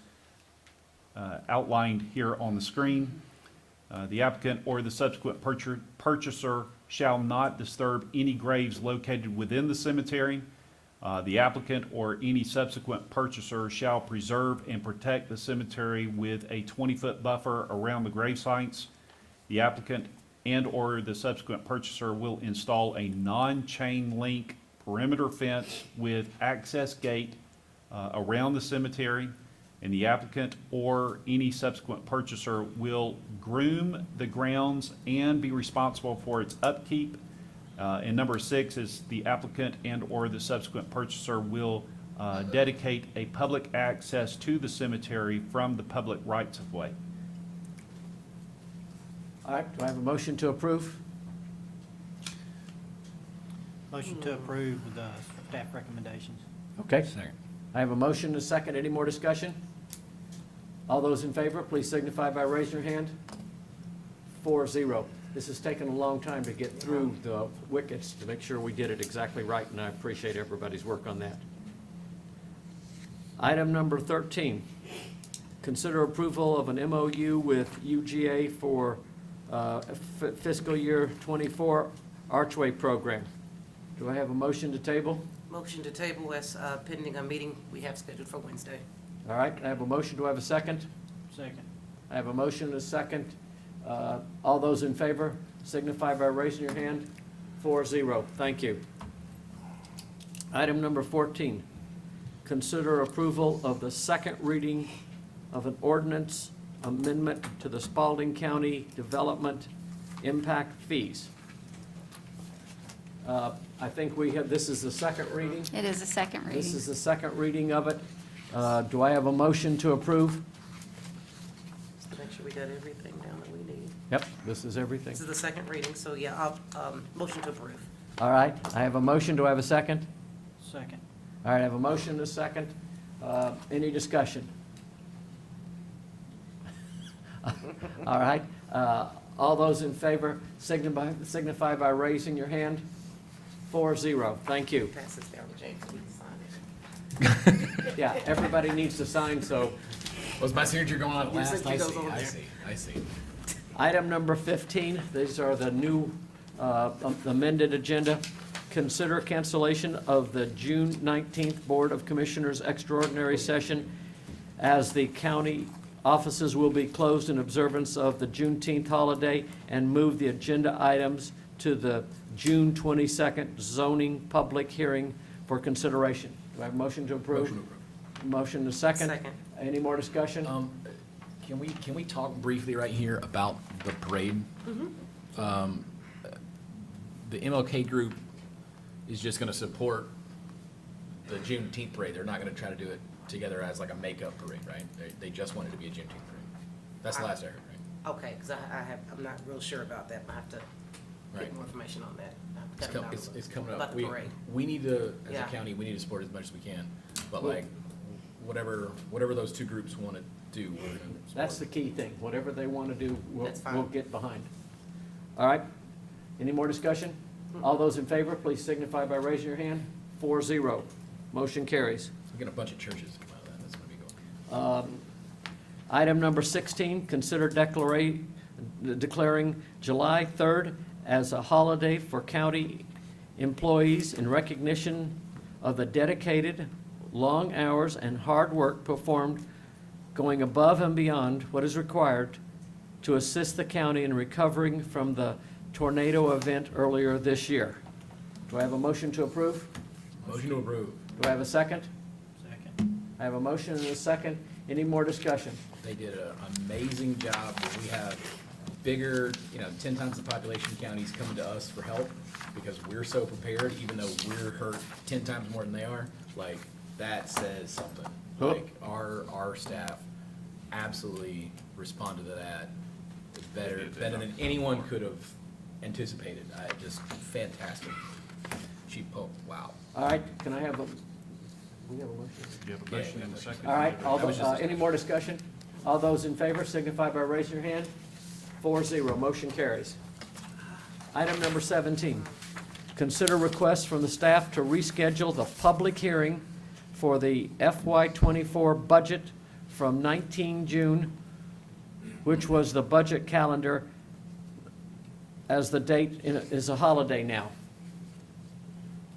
outlined here on the screen. The applicant or the subsequent purchaser shall not disturb any graves located within the cemetery. The applicant or any subsequent purchaser shall preserve and protect the cemetery with a 20-foot buffer around the grave sites. The applicant and/or the subsequent purchaser will install a non-chain link perimeter fence with access gate around the cemetery. And the applicant or any subsequent purchaser will groom the grounds and be responsible for its upkeep. And number 6 is the applicant and/or the subsequent purchaser will dedicate a public access to the cemetery from the public rights of way. All right, do I have a motion to approve? Motion to approve with the staff recommendations. Okay. Second. I have a motion and a second. Any more discussion? All those in favor, please signify by raising your hand. 4-0. This has taken a long time to get through the wickets to make sure we did it exactly right, and I appreciate everybody's work on that. Item number 13, consider approval of an MOU with UGA for fiscal year 24 Archway Program. Do I have a motion to table? Motion to table as pending a meeting we have scheduled for Wednesday. All right, I have a motion. Do I have a second? Second. I have a motion and a second. All those in favor signify by raising your hand. 4-0. Thank you. Item number 14, consider approval of the second reading of an ordinance amendment to the Spalding County Development Impact Fees. I think we have, this is the second reading. It is a second reading. This is the second reading of it. Do I have a motion to approve? Make sure we got everything down that we need. Yep, this is everything. This is the second reading, so yeah, I'll, motion to approve. All right, I have a motion. Do I have a second? Second. All right, I have a motion and a second. Any discussion? All right, all those in favor signify by raising your hand. 4-0. Thank you. Pass this down to James, so we can sign it. Yeah, everybody needs to sign, so. Was my signature going on Your last? signature I goes see, on I there. see, I see. Item number 15, these are the new amended agenda. Consider cancellation of the June 19th Board of Commissioners Extraordinary Session as the county offices will be closed in observance of the Juneteenth holiday, and move the agenda items to the June 22nd zoning public hearing for consideration. Do I have a motion to approve? Motion to approve. Motion to second? Second. Any more discussion? Can we talk briefly right here about the parade? The MLK group is just gonna support the Juneteenth parade. They're not gonna try to do it together as like a makeup parade, right? They just want it to be a Juneteenth parade. That's the last I heard, right? Okay, because I'm not real sure about that. I have to Right. get more information on that. It's coming up. About the parade. We need to, as a Yeah. county, we need to support it as much as we can. But like, whatever those two groups want to do, we're gonna support. That's the key thing. Whatever they want to do, That's fine. we'll get behind. All right? Any more discussion? All those in favor, please signify by raising your hand. 4-0. Motion carries. We're getting a bunch of churches to come out of that, that's gonna be cool. Item number 16, consider declaring July 3rd as a holiday for county employees in recognition of the dedicated, long hours and hard work performed going above and beyond what is required to assist the county in recovering from the tornado event earlier this year. Do I have a motion to approve? Motion to approve. Do I have a second? Second. I have a motion and a second. Any more discussion? They did an amazing job. We have bigger, 10 times the population counties coming to us for help because we're so prepared, even though we're hurt 10 times more than they are. Like, that says something. Oh. Like, our staff absolutely responded to that better than anyone could have anticipated. Just fantastic. Wow. All right, can I have a, we have a motion? You have a motion and a second? All right, all That was those, just a- any more discussion? All those in favor signify by raising your hand. 4-0, motion carries. Item number 17, consider request from the staff to reschedule the public hearing for the FY24 budget from 19 June, which was the budget calendar, as the date is a holiday now.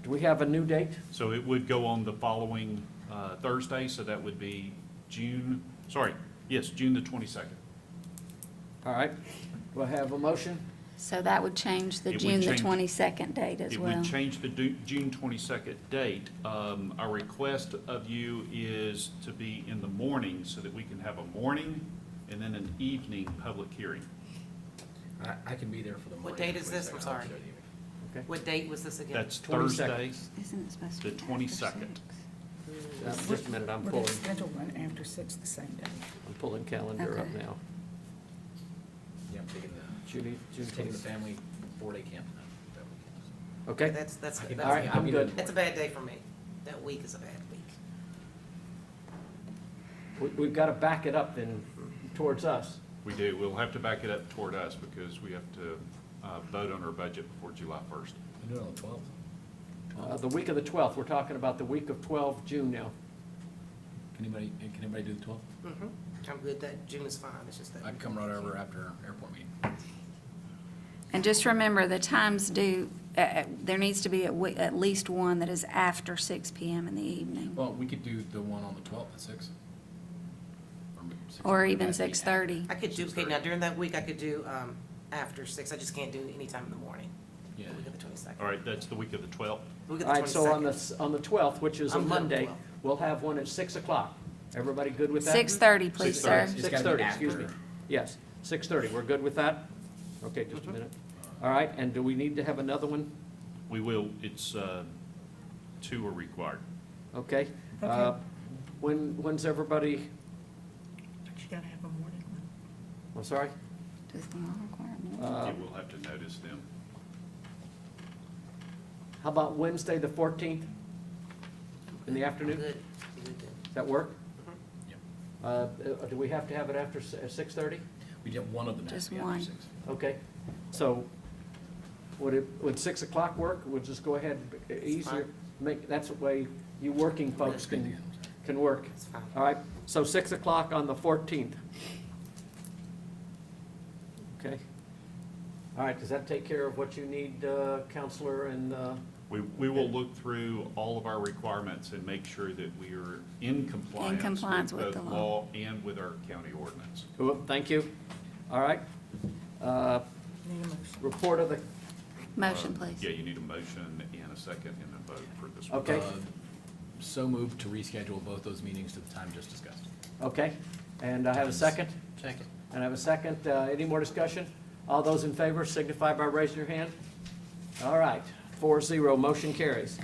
Do we have a new date? So it would go on the following Thursday, so that would be June the 22nd. All right, do I have a motion? So that would change the It would June the change- 22nd date as It well. would change the June 22nd date. Our request of you is to be in the morning so that we can have a morning and then an evening public hearing. I can be there for the morning. What date is this? I'm sorry. Okay. What date was this again? That's 22nd. Thursday, Isn't it supposed the to be after 22nd. Just a minute, I'm We're pulling, gonna schedule one after 6 the same day. I'm pulling calendar up Okay. now. Yeah, I'm taking June taking the 22nd. family 4-day camp that weekend. Okay, That's, I can- all right, I'm good. that's a bad day for me. That week is a bad week. We've got to back it up then towards us. We do. We'll have to back it up toward us because we have to vote on our budget before July 1st. We do it on the 12th. The week of the 12th, we're talking about the week of 12 June now. Can anybody do the 12th? I'm good, that June is fine, it's just that. I can come right over after airport meeting. And just remember, the times do, there needs to be at least one that is after 6 PM in the evening, Well, we could do the one on the 12th at 6. or even It has to be 6:30. I could do, okay, now during that week, I could do, after 6, I just can't do any time in the morning. Yeah. The week of the 22nd. All right, that's the week of the 12th. Week of All the right, so on 22nd. on the 12th, which is a I'm good on the Monday, 12th. we'll have one at 6 o'clock. Everybody good with that? 6:30, please, sir. 6:30. It's gotta be 6:30, excuse me. after. Yes, 6:30, we're good with that? Okay, just a minute. All right, and do we need to have another one? We will, it's, 2 are required. Okay. When's everybody, But you gotta have a morning one. I'm sorry? Does the law require more? You will have to notice them. How about Wednesday, the 14th, in the afternoon? Good, good, good. Does that work? Yep. Do we have to have it after 6:30? We did one of them has Just to be after one. 6. Okay, so would 6 o'clock work? We'll just go ahead, easier, that's the way you working folks can work. It's fine. All right, so 6 o'clock on the 14th. Okay. All right, does that take care of what you need, Counselor, and, We will look through all of our requirements and make sure that we are in compliance with both the law. law and with our county ordinance. thank you. All right. Need a motion. Report of the, Motion, please. Yeah, you need a motion and a second and a vote for this. Okay. So moved to reschedule both those meetings to the time just discussed. okay, and I have a second? Second. And I have a second. Any more discussion? All those in favor signify by raising your hand. All right, 4-0, motion carries.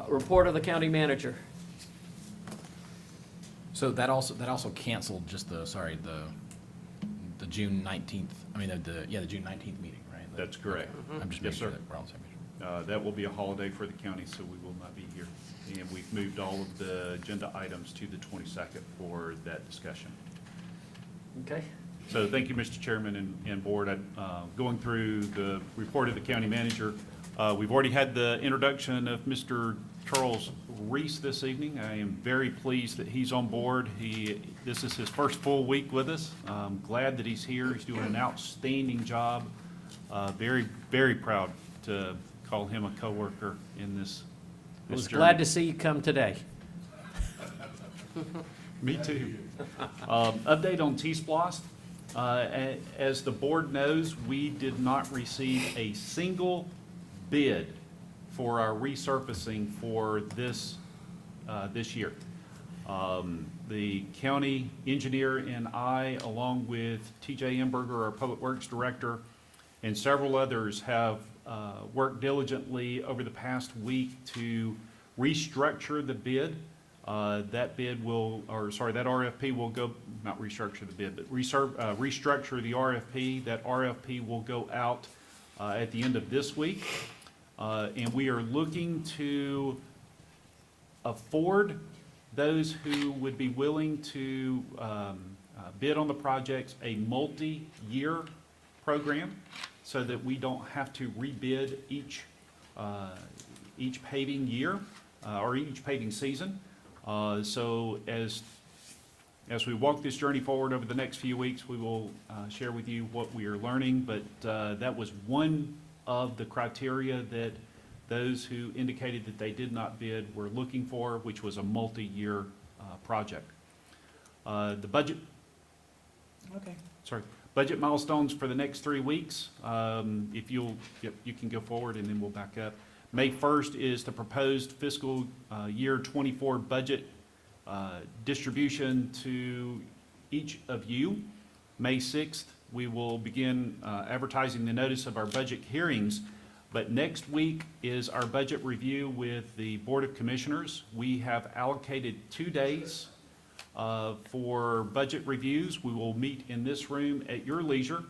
Report of the county manager. So that also canceled just the June 19th, the June 19th meeting, right? That's correct. I'm just Yes, making sure sir. that we're on the same page. That will be a holiday for the county, so we will not be here. And we've moved all of the agenda items to the 22nd for that discussion. Okay, So thank you, Mr. Chairman and Board. Going through the report of the county manager, We've already had the introduction of Mr. Charles Reese this evening. I am very pleased that he's on board. This is his first full week with us. I'm glad that he's here. He's doing an outstanding job. Very, very proud to call him a coworker in this I was journey. glad to see you come today. Me too. Update on T-Splost. As the board knows, we did not receive a single bid for our resurfacing for this year. The county engineer and I, along with TJ Emberger, our Public Works Director, and several others have worked diligently over the past week to restructure the bid. That RFP will go, not restructure the bid, but restructure the RFP. That RFP will go out at the end of this week. And we are looking to afford those who would be willing to bid on the projects a multi-year program so that we don't have to rebid each paving year or each paving season. So as we walk this journey forward over the next few weeks, we will share with you what we are learning, but that was one of the criteria that those who indicated that they did not bid were looking for, which was a multi-year project. The budget. Okay. Sorry. Budget milestones for the next 3 weeks. If you can go forward and then we'll back up. May 1st is the proposed fiscal year 24 budget distribution to each of you. May 6th, we will begin advertising the notice of our budget hearings. But next week is our budget review with the Board of Commissioners. We have allocated 2 days for budget reviews. We will meet in this room at your leisure,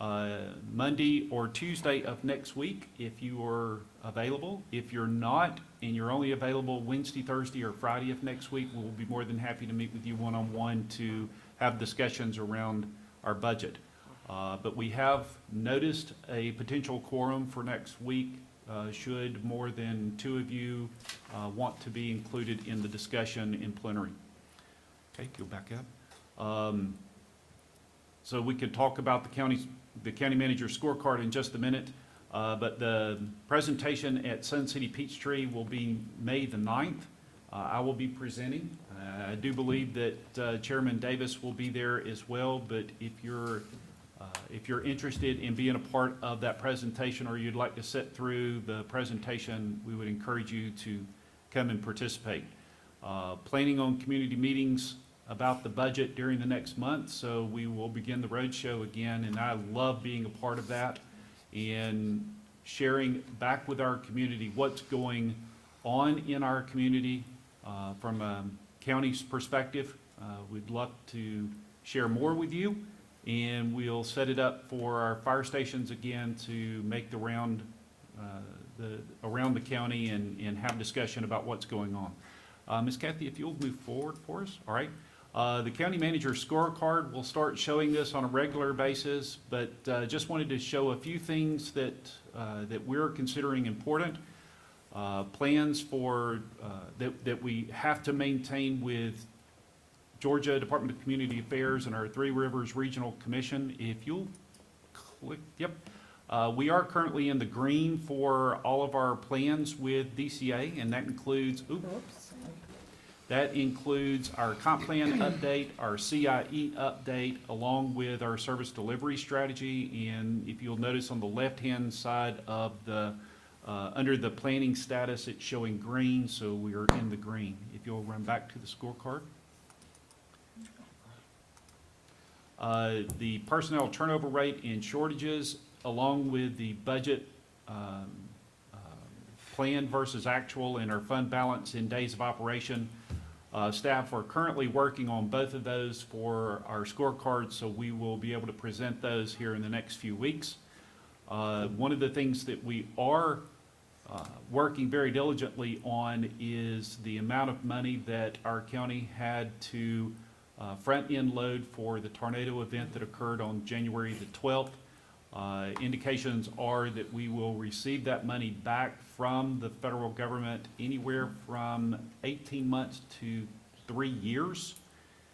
Monday or Tuesday of next week if you are available. If you're not and you're only available Wednesday, Thursday, or Friday of next week, we'll be more than happy to meet with you one-on-one to have discussions around our budget. But we have noticed a potential quorum for next week should more than 2 of you want to be included in the discussion in plenary. Okay, go back up. So we could talk about the county manager's scorecard in just a minute, but the presentation at Sun City Peachtree will be May the 9th. I will be presenting. I do believe that Chairman Davis will be there as well, but if you're interested in being a part of that presentation or you'd like to sit through the presentation, we would encourage you to come and participate. Planning on community meetings about the budget during the next month, so we will begin the roadshow again, and I love being a part of that and sharing back with our community what's going on in our community from a county's perspective. We'd love to share more with you, and we'll set it up for our fire stations again to make the round around the county and have discussion about what's going on. Ms. Kathy, if you'll move forward for us. All right. The county manager's scorecard will start showing this on a regular basis, but just wanted to show a few things that we're considering important. Plans for that we have to maintain with Georgia Department of Community Affairs and our Three Rivers Regional Commission. If you'll click, yep. We are currently in the green for all of our plans with DCA, and that includes, that includes our comp plan update, our CIE update, along with our service delivery strategy. And if you'll notice on the left-hand side of the, under the planning status, it's showing green, so we are in the green. If you'll run back to the scorecard. The personnel turnover rate and shortages, along with the budget plan versus actual and our fund balance in days of operation. Staff are currently working on both of those for our scorecard, so we will be able to present those here in the next few weeks. One of the things that we are working very diligently on is the amount of money that our county had to front-end load for the tornado event that occurred on January the 12th. Indications are that we will receive that money back from the federal government anywhere from 18 months to 3 years.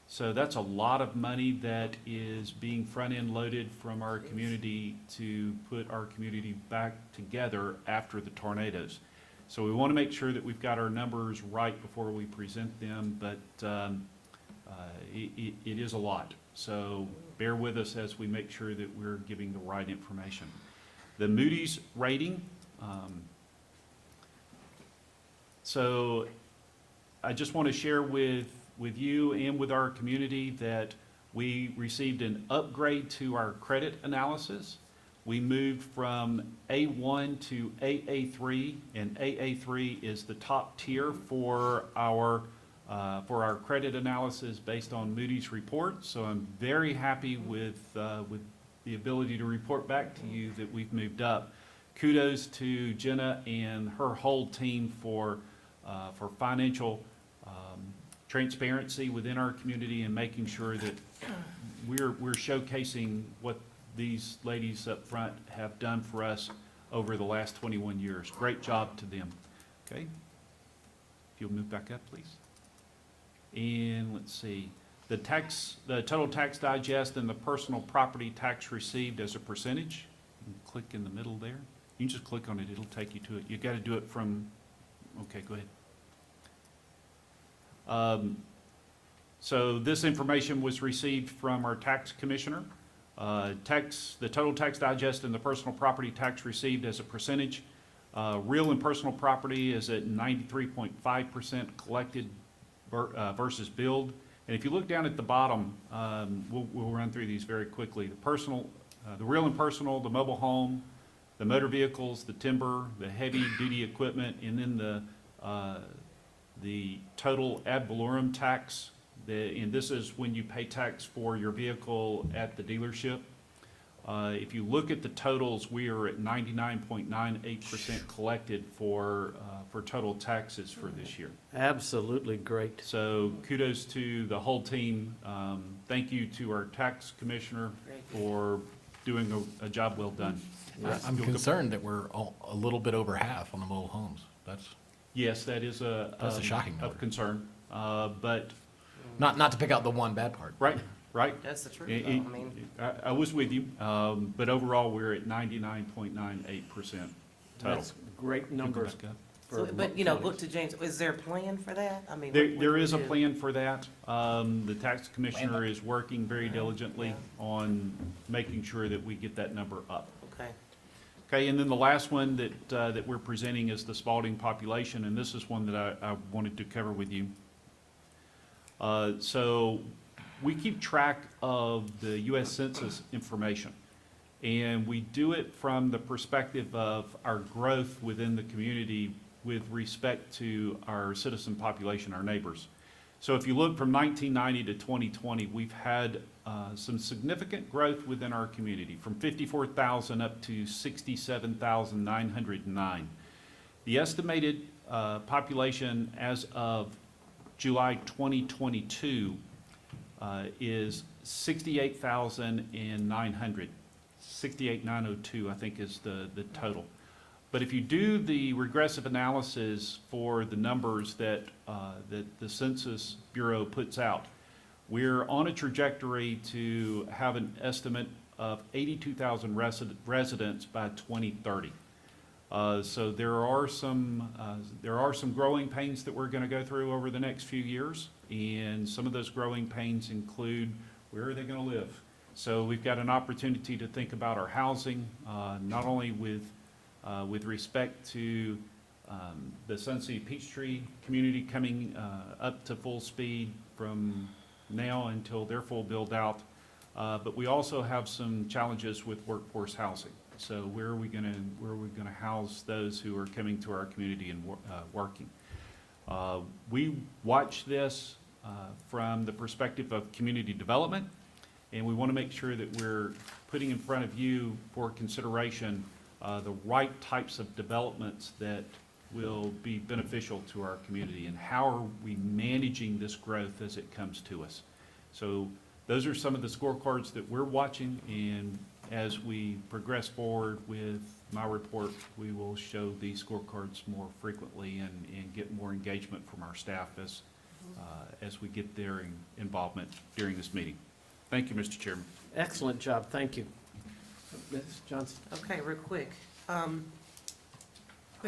So that's a lot of money that is being front-end loaded from our community to put our community back together after the tornadoes. So we want to make sure that we've got our numbers right before we present them, but it is a lot. So bear with us as we make sure that we're giving the right information. The Moody's rating. So I just want to share with you and with our community that we received an upgrade to our credit analysis. We moved from A1 to AA3, and AA3 is the top tier for our credit analysis based on Moody's report. So I'm very happy with the ability to report back to you that we've moved up. Kudos to Jenna and her whole team for financial transparency within our community and making sure that we're showcasing what these ladies up front have done for us over the last 21 years. Great job to them. Okay? If you'll move back up, please. And let's see, the total tax digest and the personal property tax received as a percentage. You can click in the middle there. You can just click on it, it'll take you to it. You got to do it from, okay, go ahead. So this information was received from our tax commissioner. The total tax digest and the personal property tax received as a percentage. Real and personal property is at 93.5% collected versus billed. And if you look down at the bottom, we'll run through these very quickly. The real and personal, the mobile home, the motor vehicles, the timber, the heavy duty equipment, and then the total ad valorem tax. And this is when you pay tax for your vehicle at the dealership. If you look at the totals, we are at 99.98% collected for total taxes for this year. Absolutely great. So kudos to the whole team. Thank you to our tax commissioner for doing a job well done. I'm concerned that we're a little bit over half on the mobile homes. Yes, that is That's a shocking number. of concern, but. Not to pick out the one bad part. Right. That's the truth, though. I mean, I was with you, but overall, we're at 99.98% total. That's great numbers. so, but, look to James, is there a plan for that? I mean. There is a plan for that. The tax commissioner is working very diligently on making sure that we get that number up. Okay. Okay, and then the last one that we're presenting is the Spalding population, and this is one that I wanted to cover with you. So we keep track of the U.S. Census information, and we do it from the perspective of our growth within the community with respect to our citizen population, our neighbors. So if you look from 1990 to 2020, we've had some significant growth within our community, from 54,000 up to 67,909. The estimated population as of July 2022 is 68,900. 68,902, I think, is the total. But if you do the regressive analysis for the numbers that the Census Bureau puts out, we're on a trajectory to have an estimate of 82,000 residents by 2030. So there are some growing pains that we're going to go through over the next few years, and some of those growing pains include where are they going to live. So we've got an opportunity to think about our housing, not only with respect to the Sun City Peachtree community coming up to full speed from now until their full build out, but we also have some challenges with workforce housing. So where are we going to house those who are coming to our community and working? We watch this from the perspective of community development, and we want to make sure that we're putting in front of you for consideration the right types of developments that will be beneficial to our community, and how are we managing this growth as it comes to us. So those are some of the scorecards that we're watching, and as we progress forward with my report, we will show these scorecards more frequently and get more engagement from our staff as we get their involvement during this meeting. Thank you, Mr. Chairman. Excellent job, thank you. Ms. Johnson? Okay, real quick. We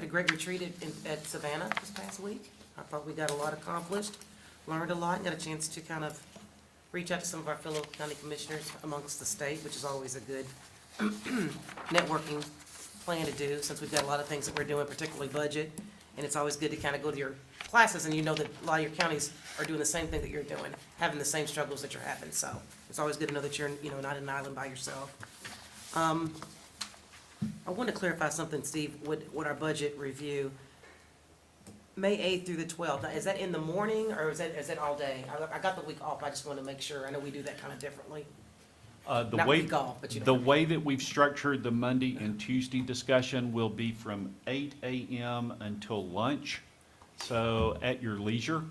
had a great retreat at Savannah this past week. I thought we got a lot accomplished, learned a lot, and got a chance to kind of reach out to some of our fellow county commissioners amongst the state, which is always a good networking plan to do, since we've got a lot of things that we're doing, particularly budget. And it's always good to kind of go to your classes and you know that a lot of your counties are doing the same thing that you're doing, having the same struggles that you're having. So it's always good to know that you're, not an island by yourself. I want to clarify something, Steve, with our budget review. May 8th through the 12th, now, is that in the morning or is that all day? I got the week off, I just want to make sure. I know we do that kind of differently. The Not way, week off, but you know the what I mean. way that we've structured the Monday and Tuesday discussion will be from 8 a.m. until lunch. So at your leisure,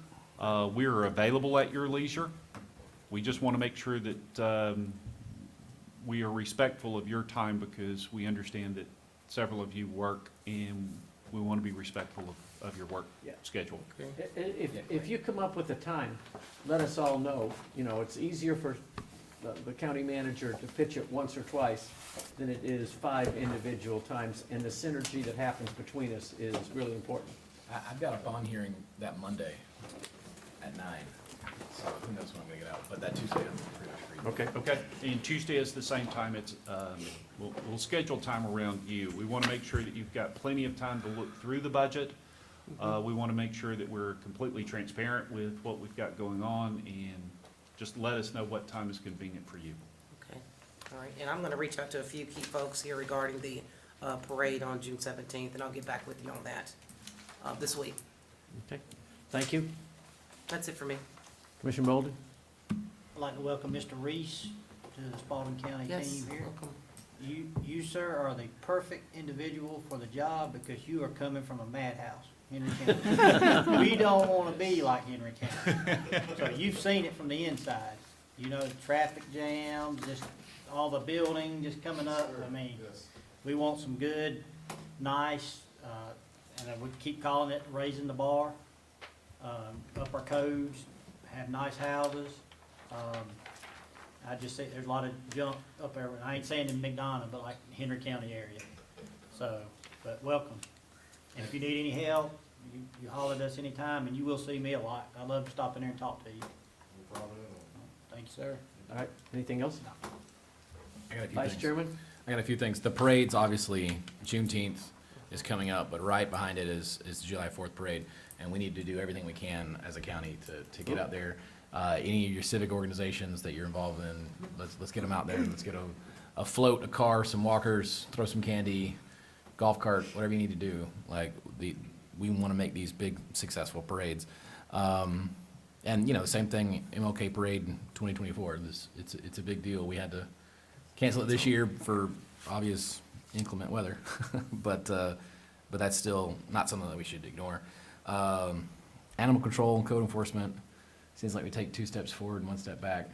we are available at your leisure. We just want to make sure that we are respectful of your time because we understand that several of you work and we want to be respectful of your work Yeah. schedule. If you come up with a time, let us all know. It's easier for the county manager to pitch it once or twice than it is 5 individual times, and the synergy that happens between us is really important. I've got a bond hearing that Monday at 9, so who knows when I'm gonna get out, but that Tuesday I'm pretty much free. Okay. And Tuesday is the same time. It's, we'll schedule time around you. We want to make sure that you've got plenty of time to look through the budget. We want to make sure that we're completely transparent with what we've got going on, and just let us know what time is convenient for you. Okay, all right, and I'm going to reach out to a few key folks here regarding the parade on June 17th, and I'll get back with you on that this week. Okay, thank you. That's it for me. Commissioner Bolden? I'd like to welcome Mr. Reese to the Spalding County Yes, team here. welcome. You, sir, are the perfect individual for the job because you are coming from a madhouse, Henry County. We don't want to be like Henry County. So you've seen it from the inside. Traffic jams, just all the building just coming up. I mean, we want some good, nice, and we keep calling it raising the bar, up our codes, have nice houses. I just say there's a lot of junk up there. I ain't saying in McDonough, but like Henry County area. So, but welcome. And if you need any help, you holler at us anytime, and you will see me a lot. I love to stop in there and talk to you. No problem at all. Thank you, sir. All right, anything else? I got a few Vice things. Chairman? I got a few things. The parade's obviously Juneteenth is coming up, but right behind it is the July 4th parade, and we need to do everything we can as a county to get out there. Any of your civic organizations that you're involved in, let's get them out there. Let's get a float, a car, some walkers, throw some candy, golf cart, whatever you need to do. We want to make these big successful parades. And the same thing, MLK Parade 2024. It's a big deal. We had to cancel it this year for obvious inclement weather, but that's still not something that we should ignore. Animal control and code enforcement. Seems like we take 2 steps forward and 1 step back.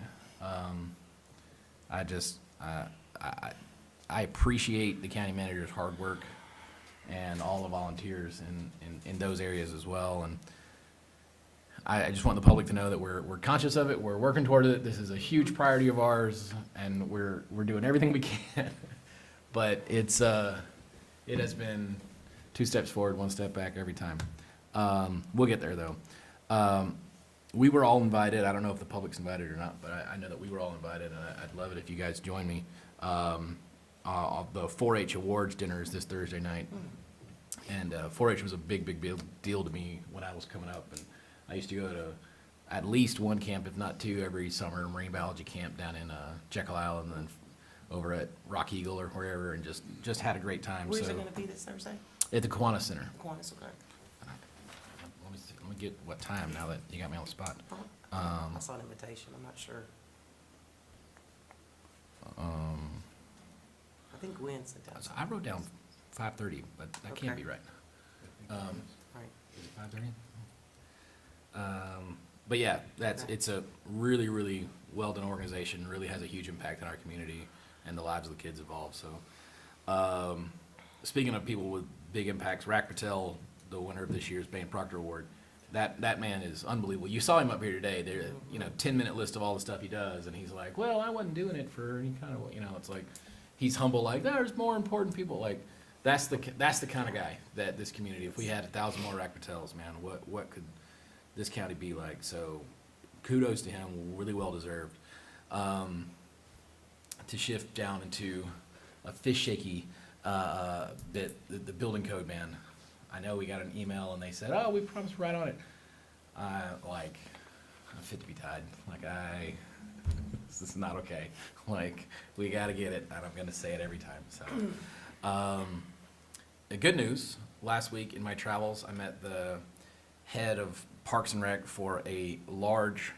I appreciate the county manager's hard work and all the volunteers in those areas as well. And I just want the public to know that we're conscious of it. We're working toward it. This is a huge priority of ours, and we're doing everything we can. But it has been 2 steps forward, 1 step back every time. We'll get there though. We were all invited. I don't know if the public's invited or not, but I know that we were all invited, and I'd love it if you guys join me. The 4-H awards dinner is this Thursday night, and 4-H was a big deal to me when I was coming up, and I used to go to at least 1 camp, if not 2, every summer, Marine Biology Camp down in Jekyll Island, and then over at Rock Eagle or wherever, and just had a great time. Where's So it going to be this Thursday? at the Kiwanis Center. Kiwanis, okay. Let me get what time now that you got me on the spot. I saw an invitation, I'm not sure. I think Gwen sent out. I wrote down 5:30, but that can't Okay. be right. Right. Is it 5:30? But yeah, it's a really well done organization. Really has a huge impact on our community, and the lives of the kids involved. So, speaking of people with big impacts, Rack Patel, the winner of this year's Bain Proctor Award, that man is unbelievable. You saw him up here today. There, 10-minute list of all the stuff he does, and he's like, well, I wasn't doing it for any kind of, it's like, he's humble, like, there's more important people. Like, that's the kind of guy that this community, if we had 1,000 more Rack Patels, man, what could this county be like? So kudos to him, really well deserved. To shift down into a fish shaky bit, the building code, man. I know we got an email and they said, oh, we promised right on it. I'm fit to be tied. This is not okay. We got to get it, and I'm going to say it every time. So, the good news, last week in my travels, I met the head of Parks and Rec for a large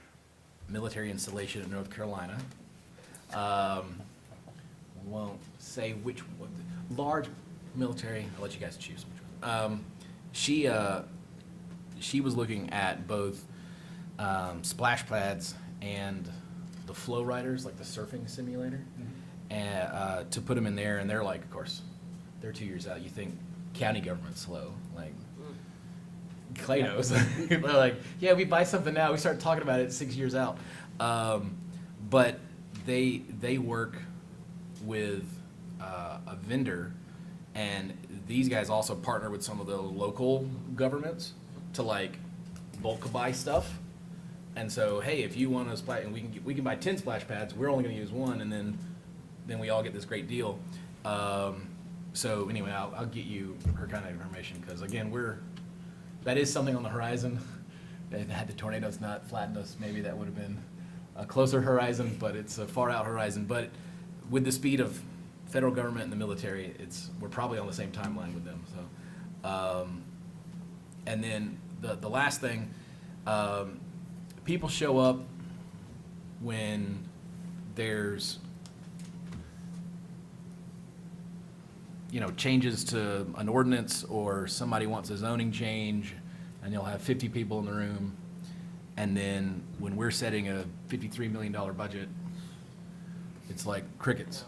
military installation in North Carolina. Won't say which one. Large military. I'll let you guys choose which one. She was looking at both splash pads and the flow riders, like the surfing simulator, and to put them in there. And they're like, of course, they're 2 years out. You think county government's slow, like Clay knows. They're like, yeah, we buy something now, we start talking about it 6 years out. But they work with a vendor, and these guys also partner with some of the local governments to bulk buy stuff. And so, hey, if you want to splash, and we can buy 10 splash pads, we're only going to use one, and then we all get this great deal. So anyway, I'll get you her kind of information, because again, that is something on the horizon. Had the tornadoes not flattened us, maybe that would have been a closer horizon, but it's a far out horizon. But with the speed of federal government and the military, we're probably on the same timeline with them. So, and then the last thing, people show up when there's changes to an ordinance, or somebody wants a zoning change, and you'll have 50 people in the room. And then when we're setting a $53 million budget, it's like crickets.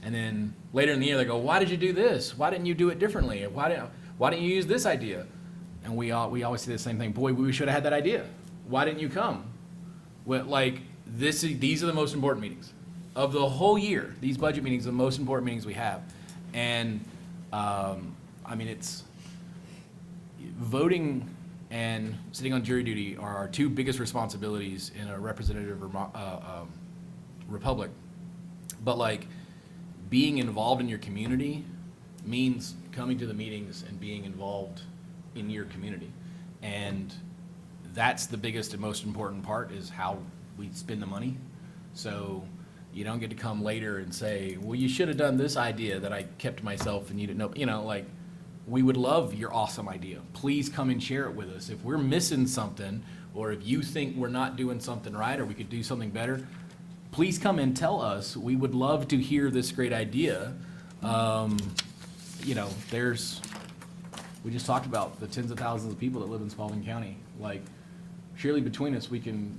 And then later in the year, they go, why did you do this? Why didn't you do it differently? Why didn't you use this idea? And we always say the same thing. Boy, we should have had that idea. Why didn't you come? Well, these are the most important meetings of the whole year. These budget meetings are the most important meetings we have. And it's voting and sitting on jury duty are our two biggest responsibilities in a representative republic. But being involved in your community means coming to the meetings and being involved in your community. And that's the biggest and most important part, is how we spend the money. So you don't get to come later and say, well, you should have done this idea that I kept to myself and you didn't know. We would love your awesome idea. Please come and share it with us. If we're missing something, or if you think we're not doing something right, or we could do something better, please come and tell us. We would love to hear this great idea. We just talked about the tens of thousands of people that live in Spalding County. Surely between us, we can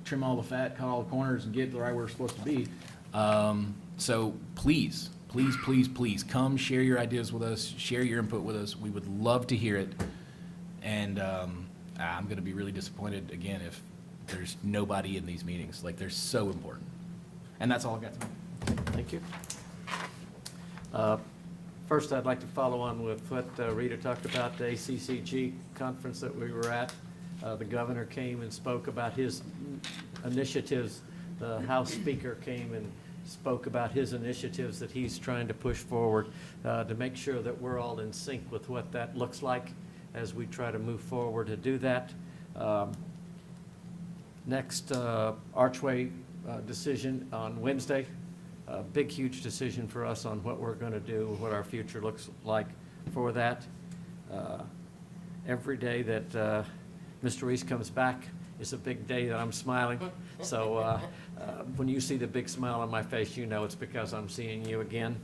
trim all the fat, cut all the corners, and get right where we're supposed to be. So please come share your ideas with us, share your input with us. We would love to hear it. And I'm going to be really disappointed again if there's nobody in these meetings. They're so important. And that's all I've got to say. Thank you. First, I'd like to follow on with what Rita talked about, the ACCG conference that we were at. The governor came and spoke about his initiatives. The House Speaker came and spoke about his initiatives that he's trying to push forward to make sure that we're all in sync with what that looks like as we try to move forward to do that. Next, Archway decision on Wednesday. A big, huge decision for us on what we're going to do, what our future looks like for that. Every day that Mr. Reese comes back is a big day that I'm smiling. So when you see the big smile on my face, you know it's because I'm seeing you again.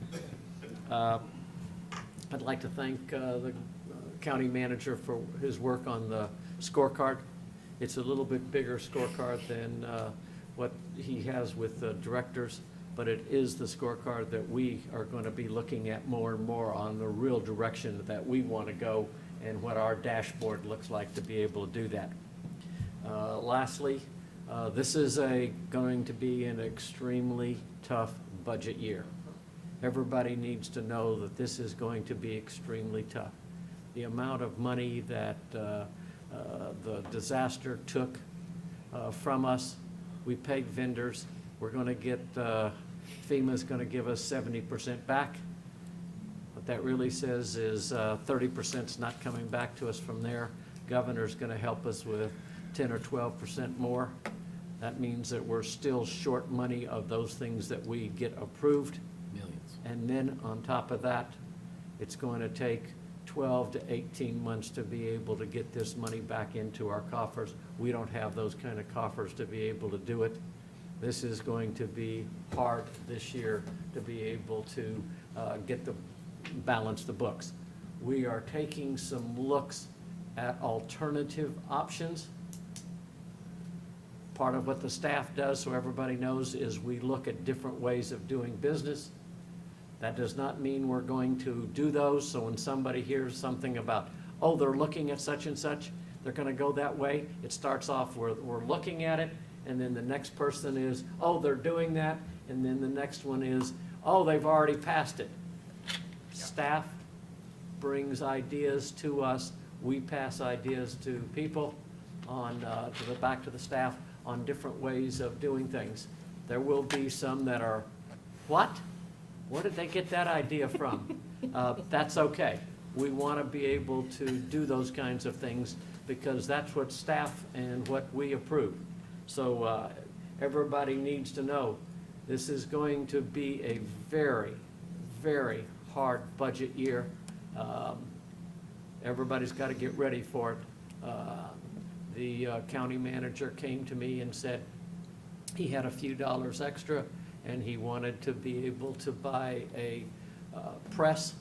I'd like to thank the county manager for his work on the scorecard. It's a little bit bigger scorecard than what he has with the directors. but it is the scorecard that we are going to be looking at more and more on the real direction that we want to go and what our dashboard looks like to be able to do that. Lastly, this is going to be an extremely tough budget year. Everybody needs to know that this is going to be extremely tough. The amount of money that the disaster took from us, we paid vendors. We're going to get, FEMA's going to give us 70% back. What that really says is 30% is not coming back to us from there. Governor's going to help us with 10 or 12% more. That means that we're still short money of those things that we get approved. Millions. And then on top of that, it's going to take 12 to 18 months to be able to get this money back into our coffers. We don't have those kind of coffers to be able to do it. This is going to be hard this year to be able to balance the books. We are taking some looks at alternative options. Part of what the staff does, so everybody knows, is we look at different ways of doing business. That does not mean we're going to do those, so when somebody hears something about, oh, they're looking at such and such, they're going to go that way, it starts off where we're looking at it, and then the next person is, oh, they're doing that, and then the next one is, oh, they've already passed it. Staff brings ideas to us. We pass ideas to people back to the staff on different ways of doing things. There will be some that are, what? Where did they get that idea from? That's okay. We want to be able to do those kinds of things because that's what staff and what we approve. So everybody needs to know this is going to be a very, very hard budget year. Everybody's got to get ready for it. The county manager came to me and said he had a few dollars extra and he wanted to be able to buy a press.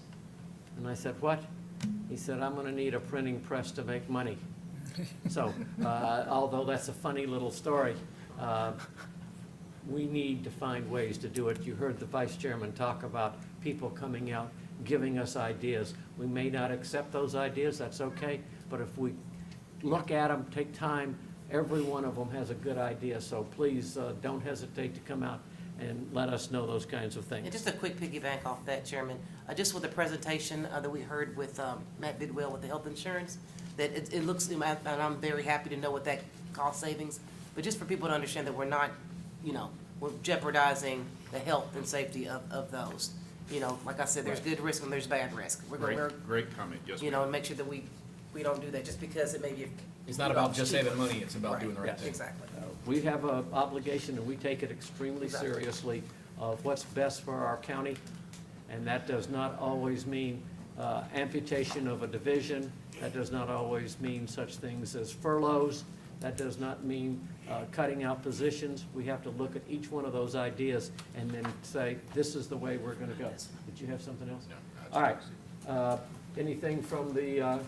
And I said, what? He said, I'm going to need a printing press to make money. So, although that's a funny little story, we need to find ways to do it. You heard the vice chairman talk about people coming out, giving us ideas. We may not accept those ideas, that's okay, but if we look at them, take time, every one of them has a good idea, so please don't hesitate to come out and let us know those kinds of things. And just a quick piggyback off that, Chairman, just with the presentation that we heard with Matt Bidwell with the health insurance, that it looks, and I'm very happy to know what that cost savings, but just for people to understand that we're not, we're jeopardizing the health and safety of those. Like I said, there's good risk and there's bad risk. Great comment, yes. And make sure that we don't do that just because it may be. It's not about just saving money, it's about doing the right thing. Exactly. We have an obligation, and we take it extremely seriously, of what's best for our county, and that does not always mean amputation of a division. That does not always mean such things as furloughs. That does not mean cutting out positions. We have to look at each one of those ideas and then say, this is the way we're going to go. Did you have something else? No. All right. Anything from the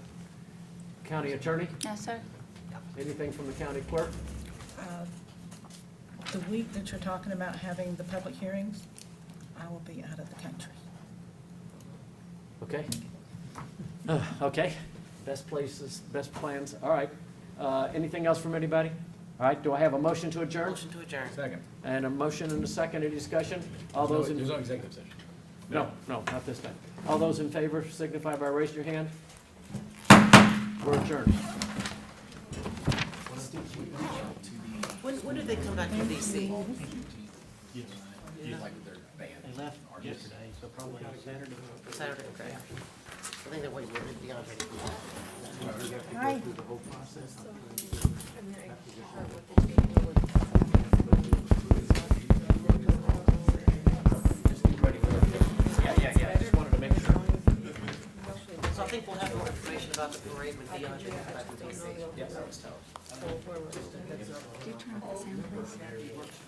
county attorney? Yes, sir. Anything from the county clerk? The week that you're talking about having the public hearings, I will be out of the country. Okay. Okay. Best places, best plans. All right. Anything else from anybody? All right. Do I have a motion to adjourn? Motion to adjourn. Second. And a motion and a second. Any discussion? All those in... There's no executive session. No, not this time. All those in favor signify by raising your hand. We're adjourned. When did they come back from DC? Like their band. They left yesterday, so probably Saturday. Saturday, okay. I think they're waiting for it beyond. Hi. Yeah. I just wanted to make sure. So I think we'll have more information about the parade when DeAndre comes back from DC. Yes. I was told. Do you turn off the sound, please?